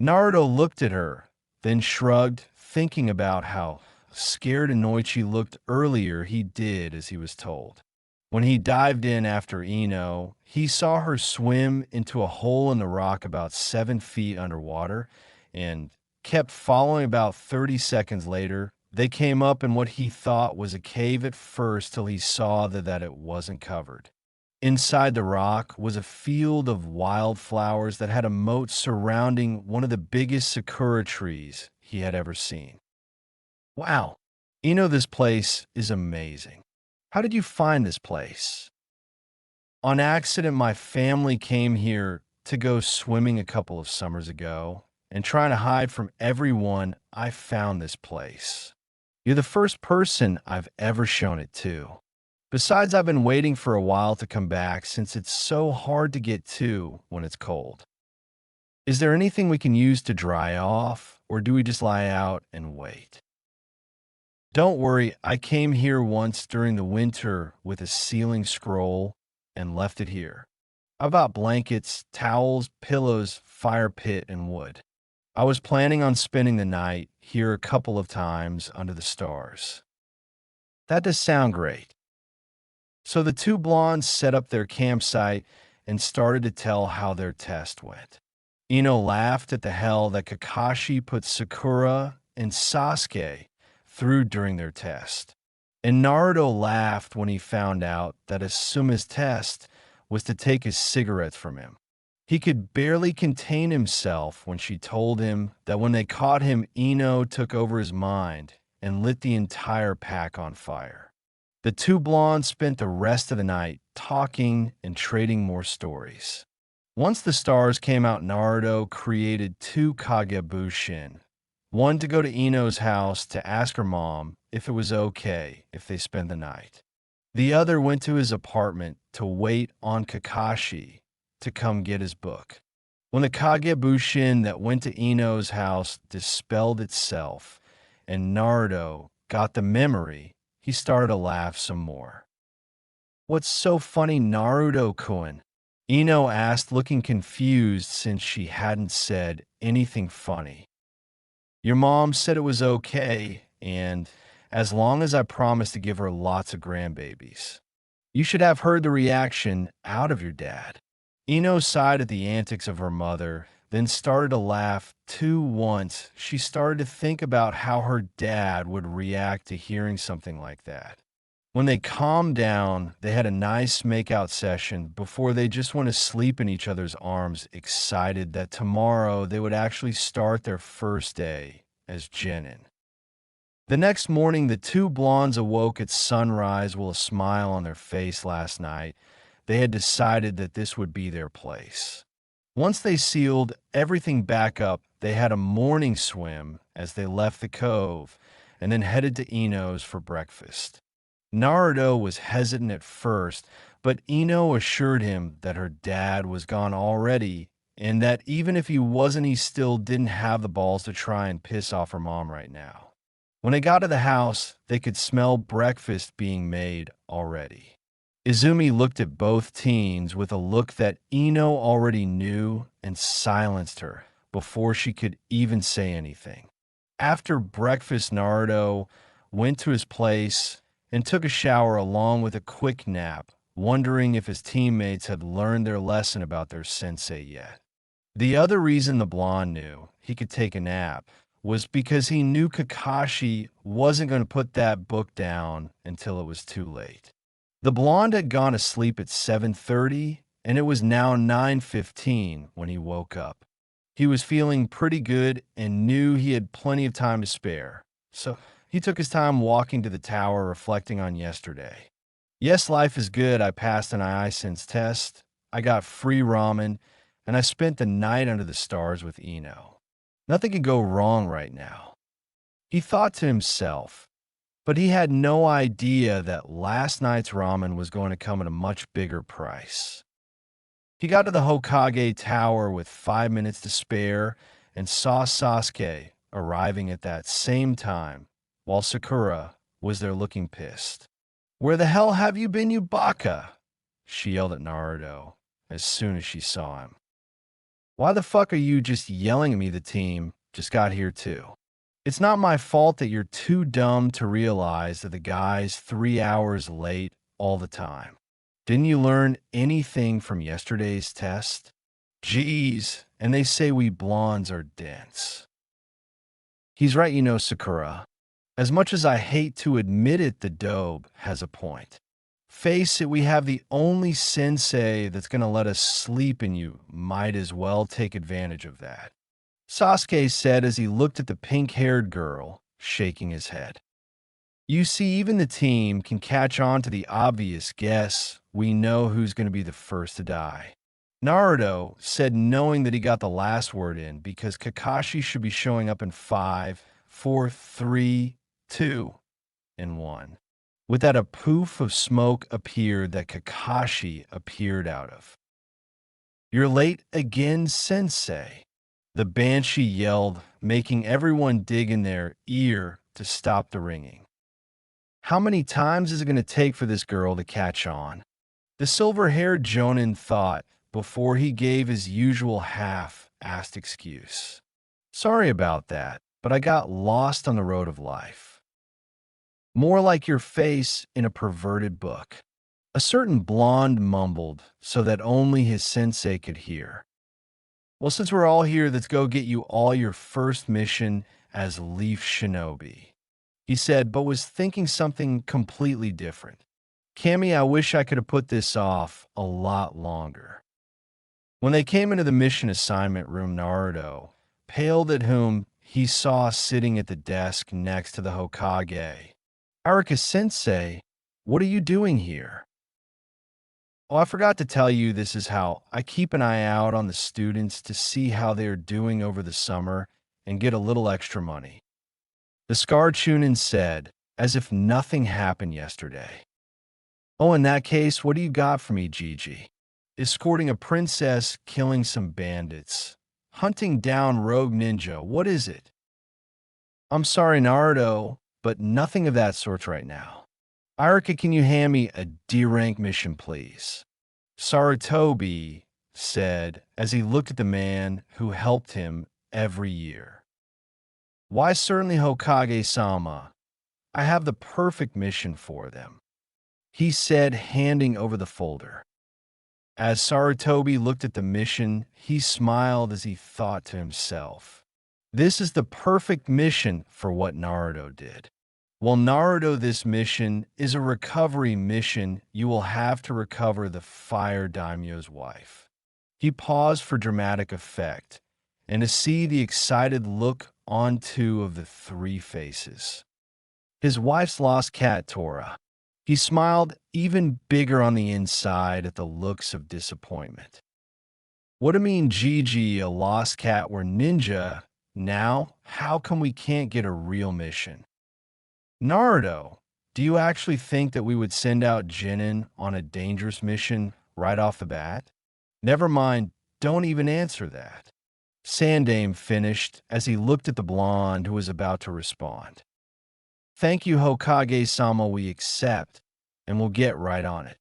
Naruto looked at her, then shrugged, thinking about how scared and annoyed she looked earlier. He did as he was told. When he dived in after Ino, he saw her swim into a hole in the rock about 7 feet underwater and kept following. About 30 seconds later, they came up in what he thought was a cave at first till he saw that it wasn't covered. Inside the rock was a field of wildflowers that had a moat surrounding one of the biggest sakura trees he had ever seen. Wow, this place is amazing. How did you find this place? On accident, my family came here to go swimming a couple of summers ago, and trying to hide from everyone, I found this place. You're the first person I've ever shown it to. Besides, I've been waiting for a while to come back since it's so hard to get to when it's cold. Is there anything we can use to dry off, or do we just lie out and wait? Don't worry, I came here once during the winter with a sealing scroll and left it here. I bought blankets, towels, pillows, fire pit, and wood. I was planning on spending the night here a couple of times under the stars. That does sound great. So the two blondes set up their campsite and started to tell how their test went. Ino laughed at the hell that Kakashi put Sakura and Sasuke through during their test. And Naruto laughed when he found out that Asuma's test was to take his cigarettes from him. He could barely contain himself when she told him that when they caught him, Ino took over his mind and lit the entire pack on fire. The two blondes spent the rest of the night talking and trading more stories. Once the stars came out, Naruto created 2 Kagebushin. One to go to Ino's house to ask her mom if it was okay if they spent the night. The other went to his apartment to wait on Kakashi to come get his book. When the Kagebushin that went to Ino's house dispelled itself and Naruto got the memory, he started to laugh some more. What's so funny, Naruto-kun? Ino asked, looking confused since she hadn't said anything funny. Your mom said it was okay, and as long as I promised to give her lots of grandbabies. You should have heard the reaction out of your dad. Ino sighed at the antics of her mother, then started to laugh too. Once she started to think about how her dad would react to hearing something like that. When they calmed down, they had a nice makeout session before they just went to sleep in each other's arms, excited that tomorrow they would actually start their first day as genin. The next morning, the two blondes awoke at sunrise with a smile on their face. Last night, they had decided that this would be their place. Once they sealed everything back up, they had a morning swim as they left the cove and then headed to Ino's for breakfast. Naruto was hesitant at first, but Ino assured him that her dad was gone already and that even if he wasn't, he still didn't have the balls to try and piss off her mom right now. When they got to the house, they could smell breakfast being made already. Izumi looked at both teens with a look that Ino already knew and silenced her before she could even say anything. After breakfast, Naruto went to his place and took a shower along with a quick nap, wondering if his teammates had learned their lesson about their sensei yet. The other reason the blonde knew he could take a nap was because he knew Kakashi wasn't going to put that book down until it was too late. The blonde had gone to sleep at 7:30, and it was now 9:15 when he woke up. He was feeling pretty good and knew he had plenty of time to spare, so he took his time walking to the tower, reflecting on yesterday. Yes, life is good. I passed an iSense test. I got free ramen, and I spent the night under the stars with Eno. Nothing could go wrong right now. He thought to himself, but he had no idea that last night's ramen was going to come at a much bigger price. He got to the Hokage Tower with 5 minutes to spare and saw Sasuke arriving at that same time, while Sakura was there looking pissed. "Where the hell have you been, you baka?" she yelled at Naruto as soon as she saw him. "Why the fuck are you just yelling at me? The team just got here too. It's not my fault that you're too dumb to realize that the guy's 3 hours late all the time. Didn't you learn anything from yesterday's test? Jeez, and they say we blondes are dense." He's right, Sakura. As much as I hate to admit it, the dobe has a point. Face it, we have the only sensei that's going to let us sleep, and you might as well take advantage of that, Sasuke said as he looked at the pink-haired girl, shaking his head. You see, even the team can catch on to the obvious guess. We know who's going to be the first to die. Naruto said, knowing that he got the last word in because Kakashi should be showing up in 5, 4, 3, 2, and 1. With that, a poof of smoke appeared that Kakashi appeared out of. "You're late again, sensei," the Banshee yelled, making everyone dig in their ear to stop the ringing. How many times is it going to take for this girl to catch on? The silver-haired Jonin thought before he gave his usual half-assed excuse. "Sorry about that, but I got lost on the road of life." "More like your face in a perverted book," a certain blonde mumbled so that only his sensei could hear. "Well, since we're all here, let's go get you all your first mission as Leaf Shinobi," he said, but was thinking something completely different. "Cammy, I wish I could have put this off a lot longer." When they came into the mission assignment room, Naruto paled at whom he saw sitting at the desk next to the Hokage. "Arika-sensei, what are you doing here?" "Oh, I forgot to tell you, this is how I keep an eye out on the students to see how they're doing over the summer and get a little extra money," the scarred Chunin said, as if nothing happened yesterday. "Oh, in that case, what do you got for me, Gigi?" "Escorting a princess, killing some bandits, hunting down rogue ninja. What is it?" "I'm sorry, Naruto, but nothing of that sort right now." "Arika, can you hand me a D-rank mission, please?" Sarutobi said as he looked at the man who helped him every year. "Why, certainly, Hokage-sama. I have the perfect mission for them," he said, handing over the folder. As Sarutobi looked at the mission, he smiled as he thought to himself, "This is the perfect mission for what Naruto did." "Well, Naruto, this mission is a recovery mission. You will have to recover the Fire Daimyo's wife." He paused for dramatic effect, and to see the excited look on two of the three faces. His wife's lost cat, Tora. He smiled even bigger on the inside at the looks of disappointment. "What do you mean, Gigi, a lost cat? We're ninja now? How come we can't get a real mission?" "Naruto, do you actually think that we would send out Jinin on a dangerous mission right off the bat?" "Never mind, don't even answer that," Sandaime finished as he looked at the blonde who was about to respond. "Thank you, Hokage-sama, we accept, and we'll get right on it,"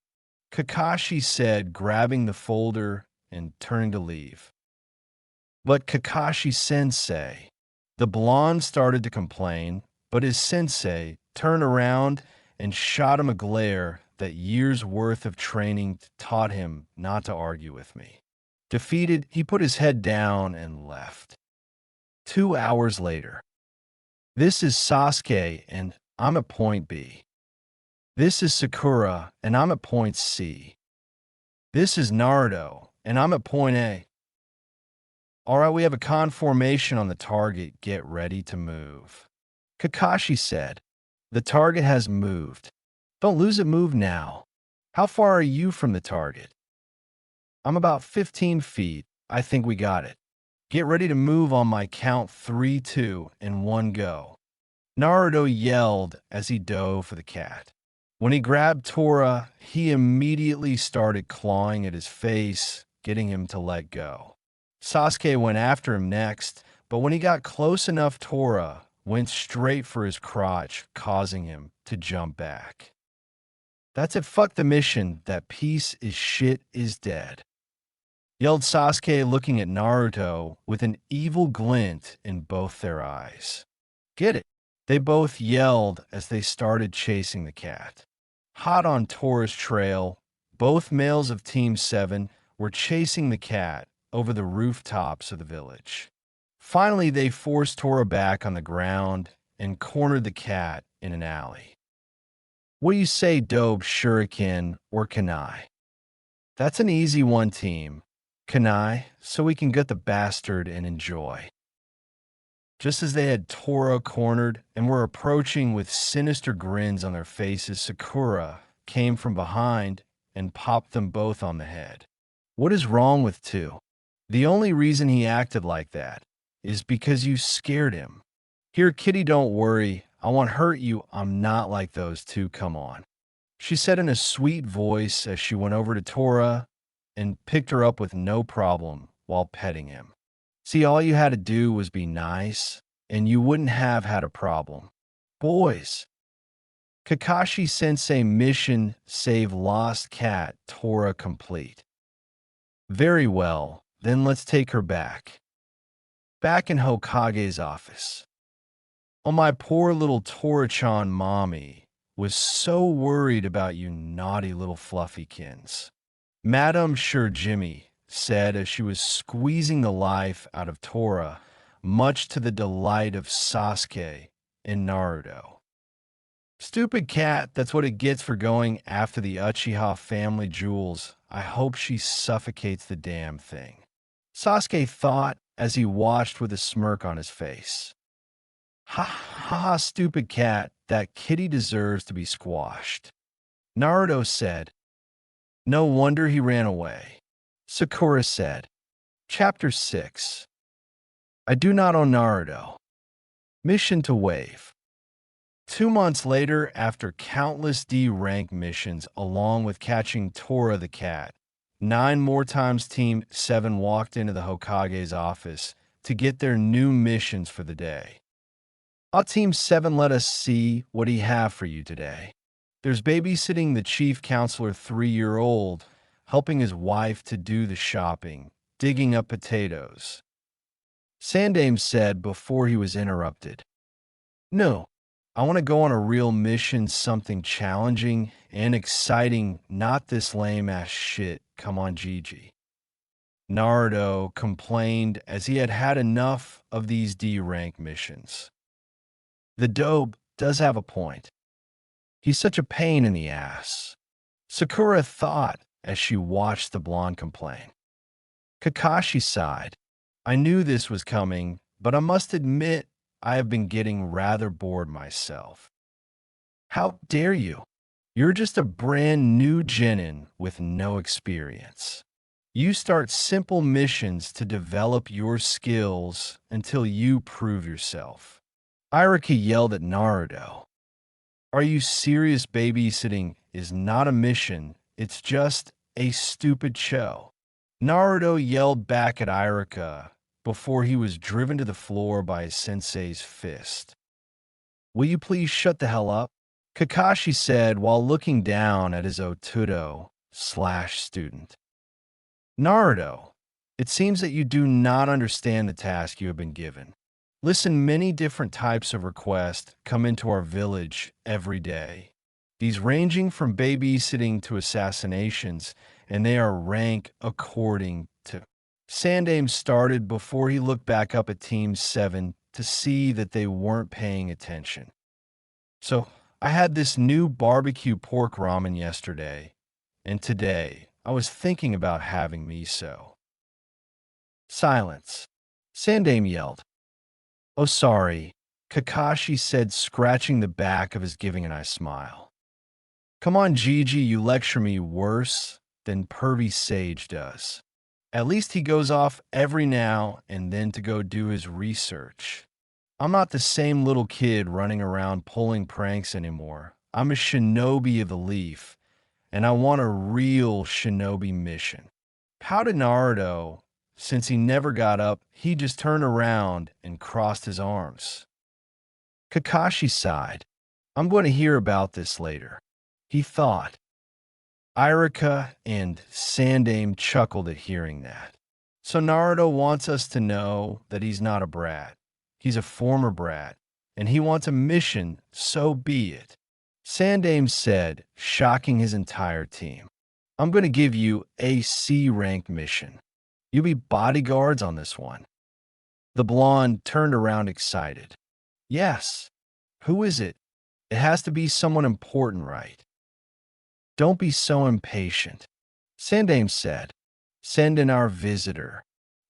Kakashi said, grabbing the folder and turning to leave. "But Kakashi-sensei," the blonde started to complain, but his sensei turned around and shot him a glare that years' worth of training taught him not to argue with me. Defeated, he put his head down and left. 2 hours later. This is Sasuke, and I'm at point B. This is Sakura, and I'm at point C. This is Naruto, and I'm at point A. Alright, we have a conformation on the target. Get ready to move. Kakashi said, the target has moved. Don't lose it, move now. How far are you from the target? I'm about 15 feet. I think we got it. Get ready to move on my count 3, 2, and 1 go. Naruto yelled as he dove for the cat. When he grabbed Tora, he immediately started clawing at his face, getting him to let go. Sasuke went after him next, but when he got close enough, Tora went straight for his crotch, causing him to jump back. That's it, fuck the mission, that piece is shit is dead, yelled Sasuke, looking at Naruto with an evil glint in both their eyes. Get it? They both yelled as they started chasing the cat. Hot on Tora's trail, both males of Team 7 were chasing the cat over the rooftops of the village. Finally, they forced Tora back on the ground and cornered the cat in an alley. What do you say, Dobe, Shuriken, or Kanai? That's an easy one, team. Kanai, so we can get the bastard and enjoy. Just as they had Tora cornered and were approaching with sinister grins on their faces, Sakura came from behind and popped them both on the head. What is wrong with two? The only reason he acted like that is because you scared him. Here, kitty, don't worry. I won't hurt you. I'm not like those two, come on, she said in a sweet voice as she went over to Tora and picked her up with no problem while petting him. See, all you had to do was be nice, and you wouldn't have had a problem. Boys. Kakashi-sensei mission save lost cat Tora complete. Very well, then let's take her back. Back in Hokage's office. Oh, my poor little Tora-chan, mommy was so worried about you naughty little fluffykins, Madame Sure Jimmy said as she was squeezing the life out of Tora, much to the delight of Sasuke and Naruto. Stupid cat, that's what it gets for going after the Uchiha family jewels. I hope she suffocates the damn thing, Sasuke thought as he watched with a smirk on his face. Ha ha, stupid cat, that kitty deserves to be squashed, Naruto said. No wonder he ran away, Sakura said. Chapter 6. I do not own Naruto. Mission to Wave. 2 months later, after countless D-rank missions along with catching Tora the cat, 9 more times Team 7 walked into the Hokage's office to get their new missions for the day. Team 7, let us see what he have for you today. There's babysitting the chief counselor 3-year-old, helping his wife to do the shopping, digging up potatoes, Sandame said before he was interrupted. No, I want to go on a real mission, something challenging and exciting, not this lame-ass shit. Come on, Gigi, Naruto complained as he had had enough of these D-rank missions. The dope does have a point. He's such a pain in the ass, Sakura thought as she watched the blonde complain. Kakashi sighed. I knew this was coming, but I must admit I have been getting rather bored myself. How dare you? You're just a brand new genin with no experience. You start simple missions to develop your skills until you prove yourself, Iruka yelled at Naruto. Are you serious? Babysitting is not a mission, it's just a stupid show, Naruto yelled back at Iruka before he was driven to the floor by his sensei's fist. Will you please shut the hell up? Kakashi said while looking down at his Otudo/student. Naruto, it seems that you do not understand the task you have been given. Listen, many different types of requests come into our village every day. These ranging from babysitting to assassinations, and they are ranked according to Sandame started before he looked back up at Team 7 to see that they weren't paying attention. So, I had this new barbecue pork ramen yesterday, and today I was thinking about having miso. Silence. Sandame yelled. Oh, sorry, Kakashi said, scratching the back of his giving an eye smile. Come on, Gigi, you lecture me worse than pervy Sage does. At least he goes off every now and then to go do his research. I'm not the same little kid running around pulling pranks anymore. I'm a shinobi of the leaf, and I want a real shinobi mission. How did Naruto, since he never got up, he just turned around and crossed his arms? Kakashi sighed. I'm going to hear about this later. He thought. Irika and Sandame chuckled at hearing that. So Naruto wants us to know that he's not a brat. He's a former brat, and he wants a mission, so be it. Sandame said, shocking his entire team. I'm going to give you a C-rank mission. You'll be bodyguards on this one. The blonde turned around excited. Yes. Who is it? It has to be someone important, right? Don't be so impatient. Sandame said, send in our visitor.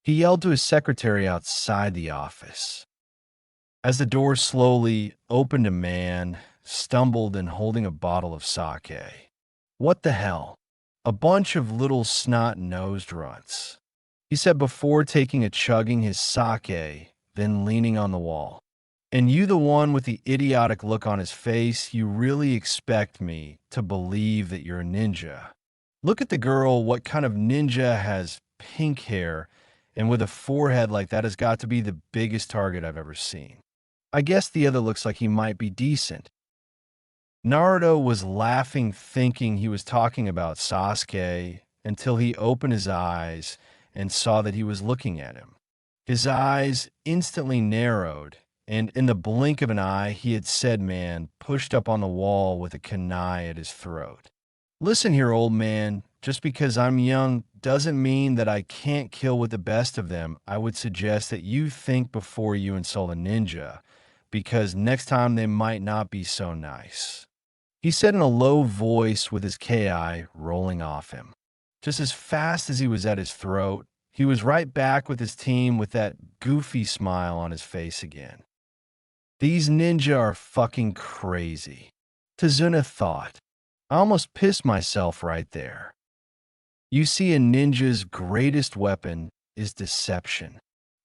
He yelled to his secretary outside the office. As the door slowly opened, a man stumbled and holding a bottle of sake. What the hell? A bunch of little snot-nosed runts, he said before taking a chugging his sake, then leaning on the wall. And you, the one with the idiotic look on his face, you really expect me to believe that you're a ninja? Look at the girl. What kind of ninja has pink hair and with a forehead like that has got to be the biggest target I've ever seen. I guess the other looks like he might be decent. Naruto was laughing, thinking he was talking about Sasuke, until he opened his eyes and saw that he was looking at him. His eyes instantly narrowed, and in the blink of an eye, he had said man pushed up on the wall with a kunai at his throat. Listen here, old man, just because I'm young doesn't mean that I can't kill with the best of them. I would suggest that you think before you insult a ninja, because next time they might not be so nice. He said in a low voice with his ki rolling off him. Just as fast as he was at his throat, he was right back with his team with that goofy smile on his face again. These ninja are fucking crazy, Tazuna thought. I almost pissed myself right there. You see, a ninja's greatest weapon is deception.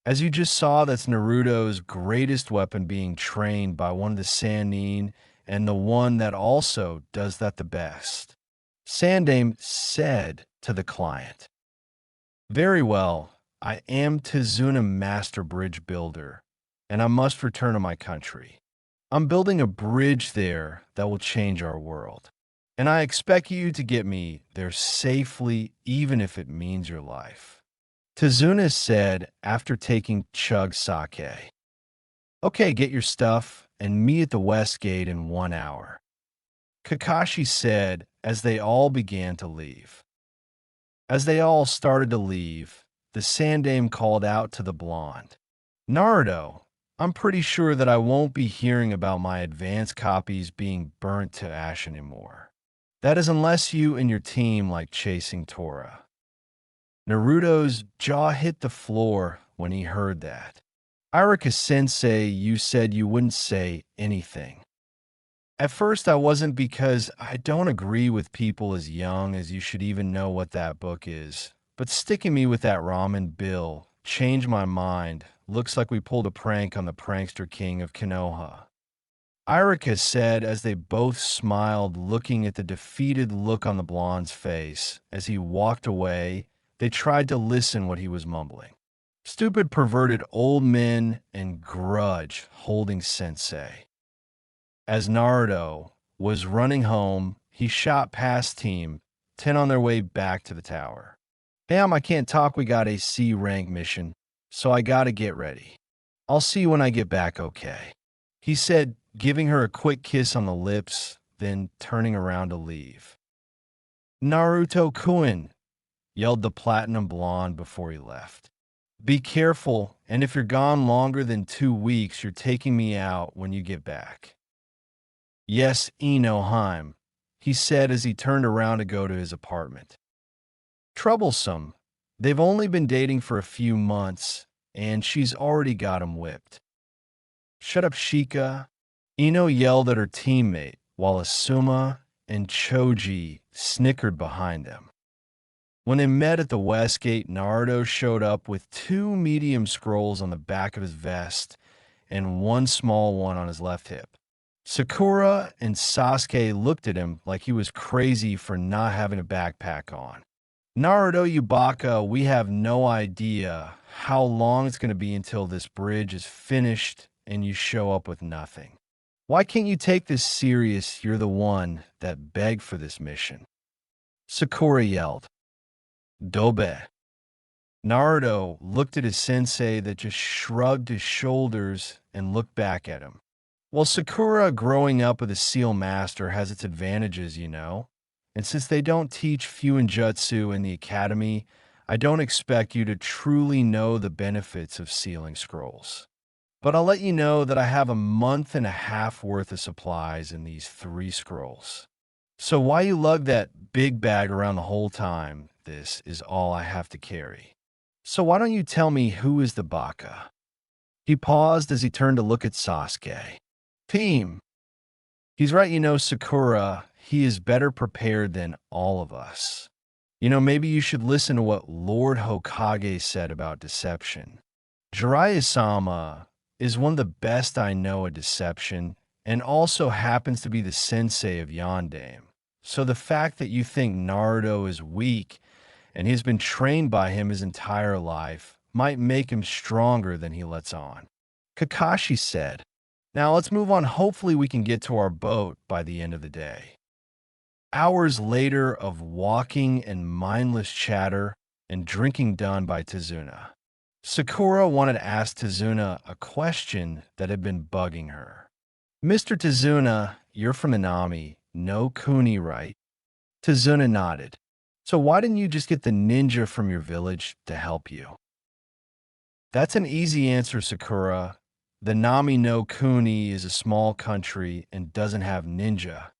As you just saw, that's Naruto's greatest weapon being trained by one of the Sannin, and the one that also does that the best. Sandame said to the client, very well, I am Tazuna Master Bridge Builder, and I must return to my country. I'm building a bridge there that will change our world, and I expect you to get me there safely, even if it means your life. Tazuna said after taking chug sake. Okay, get your stuff and meet at the West Gate in 1 hour. Kakashi said as they all began to leave. As they all started to leave, the Sandame called out to the blonde. Naruto, I'm pretty sure that I won't be hearing about my advanced copies being burnt to ash anymore. That is unless you and your team like chasing Tora. Naruto's jaw hit the floor when he heard that. Irika-sensei, you said you wouldn't say anything. At first I wasn't, because I don't agree with people as young as you should even know what that book is. But sticking me with that ramen bill changed my mind. Looks like we pulled a prank on the prankster king of Konoha. Irika said as they both smiled, looking at the defeated look on the blonde's face. As he walked away, they tried to listen what he was mumbling. Stupid perverted old men and grudge holding sensei. As Naruto was running home, he shot past Team 10 on their way back to the tower. Damn, I can't talk, we got a C-rank mission, so I gotta get ready. I'll see you when I get back, okay? He said, giving her a quick kiss on the lips, then turning around to leave. Naruto-kun, yelled the platinum blonde before he left. Be careful, and if you're gone longer than 2 weeks, you're taking me out when you get back. Yes, Enoheim, he said as he turned around to go to his apartment. Troublesome. They've only been dating for a few months, and she's already got him whipped. Shut up, Shika. Ino yelled at her teammate, while Asuma and Choji snickered behind them. When they met at the West Gate, Naruto showed up with 2 medium scrolls on the back of his vest and 1 small one on his left hip. Sakura and Sasuke looked at him like he was crazy for not having a backpack on. Naruto Yubaka, we have no idea how long it's going to be until this bridge is finished and you show up with nothing. Why can't you take this serious? You're the one that begged for this mission. Sakura yelled. Dobe. Naruto looked at his sensei that just shrugged his shoulders and looked back at him. Well, Sakura growing up with a seal master has its advantages, you know. And since they don't teach Fuinjutsu in the academy, I don't expect you to truly know the benefits of sealing scrolls. But I'll let you know that I have a month and a half worth of supplies in these 3 scrolls. So why you lug that big bag around the whole time? This is all I have to carry. So why don't you tell me who is the Baka? He paused as he turned to look at Sasuke. Team. He's right, you know, Sakura. He is better prepared than all of us. You know, maybe you should listen to what Lord Hokage said about deception. Jiraiya-sama is one of the best I know at deception and also happens to be the sensei of Yondaime. So the fact that you think Naruto is weak and he's been trained by him his entire life might make him stronger than he lets on. Kakashi said, now let's move on. Hopefully we can get to our boat by the end of the day. Hours later of walking and mindless chatter and drinking done by Tazuna. Sakura wanted to ask Tazuna a question that had been bugging her. Mr. Tazuna, you're from Inami, no Kuni, right? Tazuna nodded. So why didn't you just get the ninja from your village to help you? That's an easy answer, Sakura. The Nami no Kuni is a small country and doesn't have ninja.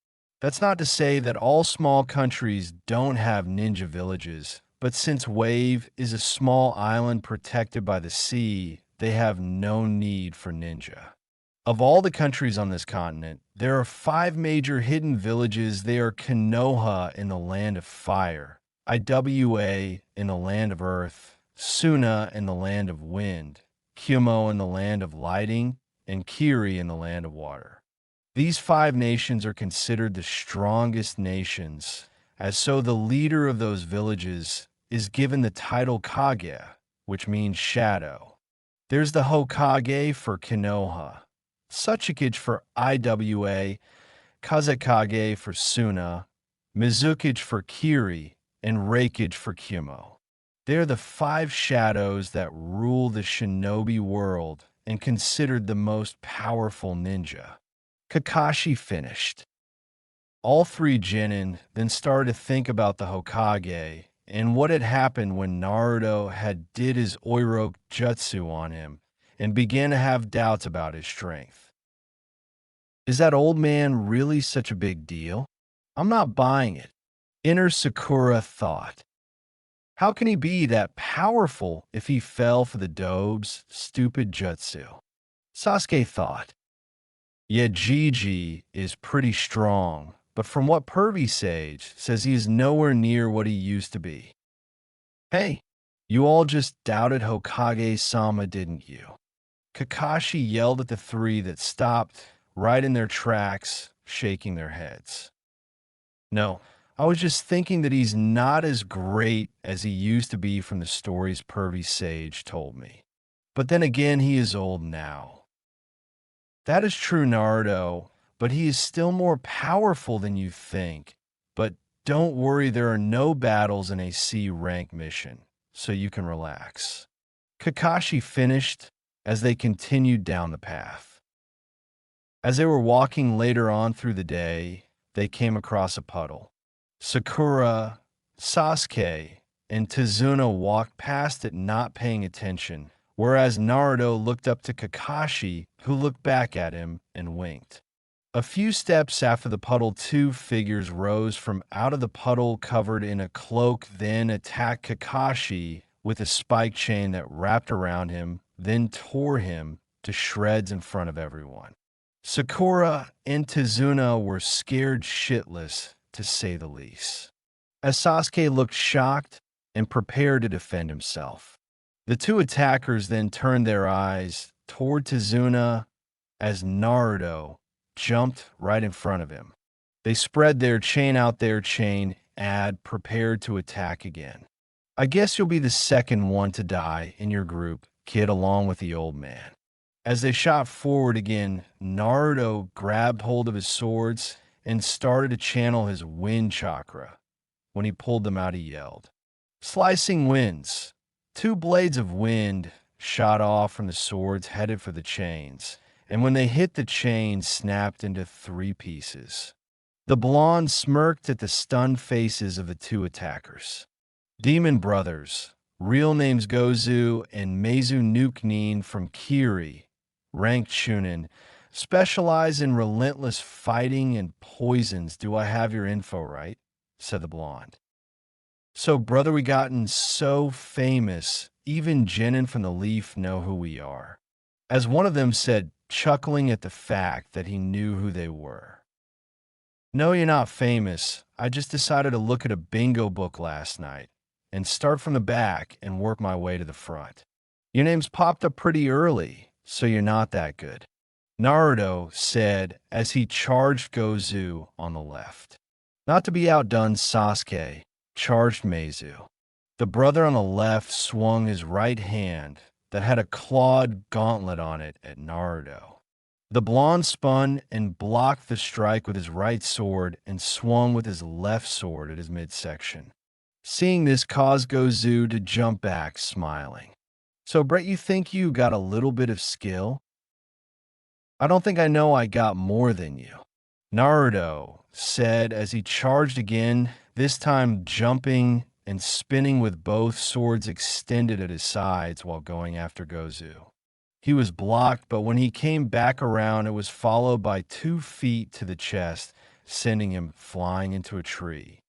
That's not to say that all small countries don't have ninja villages, but since Wave is a small island protected by the sea, they have no need for ninja. Of all the countries on this continent, there are 5 major hidden villages. They are Konoha in the land of fire, Iwa in the land of earth, Suna in the land of wind, Kyumo in the land of lighting, and Kiri in the land of water. These 5 nations are considered the strongest nations, as so the leader of those villages is given the title Kage, which means shadow. There's the Hokage for Konoha, Tsuchikage for Iwa, Kazekage for Suna, Mizukage for Kiri, and Reikage for Kyumo. They're the 5 shadows that rule the shinobi world and considered the most powerful ninja. Kakashi finished. All 3 genin then started to think about the Hokage and what had happened when Naruto had did his Oiroke Jutsu on him and began to have doubts about his strength. Is that old man really such a big deal? I'm not buying it. Inner Sakura thought. How can he be that powerful if he fell for the Dobe's stupid jutsu? Sasuke thought. Yeah, Gigi is pretty strong, but from what Pervy Sage says, he is nowhere near what he used to be. Hey, you all just doubted Hokage-sama, didn't you? Kakashi yelled at the 3 that stopped right in their tracks, shaking their heads. No, I was just thinking that he's not as great as he used to be from the stories Pervy Sage told me. But then again, he is old now. That is true, Naruto, but he is still more powerful than you think. But don't worry, there are no battles in a C-rank mission, so you can relax. Kakashi finished as they continued down the path. As they were walking later on through the day, they came across a puddle. Sakura, Sasuke, and Tizuna walked past it not paying attention, whereas Naruto looked up to Kakashi, who looked back at him and winked. A few steps after the puddle, two figures rose from out of the puddle covered in a cloak, then attacked Kakashi with a spike chain that wrapped around him, then tore him to shreds in front of everyone. Sakura and Tizuna were scared shitless, to say the least, as Sasuke looked shocked and prepared to defend himself. The two attackers then turned their eyes toward Tizuna as Naruto jumped right in front of him. They spread their chain out their chain, prepared to attack again. I guess you'll be the second one to die in your group, kid, along with the old man. As they shot forward again, Naruto grabbed hold of his swords and started to channel his wind chakra. When he pulled them out, he yelled, "Slicing winds!" Two blades of wind shot off from the swords headed for the chains, and when they hit the chains, snapped into 3 pieces. The blonde smirked at the stunned faces of the two attackers. Demon brothers, real names Gozu and Meizu Nukenin from Kiri, ranked Chunin, specialize in relentless fighting and poisons. Do I have your info right? Said the blonde. So, brother, we gotten so famous, even Genin from the Leaf know who we are. As one of them said, chuckling at the fact that he knew who they were. No, you're not famous. I just decided to look at a bingo book last night and start from the back and work my way to the front. Your name's popped up pretty early, so you're not that good, Naruto said as he charged Gozu on the left. Not to be outdone, Sasuke charged Meizu. The brother on the left swung his right hand that had a clawed gauntlet on it at Naruto. The blonde spun and blocked the strike with his right sword and swung with his left sword at his midsection. Seeing this caused Gozu to jump back, smiling. So, Brett, you think you got a little bit of skill? I don't think I know I got more than you, Naruto said as he charged again, this time jumping and spinning with both swords extended at his sides while going after Gozu. He was blocked, but when he came back around, it was followed by 2 feet to the chest, sending him flying into a tree.